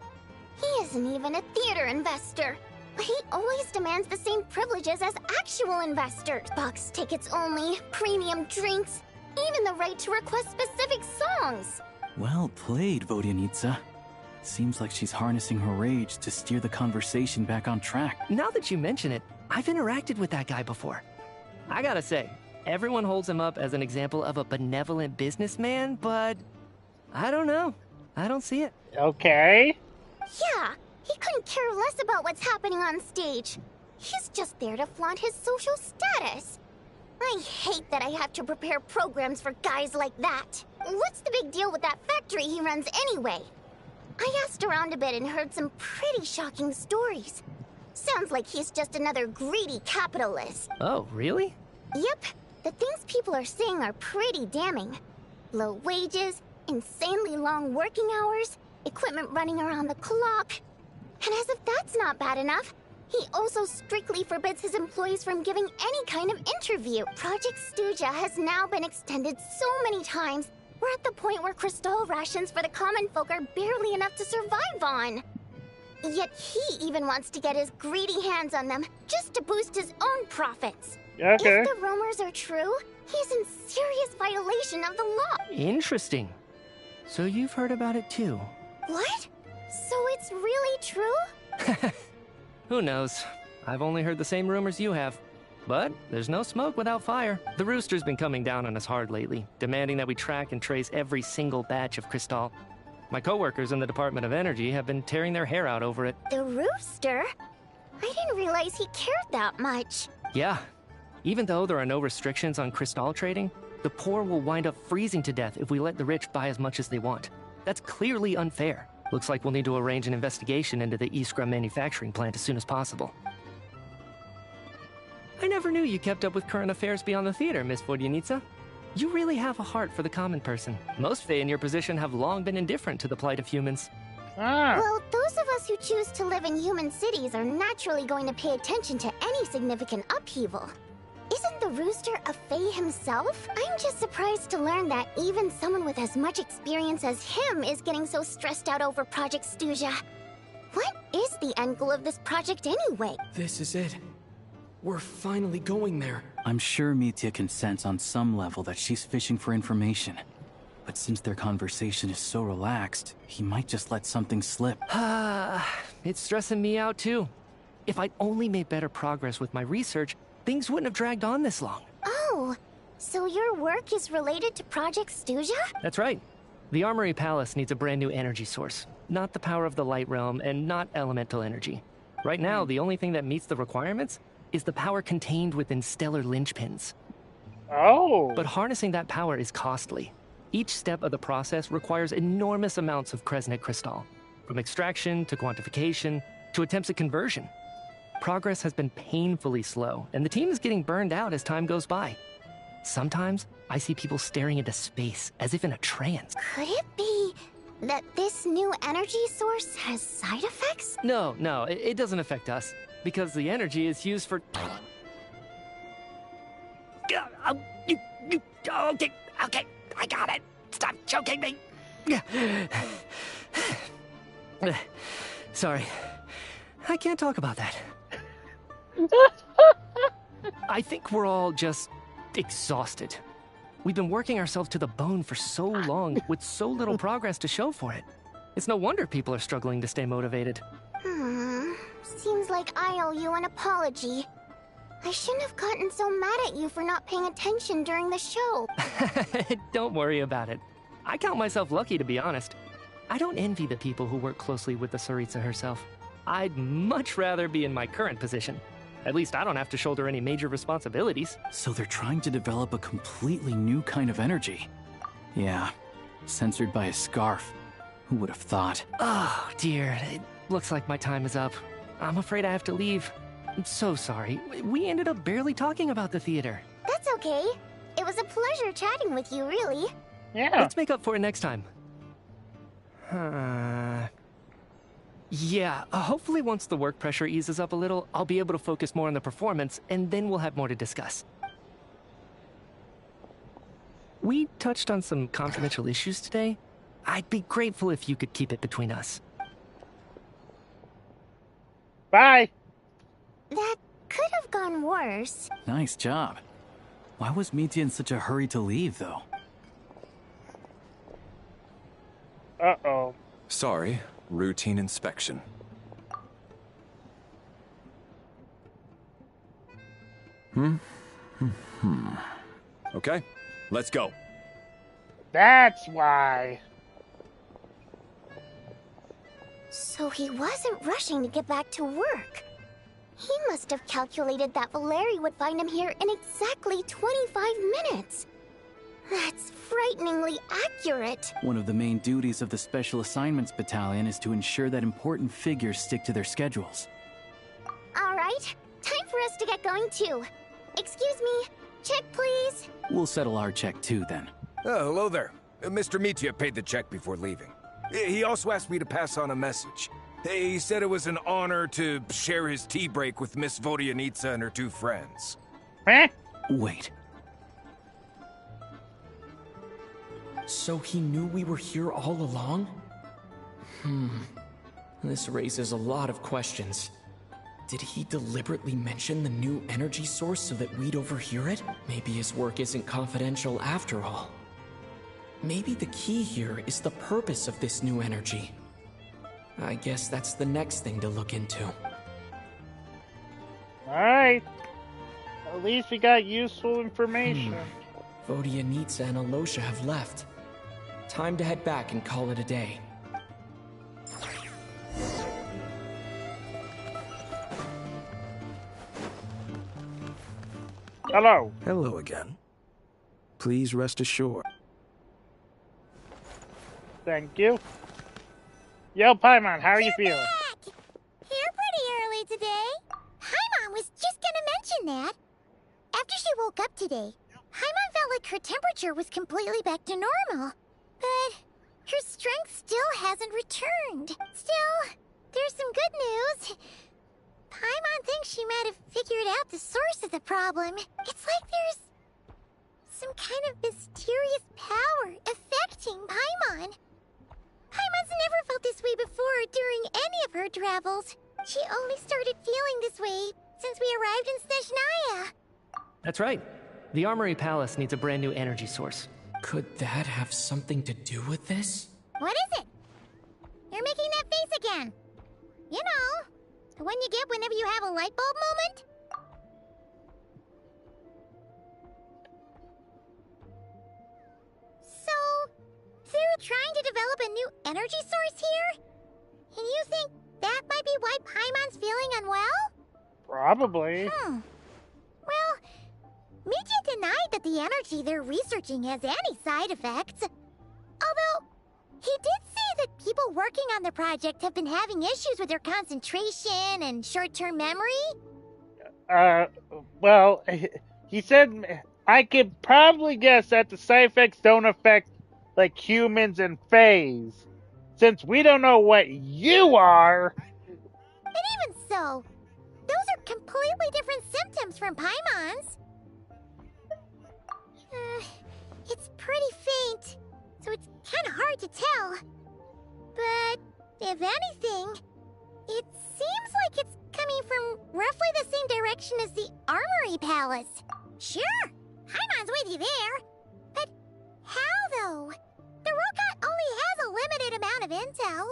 He isn't even a theater investor. But he always demands the same privileges as actual investors. Box tickets only, premium drinks, even the right to request specific songs. Well played, Vodyanitsa. Seems like she's harnessing her rage to steer the conversation back on track. Now that you mention it, I've interacted with that guy before. I gotta say, everyone holds him up as an example of a benevolent businessman, but I don't know. I don't see it. Okay. Yeah, he couldn't care less about what's happening on stage. He's just there to flaunt his social status. I hate that I have to prepare programs for guys like that. What's the big deal with that factory he runs anyway? I asked around a bit and heard some pretty shocking stories. Sounds like he's just another greedy capitalist. Oh, really? Yep. The things people are saying are pretty damning. Low wages, insanely long working hours, equipment running around the clock. And as if that's not bad enough, he also strictly forbids his employees from giving any kind of interview. Project Stuja has now been extended so many times, we're at the point where crystal rations for the common folk are barely enough to survive on. Yet he even wants to get his greedy hands on them just to boost his own profits. Okay. If the rumors are true, he's in serious violation of the law. Interesting. So you've heard about it too? What? So it's really true? Who knows? I've only heard the same rumors you have. But there's no smoke without fire. The Rooster's been coming down on us hard lately, demanding that we track and trace every single batch of Crystal. My coworkers in the Department of Energy have been tearing their hair out over it. The Rooster? I didn't realize he cared that much. Yeah. Even though there are no restrictions on Crystal trading, the poor will wind up freezing to death if we let the rich buy as much as they want. That's clearly unfair. Looks like we'll need to arrange an investigation into the Iskra manufacturing plant as soon as possible. I never knew you kept up with current affairs beyond the theater, Miss Vodyanitsa. You really have a heart for the common person. Most Fae in your position have long been indifferent to the plight of humans. Well, those of us who choose to live in human cities are naturally going to pay attention to any significant upheaval. Isn't the Rooster a Fae himself? I'm just surprised to learn that even someone with as much experience as him is getting so stressed out over Project Stuja. What is the end goal of this project anyway? This is it. We're finally going there. I'm sure Mitya can sense on some level that she's fishing for information. But since their conversation is so relaxed, he might just let something slip. It's stressing me out too. If I'd only made better progress with my research, things wouldn't have dragged on this long. Oh, so your work is related to Project Stuzha? That's right. The Armory Palace needs a brand new energy source. Not the power of the Light Realm and not elemental energy. Right now, the only thing that meets the requirements is the power contained within stellar linchpins. Oh! But harnessing that power is costly. Each step of the process requires enormous amounts of Kresnik crystal, from extraction to quantification to attempts at conversion. Progress has been painfully slow, and the team is getting burned out as time goes by. Sometimes, I see people staring into space as if in a trance. Could it be that this new energy source has side effects? No, it doesn't affect us, because the energy is used for... Okay, I got it. Stop choking me. Sorry, I can't talk about that. I think we're all just exhausted. We've been working ourselves to the bone for so long with so little progress to show for it. It's no wonder people are struggling to stay motivated. Seems like I owe you an apology. I shouldn't have gotten so mad at you for not paying attention during the show. Don't worry about it. I count myself lucky, to be honest. I don't envy the people who work closely with the Tsaritsa herself. I'd much rather be in my current position. At least I don't have to shoulder any major responsibilities. So they're trying to develop a completely new kind of energy. Yeah, censored by a scarf. Who would have thought? Oh, dear. It looks like my time is up. I'm afraid I have to leave. I'm so sorry. We ended up barely talking about the theater. That's okay. It was a pleasure chatting with you, really. Yeah. Let's make up for it next time. Yeah, hopefully once the work pressure eases up a little, I'll be able to focus more on the performance, and then we'll have more to discuss. We touched on some confidential issues today. I'd be grateful if you could keep it between us. Bye! That could have gone worse. Nice job. Why was Mitya in such a hurry to leave, though? Uh-oh. Sorry, routine inspection. Okay, let's go. That's why. So he wasn't rushing to get back to work. He must have calculated that Valeri would find him here in exactly 25 minutes. That's frighteningly accurate. One of the main duties of the Special Assignments Battalion is to ensure that important figures stick to their schedules. All right, time for us to get going too. Excuse me, check please. We'll settle our check too, then. Oh, hello there. Mr. Mitya paid the check before leaving. He also asked me to pass on a message. He said it was an honor to share his tea break with Miss Vodyanitsa and her two friends. Huh? Wait. So he knew we were here all along? This raises a lot of questions. Did he deliberately mention the new energy source so that we'd overhear it? Maybe his work isn't confidential after all. Maybe the key here is the purpose of this new energy. I guess that's the next thing to look into. Alright. At least we got useful information. Vodyanitsa and Alosha have left. Time to head back and call it a day. Hello. Hello again. Please rest assured. Thank you. Yo, Paimon, how are you feeling? Back. Here pretty early today. Paimon was just gonna mention that. After she woke up today, Paimon felt like her temperature was completely back to normal. But her strength still hasn't returned. Still, there's some good news. Paimon thinks she might have figured out the source of the problem. It's like there's some kind of mysterious power affecting Paimon. Paimon's never felt this way before during any of her travels. She only started feeling this way since we arrived in Snezhnaya. That's right. The Armory Palace needs a brand new energy source. Could that have something to do with this? What is it? You're making that face again. You know, the one you get whenever you have a light bulb moment? So, they're trying to develop a new energy source here? And you think that might be why Paimon's feeling unwell? Probably. Well, Media denied that the energy they're researching has any side effects. Although, he did say that people working on the project have been having issues with their concentration and short-term memory. Well, he said I could probably guess that the side effects don't affect, like, humans and Fays. Since we don't know what you are. And even so, those are completely different symptoms from Paimon's. It's pretty faint, so it's kind of hard to tell. But, if anything, it seems like it's coming from roughly the same direction as the Armory Palace. Sure, Paimon's with you there. But how, though? The Rokat only has a limited amount of intel.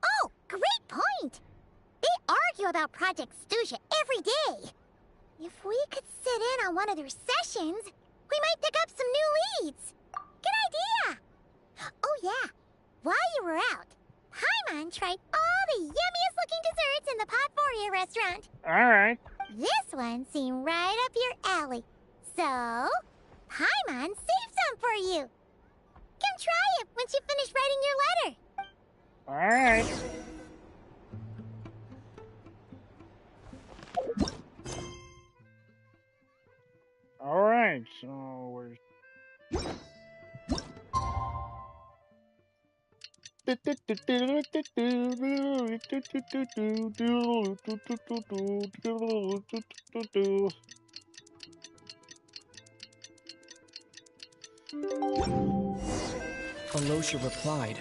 Oh, great point! They argue about Project Snezhnaya every day. If we could sit in on one of their sessions, we might pick up some new leads. Good idea! Oh yeah, while you were out, Paimon tried all the yummiest looking desserts in the Potpourri restaurant. Alright. This one seemed right up your alley. So, Paimon saved some for you. Come try it once you finish writing your letter. Alright. Alright, so where's... Alosha replied.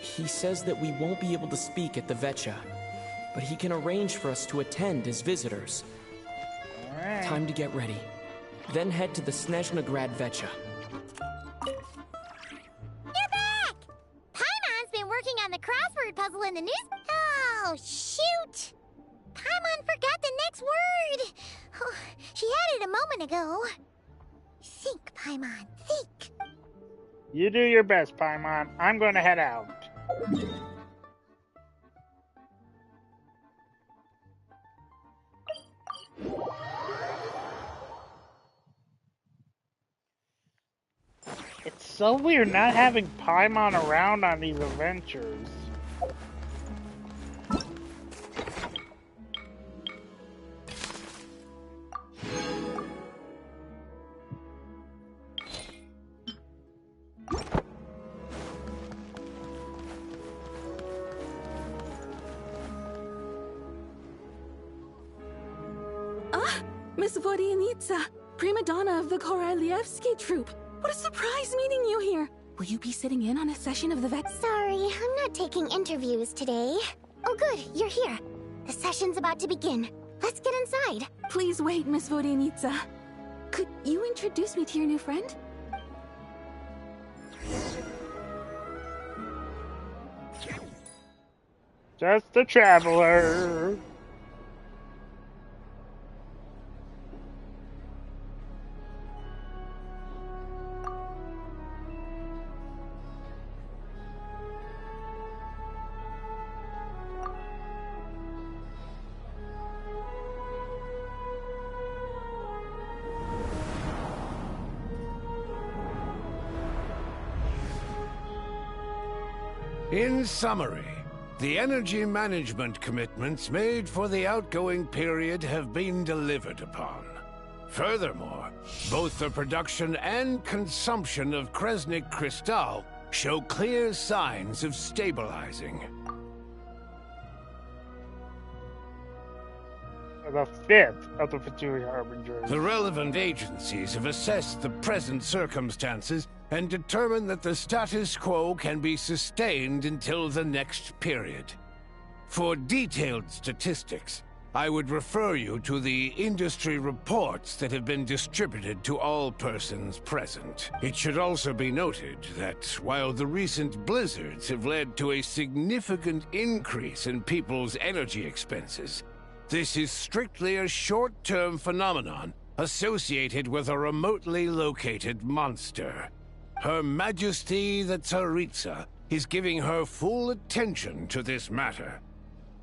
He says that we won't be able to speak at the Vetcha, but he can arrange for us to attend as visitors. Right. Time to get ready. Then head to the Snezhnaya Vetcha. You're back! Paimon's been working on the crossword puzzle in the news. Oh, shoot! Paimon forgot the next word. Oh, she had it a moment ago. Think, Paimon, think. You do your best, Paimon. I'm going to head out. It's so weird not having Paimon around on these adventures. Miss Vodyanitsa, prima donna of the Korolievsky troupe. What a surprise meeting you here. Will you be sitting in on a session of the vet? Sorry, I'm not taking interviews today. Oh good, you're here. The session's about to begin. Let's get inside. Please wait, Miss Vodyanitsa. Could you introduce me to your new friend? Just a traveler. In summary, the energy management commitments made for the outgoing period have been delivered upon. Furthermore, both the production and consumption of Kresnik Crystal show clear signs of stabilizing. The fifth of the Fatui Harbingers. The relevant agencies have assessed the present circumstances and determined that the status quo can be sustained until the next period. For detailed statistics, I would refer you to the industry reports that have been distributed to all persons present. It should also be noted that while the recent blizzards have led to a significant increase in people's energy expenses, this is strictly a short-term phenomenon associated with a remotely located monster. Her Majesty the Tsaritsa is giving her full attention to this matter.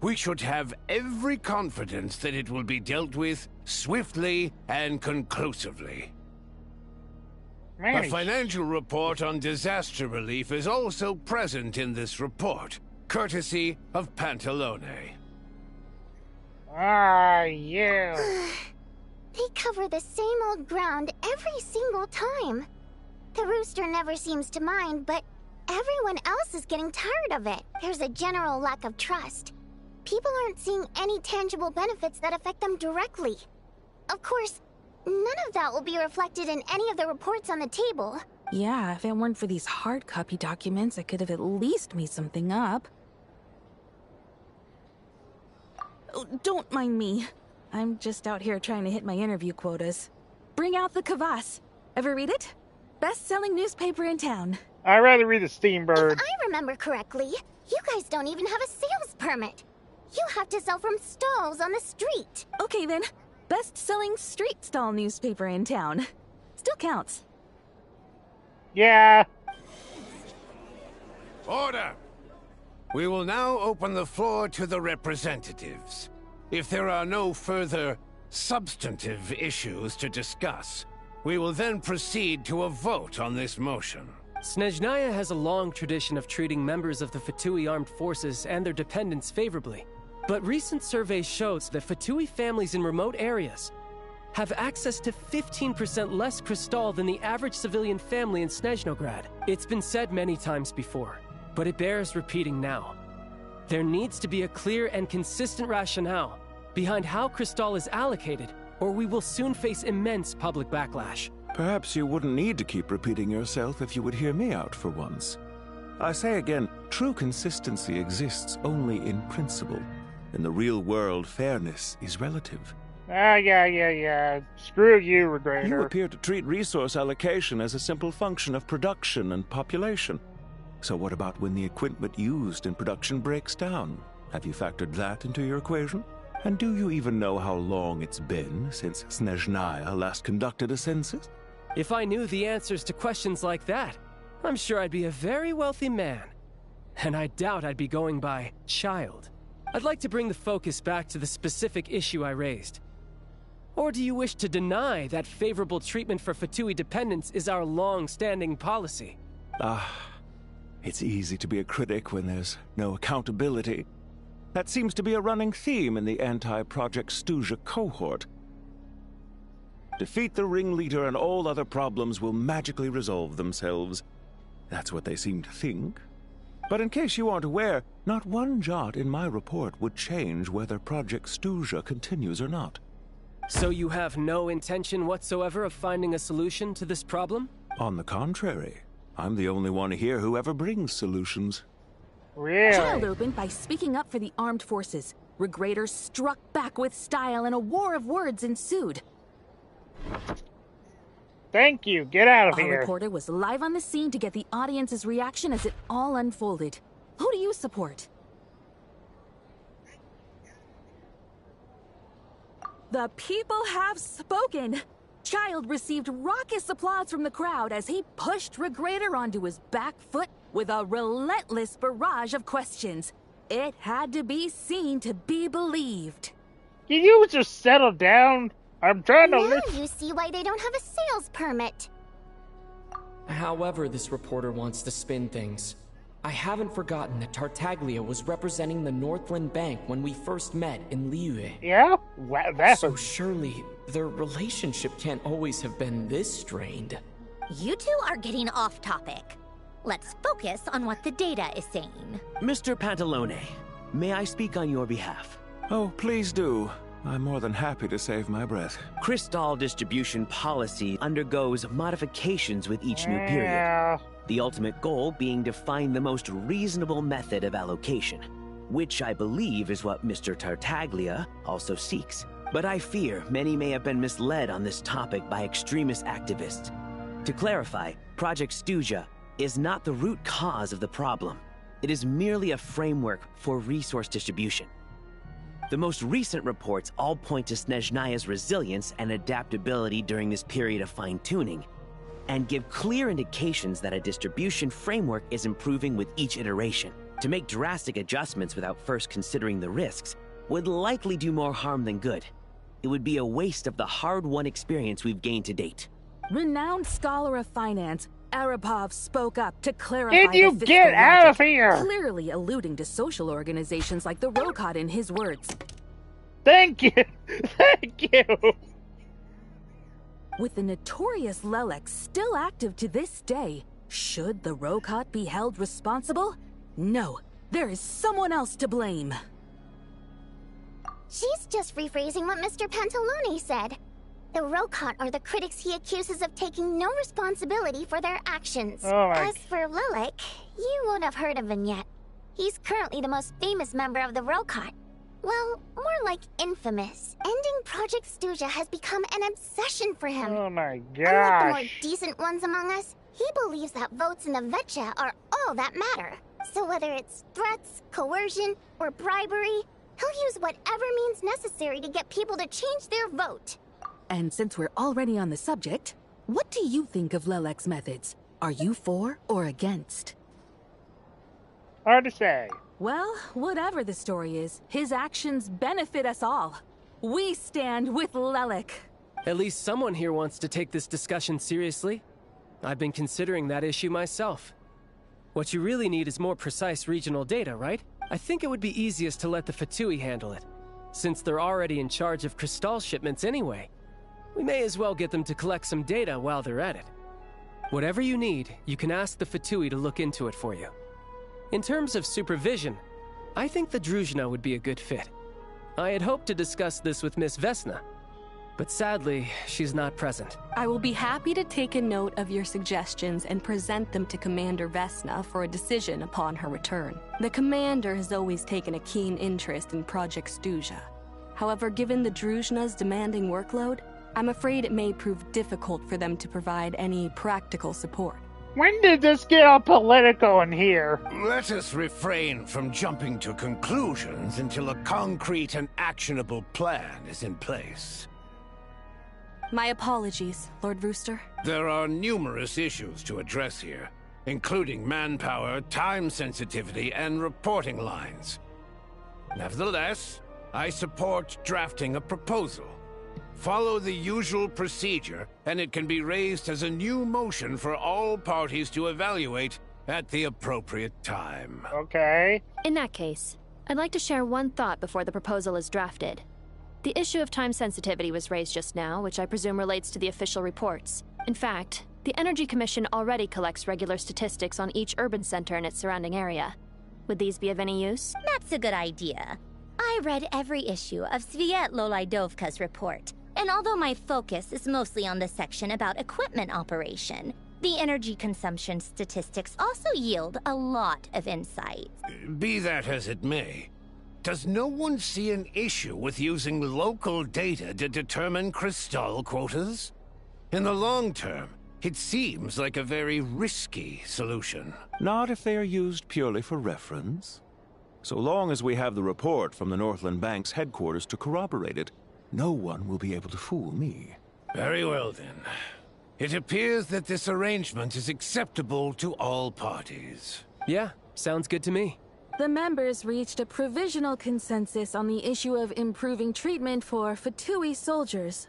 We should have every confidence that it will be dealt with swiftly and conclusively. A financial report on disaster relief is also present in this report, courtesy of Pantalone. Ah, yeah. They cover the same old ground every single time. The rooster never seems to mind, but everyone else is getting tired of it. There's a general lack of trust. People aren't seeing any tangible benefits that affect them directly. Of course, none of that will be reflected in any of the reports on the table. Yeah, if it weren't for these hard copy documents, I could have at least made something up. Oh, don't mind me. I'm just out here trying to hit my interview quotas. Bring out the kvass. Ever read it? Best-selling newspaper in town. I'd rather read the Steambird. If I remember correctly, you guys don't even have a sales permit. You have to sell from stalls on the street. Okay then, best-selling street stall newspaper in town. Still counts. Yeah. Order! We will now open the floor to the representatives. If there are no further substantive issues to discuss, we will then proceed to a vote on this motion. Snezhnaya has a long tradition of treating members of the Fatui armed forces and their dependents favorably. But recent surveys shows that Fatui families in remote areas have access to 15% less crystal than the average civilian family in Snezhnograd. It's been said many times before, but it bears repeating now. There needs to be a clear and consistent rationale behind how crystal is allocated, or we will soon face immense public backlash. Perhaps you wouldn't need to keep repeating yourself if you would hear me out for once. I say again, true consistency exists only in principle. In the real world, fairness is relative. Yeah. Screw you, Regrader. You appear to treat resource allocation as a simple function of production and population. So what about when the equipment used in production breaks down? Have you factored that into your equation? And do you even know how long it's been since Snezhnaya last conducted a census? If I knew the answers to questions like that, I'm sure I'd be a very wealthy man. And I doubt I'd be going by child. I'd like to bring the focus back to the specific issue I raised. Or do you wish to deny that favorable treatment for Fatui dependents is our long-standing policy? It's easy to be a critic when there's no accountability. That seems to be a running theme in the anti-Project Stuzha cohort. Defeat the ringleader and all other problems will magically resolve themselves. That's what they seem to think. But in case you aren't aware, not one jot in my report would change whether Project Stuzha continues or not. So you have no intention whatsoever of finding a solution to this problem? On the contrary, I'm the only one here who ever brings solutions. Really? Child opened by speaking up for the armed forces. Regrader struck back with style and a war of words ensued. Thank you. Get out of Our here. reporter was live on the scene to get the audience's reaction as it all unfolded. Who do you support? The people have spoken! Child received raucous applause from the crowd as he pushed Regrader onto his back foot with a relentless barrage of questions. It had to be seen to be believed. Can you just settle down? I'm trying to listen. Now you see why they don't have a sales permit. However this reporter wants to spin things, I haven't forgotten that Tartaglia was representing the Northland Bank when we first met in Liyue. Yeah? Wow, that's so surely their relationship can't always have been this strained. You two are getting off topic. Let's focus on what the data is saying. Mr. Pantalone, may I speak on your behalf? Oh, please do. I'm more than happy to save my breath. Crystal distribution policy undergoes modifications with each new period. The ultimate goal being to find the most reasonable method of allocation. which I believe is what Mr. Tartaglia also seeks. But I fear many may have been misled on this topic by extremist activists. To clarify, Project Stuja is not the root cause of the problem. It is merely a framework for resource distribution. The most recent reports all point to Snezhnaya's resilience and adaptability during this period of fine-tuning, and give clear indications that a distribution framework is improving with each iteration. To make drastic adjustments without first considering the risks would likely do more harm than good. It would be a waste of the hard-won experience we've gained to date. Renowned scholar of finance, Arapov spoke up to clarify Can you the get out of here? Clearly alluding to social organizations like the Rokot in his words. Thank you! Thank you! With the notorious Lelex still active to this day, should the Rokot be held responsible? No, there is someone else to blame. She's just rephrasing what Mr. Pantalone said. The Rokot are the critics he accuses of taking no responsibility for their actions. As for Lilac, you won't have heard of him yet. He's currently the most famous member of the Rokot. Well, more like infamous. Ending Project Stuja has become an obsession for him. Oh my gosh. Unlike the more decent ones among us, he believes that votes in the Vetcha are all that matter. So whether it's threats, coercion, or bribery, he'll use whatever means necessary to get people to change their vote. And since we're already on the subject, what do you think of Lelec's methods? Are you for or against? Hard to say. Well, whatever the story is, his actions benefit us all. We stand with Lelec. At least someone here wants to take this discussion seriously. I've been considering that issue myself. What you really need is more precise regional data, right? I think it would be easiest to let the Fatui handle it, since they're already in charge of Crystal shipments anyway. We may as well get them to collect some data while they're at it. Whatever you need, you can ask the Fatui to look into it for you. In terms of supervision, I think the Druzhna would be a good fit. I had hoped to discuss this with Miss Vesna, but sadly, she's not present. I will be happy to take a note of your suggestions and present them to Commander Vesna for a decision upon her return. The Commander has always taken a keen interest in Project Stuja. However, given the Druzhna's demanding workload, I'm afraid it may prove difficult for them to provide any practical support. When did this get all political in here? Let us refrain from jumping to conclusions until a concrete and actionable plan is in place. My apologies, Lord Rooster. There are numerous issues to address here, including manpower, time sensitivity, and reporting lines. Nevertheless, I support drafting a proposal. Follow the usual procedure, and it can be raised as a new motion for all parties to evaluate at the appropriate time. Okay. In that case, I'd like to share one thought before the proposal is drafted. The issue of time sensitivity was raised just now, which I presume relates to the official reports. In fact, the Energy Commission already collects regular statistics on each urban center and its surrounding area. Would these be of any use? That's a good idea. I read every issue of Svietlolaidovka's report, and although my focus is mostly on the section about equipment operation, the energy consumption statistics also yield a lot of insight. Be that as it may, does no one see an issue with using local data to determine Crystal quotas? In the long term, it seems like a very risky solution. Not if they are used purely for reference. So long as we have the report from the Northland Bank's headquarters to corroborate it, no one will be able to fool me. Very well, then. It appears that this arrangement is acceptable to all parties. Yeah, sounds good to me. The members reached a provisional consensus on the issue of improving treatment for Fatui soldiers.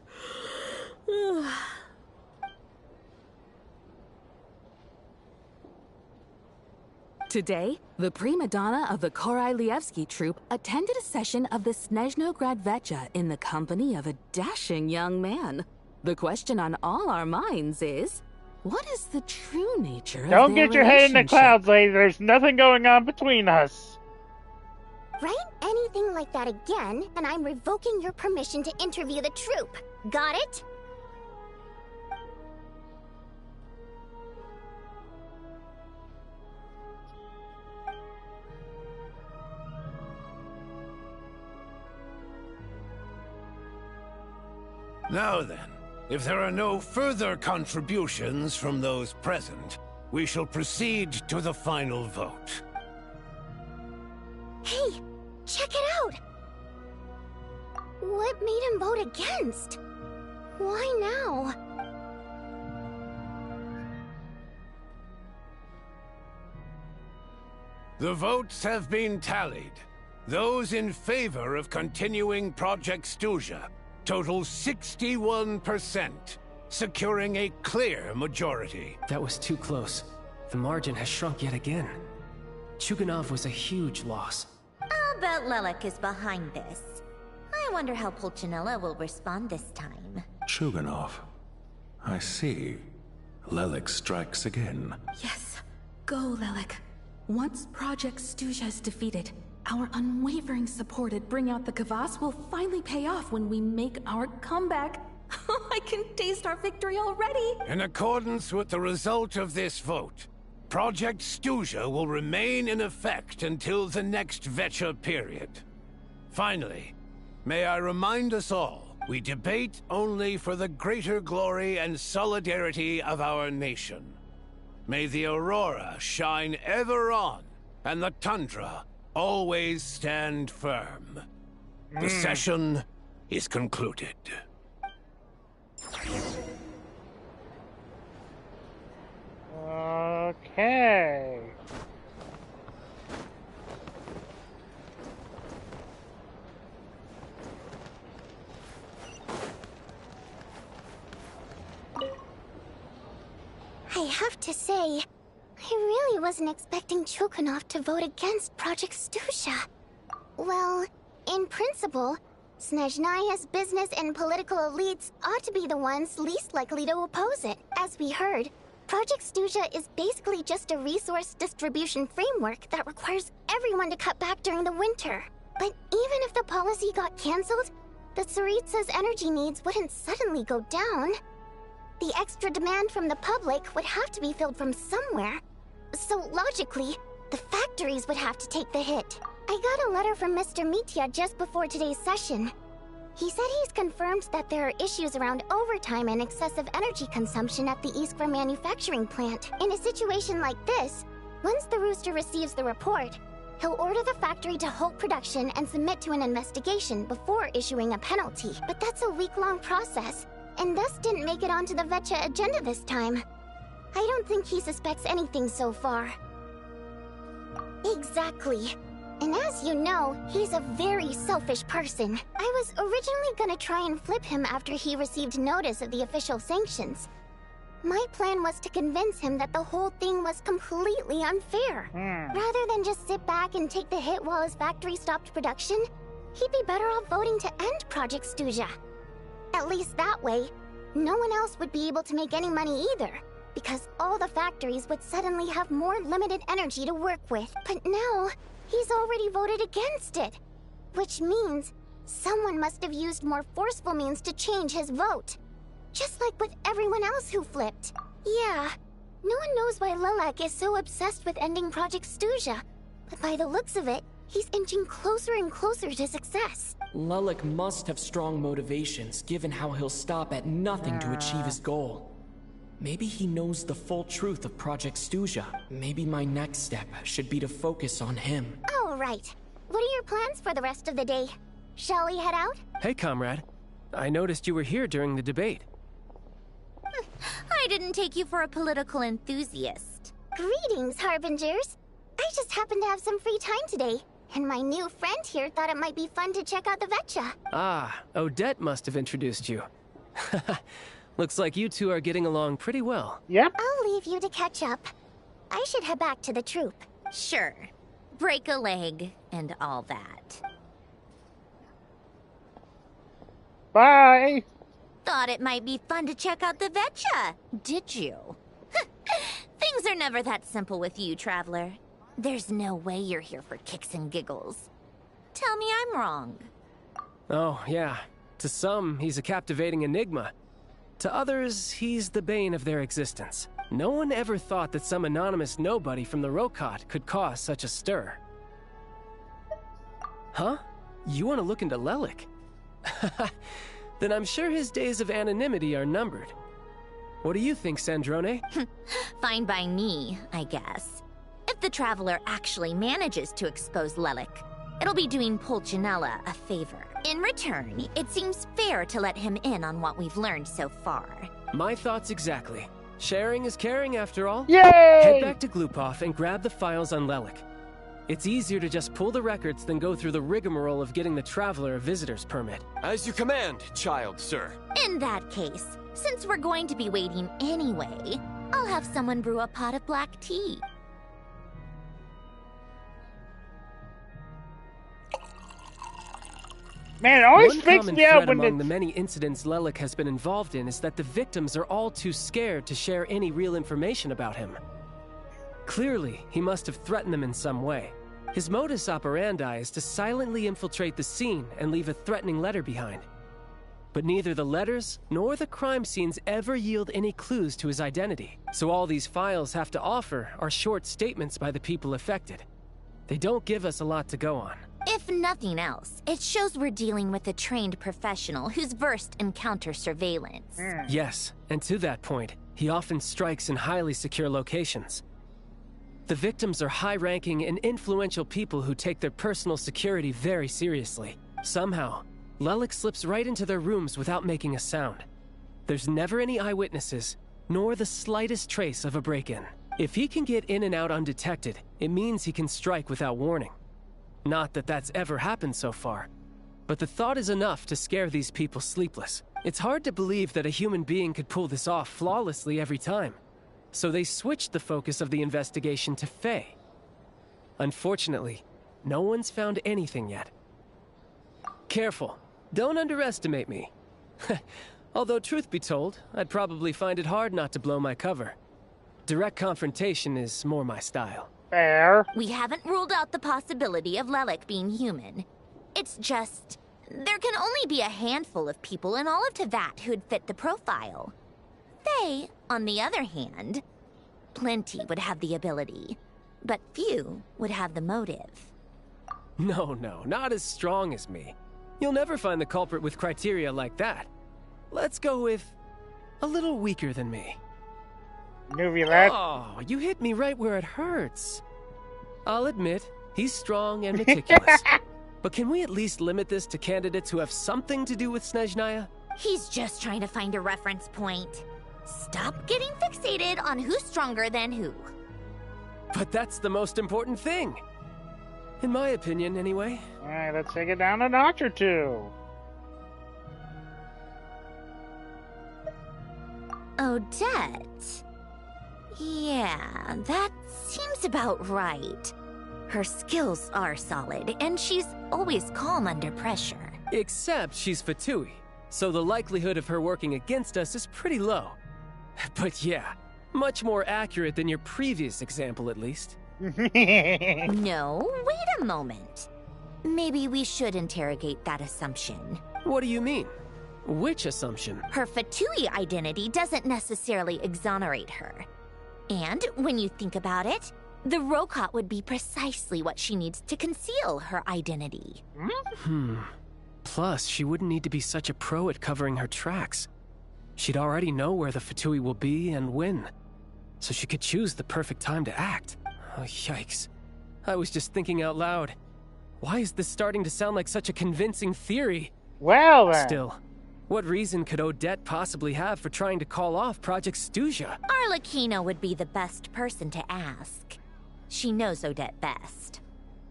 Today, the prima donna of the Korailievsky troupe attended a session of the Snezhnograd Vetcha in the company of a dashing young man. The question on all our minds is, what is the true nature of their Don't get your head in the clouds, lady. There's nothing going on between us. Write anything like that again, and I'm revoking your permission to interview the troupe. Got it? Now then, if there are no further contributions from those present, we shall proceed to the final vote. Hey, check it out! What made him vote against? Why now? The votes have been tallied. Those in favor of continuing Project Stuzha total 61%, securing a clear majority. That was too close. The margin has shrunk yet again. Chuganov was a huge loss. I'll bet Lelek is behind this. I wonder how Pulcinella will respond this time. Chuganov. I see. Lelek strikes again. Yes. Go, Lelek. Once Project Stuzha is defeated, our unwavering support at Bring Out the Kvass will finally pay off when we make our comeback. I can taste our victory already! In accordance with the result of this vote, Project Stuzha will remain in effect until the next Vecha period. Finally, may I remind us all, we debate only for the greater glory and solidarity of our nation. May the Aurora shine ever on, and the Tundra always stand firm. The session is concluded. Okay. I have to say, I really wasn't expecting Chuganov to vote against Project Stuzha. Well, in principle, Snezhnaya's business and political elites ought to be the ones least likely to oppose it. As we heard, Project Stuzha is basically just a resource distribution framework that requires everyone to cut back during the winter. But even if the policy got cancelled, the Tsaritsa's energy needs wouldn't suddenly go down. The extra demand from the public would have to be filled from somewhere. So logically, the factories would have to take the hit. I got a letter from Mr. Mitya just before today's session. He said he's confirmed that there are issues around overtime and excessive energy consumption at the Iskra manufacturing plant. In a situation like this, once the Rooster receives the report, he'll order the factory to halt production and submit to an investigation before issuing a penalty. But that's a week-long process, and thus didn't make it onto the Vecha agenda this time. I don't think he suspects anything so far. Exactly. And as you know, he's a very selfish person. I was originally gonna try and flip him after he received notice of the official sanctions. My plan was to convince him that the whole thing was completely unfair. Rather than just sit back and take the hit while his factory stopped production, he'd be better off voting to end Project Stuzha. At least that way, no one else would be able to make any money either, because all the factories would suddenly have more limited energy to work with. But now, he's already voted against it, which means someone must have used more forceful means to change his vote. Just like with everyone else who flipped. Yeah, no one knows why Lelek is so obsessed with ending Project Stuzha, but by the looks of it, he's inching closer and closer to success. Lelek must have strong motivations, given how he'll stop at nothing to achieve his goal. Maybe he knows the full truth of Project Stuzha. Maybe my next step should be to focus on him. All right. What are your plans for the rest of the day? Shall we head out? Hey, comrade. I noticed you were here during the debate. I didn't take you for a political enthusiast. Greetings, Harbingers. I just happened to have some free time today, and my new friend here thought it might be fun to check out the Vecha. Ah, Odette must have introduced you. Looks like you two are getting along pretty well. Yep. I'll leave you to catch up. I should head back to the troop. Sure. Break a leg and all that. Bye! Thought it might be fun to check out the Vecha, did you? Things are never that simple with you, Traveler. There's no way you're here for kicks and giggles. Tell me I'm wrong. Oh, yeah. To some, he's a captivating enigma. To others, he's the bane of their existence. No one ever thought that some anonymous nobody from the Rokot could cause such a stir. Huh? You want to look into Lelek? then I'm sure his days of anonymity are numbered. What do you think, Sandrone? Fine by me, I guess. If the Traveler actually manages to expose Lelik, it'll be doing Pulcinella a favor. In return, it seems fair to let him in on what we've learned so far. My thoughts exactly. Sharing is caring, after all. Yay! Head back to Glupov and grab the files on Lelik. It's easier to just pull the records than go through the rigmarole of getting the Traveler a visitor's permit. As you command, child, sir. In that case, since we're going to be waiting anyway, I'll have someone brew a pot of black tea. Man, it always freaks me out when among the many incidents Lelik has been involved in is that the victims are all too scared to share any real information about him. Clearly, he must have threatened them in some way. His modus operandi is to silently infiltrate the scene and leave a threatening letter behind. But neither the letters nor the crime scenes ever yield any clues to his identity. So all these files have to offer are short statements by the people affected. They don't give us a lot to go on. If nothing else, it shows we're dealing with a trained professional who's versed in counter-surveillance. Yes, and to that point, he often strikes in highly secure locations. The victims are high-ranking and influential people who take their personal security very seriously. Somehow, Lelik slips right into their rooms without making a sound. There's never any eyewitnesses, nor the slightest trace of a break-in. If he can get in and out undetected, it means he can strike without warning. Not that that's ever happened so far, but the thought is enough to scare these people sleepless. It's hard to believe that a human being could pull this off flawlessly every time. So they switched the focus of the investigation to Faye. Unfortunately, no one's found anything yet. Careful, don't underestimate me. Although truth be told, I'd probably find it hard not to blow my cover. Direct confrontation is more my style. Fair. We haven't ruled out the possibility of Lelik being human. It's just, there can only be a handful of people in all of Teyvat who'd fit the profile. Faye, on the other hand, plenty would have the ability, but few would have the motive. No, not as strong as me. You'll never find the culprit with criteria like that. Let's go with a little weaker than me. Oh, you hit me right where it hurts. I'll admit, he's strong and meticulous. But can we at least limit this to candidates who have something to do with Snezhnaya? He's just trying to find a reference point. Stop getting fixated on who's stronger than who. But that's the most important thing. In my opinion, anyway. Alright, let's take it down a notch or two. Odette. Yeah, that seems about right. Her skills are solid, and she's always calm under pressure. Except she's Fatui, so the likelihood of her working against us is pretty low. But yeah, much more accurate than your previous example, at least. No, wait a moment. Maybe we should interrogate that assumption. What do you mean? Which assumption? Her Fatui identity doesn't necessarily exonerate her. And when you think about it, the Rokot would be precisely what she needs to conceal her identity. Plus, she wouldn't need to be such a pro at covering her tracks. She'd already know where the Fatui will be and when. So she could choose the perfect time to act. Oh, yikes. I was just thinking out loud. Why is this starting to sound like such a convincing theory? Well then. Still, what reason could Odette possibly have for trying to call off Project Stuzha? Arlecchino would be the best person to ask. She knows Odette best.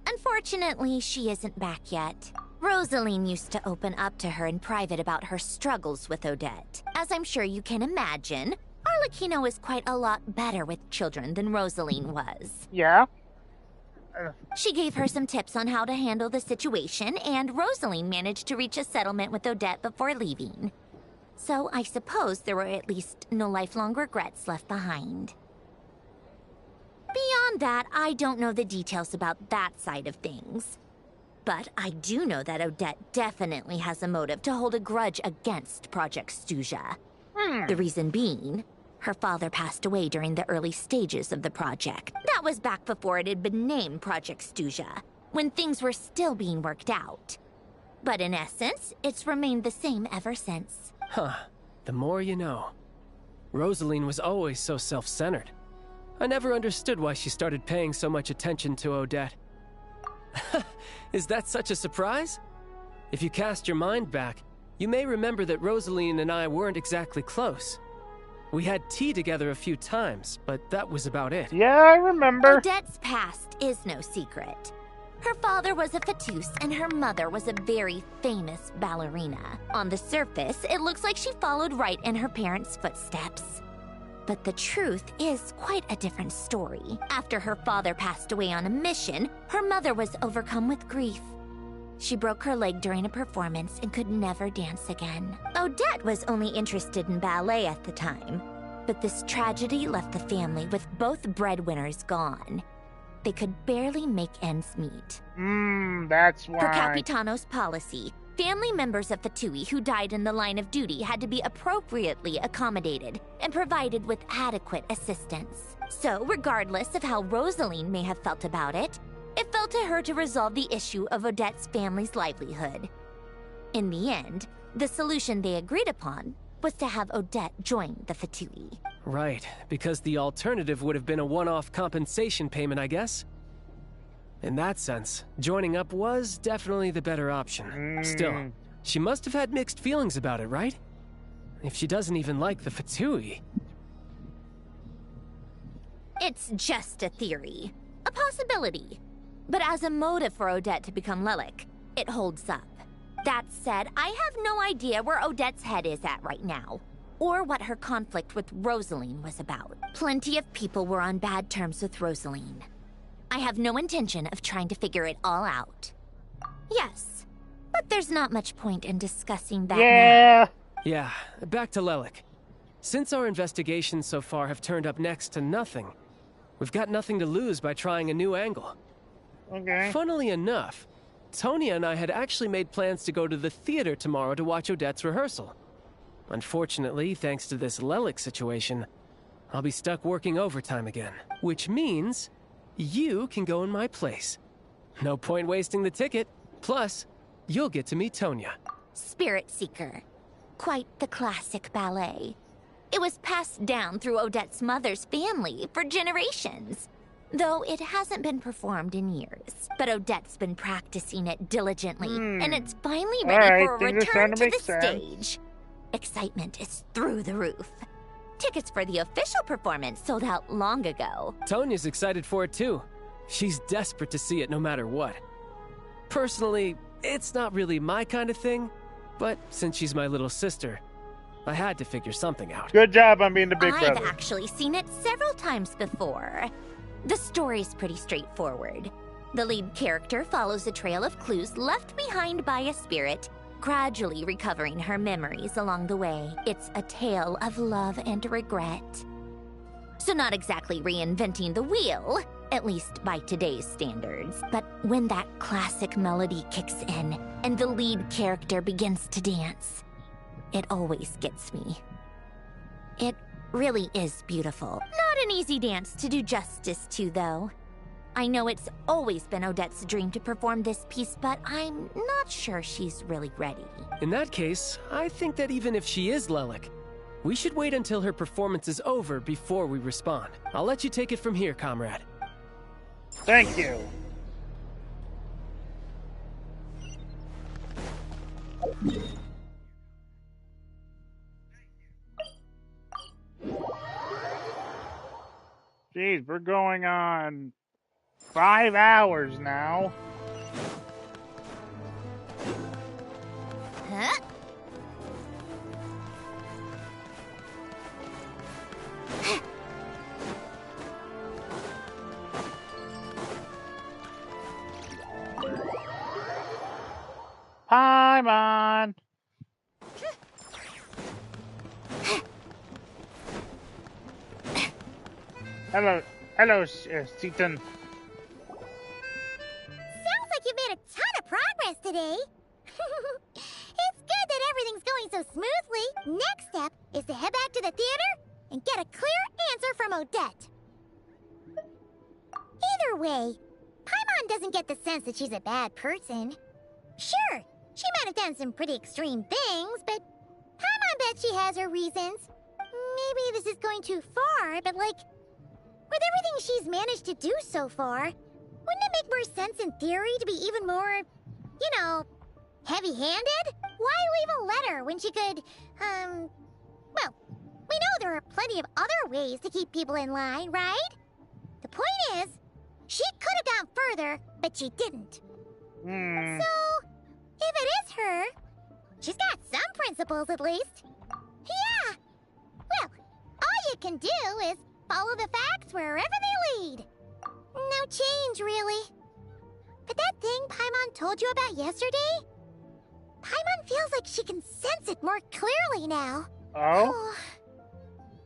Unfortunately, she isn't back yet. Rosaline used to open up to her in private about her struggles with Odette. As I'm sure you can imagine, Arlecchino is quite a lot better with children than Rosaline was. Yeah? She gave her some tips on how to handle the situation, and Rosaline managed to reach a settlement with Odette before leaving. So I suppose there were at least no lifelong regrets left behind. Beyond that, I don't know the details about that side of things. But I do know that Odette definitely has a motive to hold a grudge against Project Stuzha. The reason being, her father passed away during the early stages of the project. That was back before it had been named Project Stuzha, when things were still being worked out. But in essence, it's remained the same ever since. Huh. The more you know. Rosaline was always so self-centered. I never understood why she started paying so much attention to Odette. Is that such a surprise? If you cast your mind back, you may remember that Rosaline and I weren't exactly close. We had tea together a few times, but that was about it. Yeah, I remember. Odette's past is no secret. Her father was a fetus, and her mother was a very famous ballerina. On the surface, it looks like she followed right in her parents' footsteps. But the truth is quite a different story. After her father passed away on a mission, her mother was overcome with grief. She broke her leg during a performance and could never dance again. Odette was only interested in ballet at the time, but this tragedy left the family with both breadwinners gone. They could barely make ends meet. That's why. Per Capitano's policy, family members of Fatui who died in the line of duty had to be appropriately accommodated and provided with adequate assistance. So, regardless of how Rosaline may have felt about it, it fell to her to resolve the issue of Odette's family's livelihood. In the end, the solution they agreed upon was to have Odette join the Fatui. Right, because the alternative would have been a one-off compensation payment, I guess. In that sense, joining up was definitely the better option. Still, she must have had mixed feelings about it, right? If she doesn't even like the Fatui. It's just a theory. A possibility. But as a motive for Odette to become Lelik, it holds up. That said, I have no idea where Odette's head is at right now, or what her conflict with Rosaline was about. Plenty of people were on bad terms with Rosaline. I have no intention of trying to figure it all out. Yes, but there's not much point in discussing that now. Yeah, back to Lelik. Since our investigations so far have turned up next to nothing, we've got nothing to lose by trying a new angle. Okay. Funnily enough, Tonya and I had actually made plans to go to the theater tomorrow to watch Odette's rehearsal. Unfortunately, thanks to this Lelik situation, I'll be stuck working overtime again. Which means you can go in my place. No point wasting the ticket. Plus, you'll get to meet Tonya. Spirit Seeker. Quite the classic ballet. It was passed down through Odette's mother's family for generations. Though it hasn't been performed in years. But Odette's been practicing it diligently, and it's finally ready for a return to the stage. Excitement is through the roof. Tickets for the official performance sold out long ago. Tonya's excited for it too. She's desperate to see it no matter what. Personally, it's not really my kind of thing, but since she's my little sister, I had to figure something out. Good job on being the big brother. I've actually seen it several times before. The story's pretty straightforward. The lead character follows a trail of clues left behind by a spirit, gradually recovering her memories along the way. It's a tale of love and regret. So not exactly reinventing the wheel, at least by today's standards. But when that classic melody kicks in and the lead character begins to dance, it always gets me. It really is beautiful. Not an easy dance to do justice to, though. I know it's always been Odette's dream to perform this piece, but I'm not sure she's really ready. In that case, I think that even if she is Lelik, we should wait until her performance is over before we respond. I'll let you take it from here, comrade. Thank you. Jeez, we're going on 5 hours now. Huh? Paimon! Hello, Seaton. Sounds like you made a ton of progress today. It's good that everything's going so smoothly. Next step is to head back to the theater and get a clear answer from Odette. Either way, Paimon doesn't get the sense that she's a bad person. Sure, She might have done some pretty extreme things, but Paimon bet she has her reasons. Maybe this is going too far, but like, with everything she's managed to do so far, wouldn't it make more sense in theory to be even more, you know, heavy-handed? Why leave a letter when she could, well, we know there are plenty of other ways to keep people in line, right? The point is, she could have gone further, but she didn't. So, if it is her, she's got some principles at least. Yeah! Well, all you can do is follow the facts wherever they lead. No change, really. But that thing Paimon told you about yesterday? Paimon feels like she can sense it more clearly now. Oh?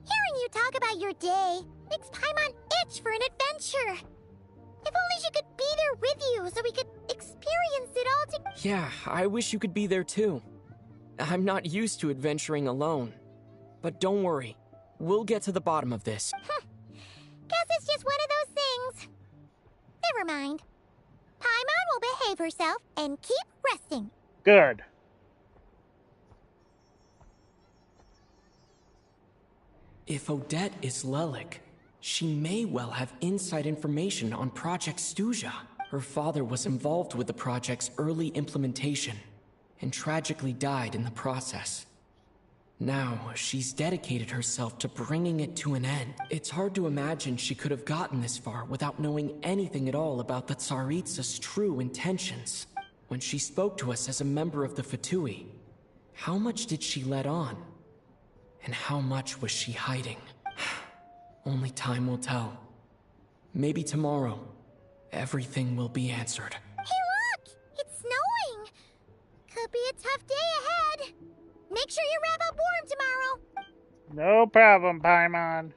Hearing you talk about your day makes Paimon itch for an adventure. If only she could be there with you so we could experience it all together. Yeah, I wish you could be there too. I'm not used to adventuring alone. But don't worry, we'll get to the bottom of this. Guess it's just one of those things. Never mind. Paimon will behave herself and keep resting. Good. If Odette is Lelik, she may well have inside information on Project Stuja. Her father was involved with the project's early implementation and tragically died in the process. Now, she's dedicated herself to bringing it to an end. It's hard to imagine she could have gotten this far without knowing anything at all about the Tsaritsa's true intentions. When she spoke to us as a member of the Fatui, how much did she let on? And how much was she hiding? Only time will tell. Maybe tomorrow, everything will be answered. Hey look! It's snowing! Could be a tough day ahead. Make sure you wrap up warm tomorrow. No problem, Paimon.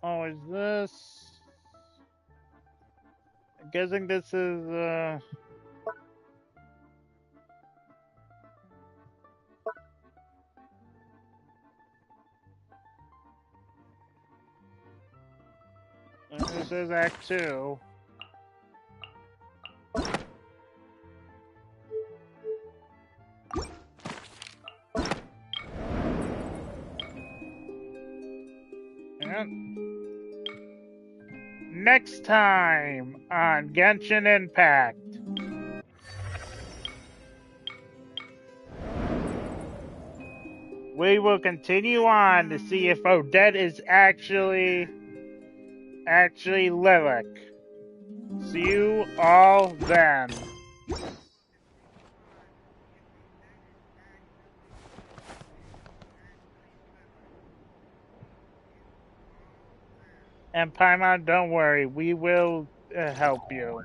Oh, is this... I'm guessing this is, this is Act 2. And next time on Genshin Impact. We will continue on to see if Odette is actually Lilac. See you all then. And Paimon, don't worry, we will help you.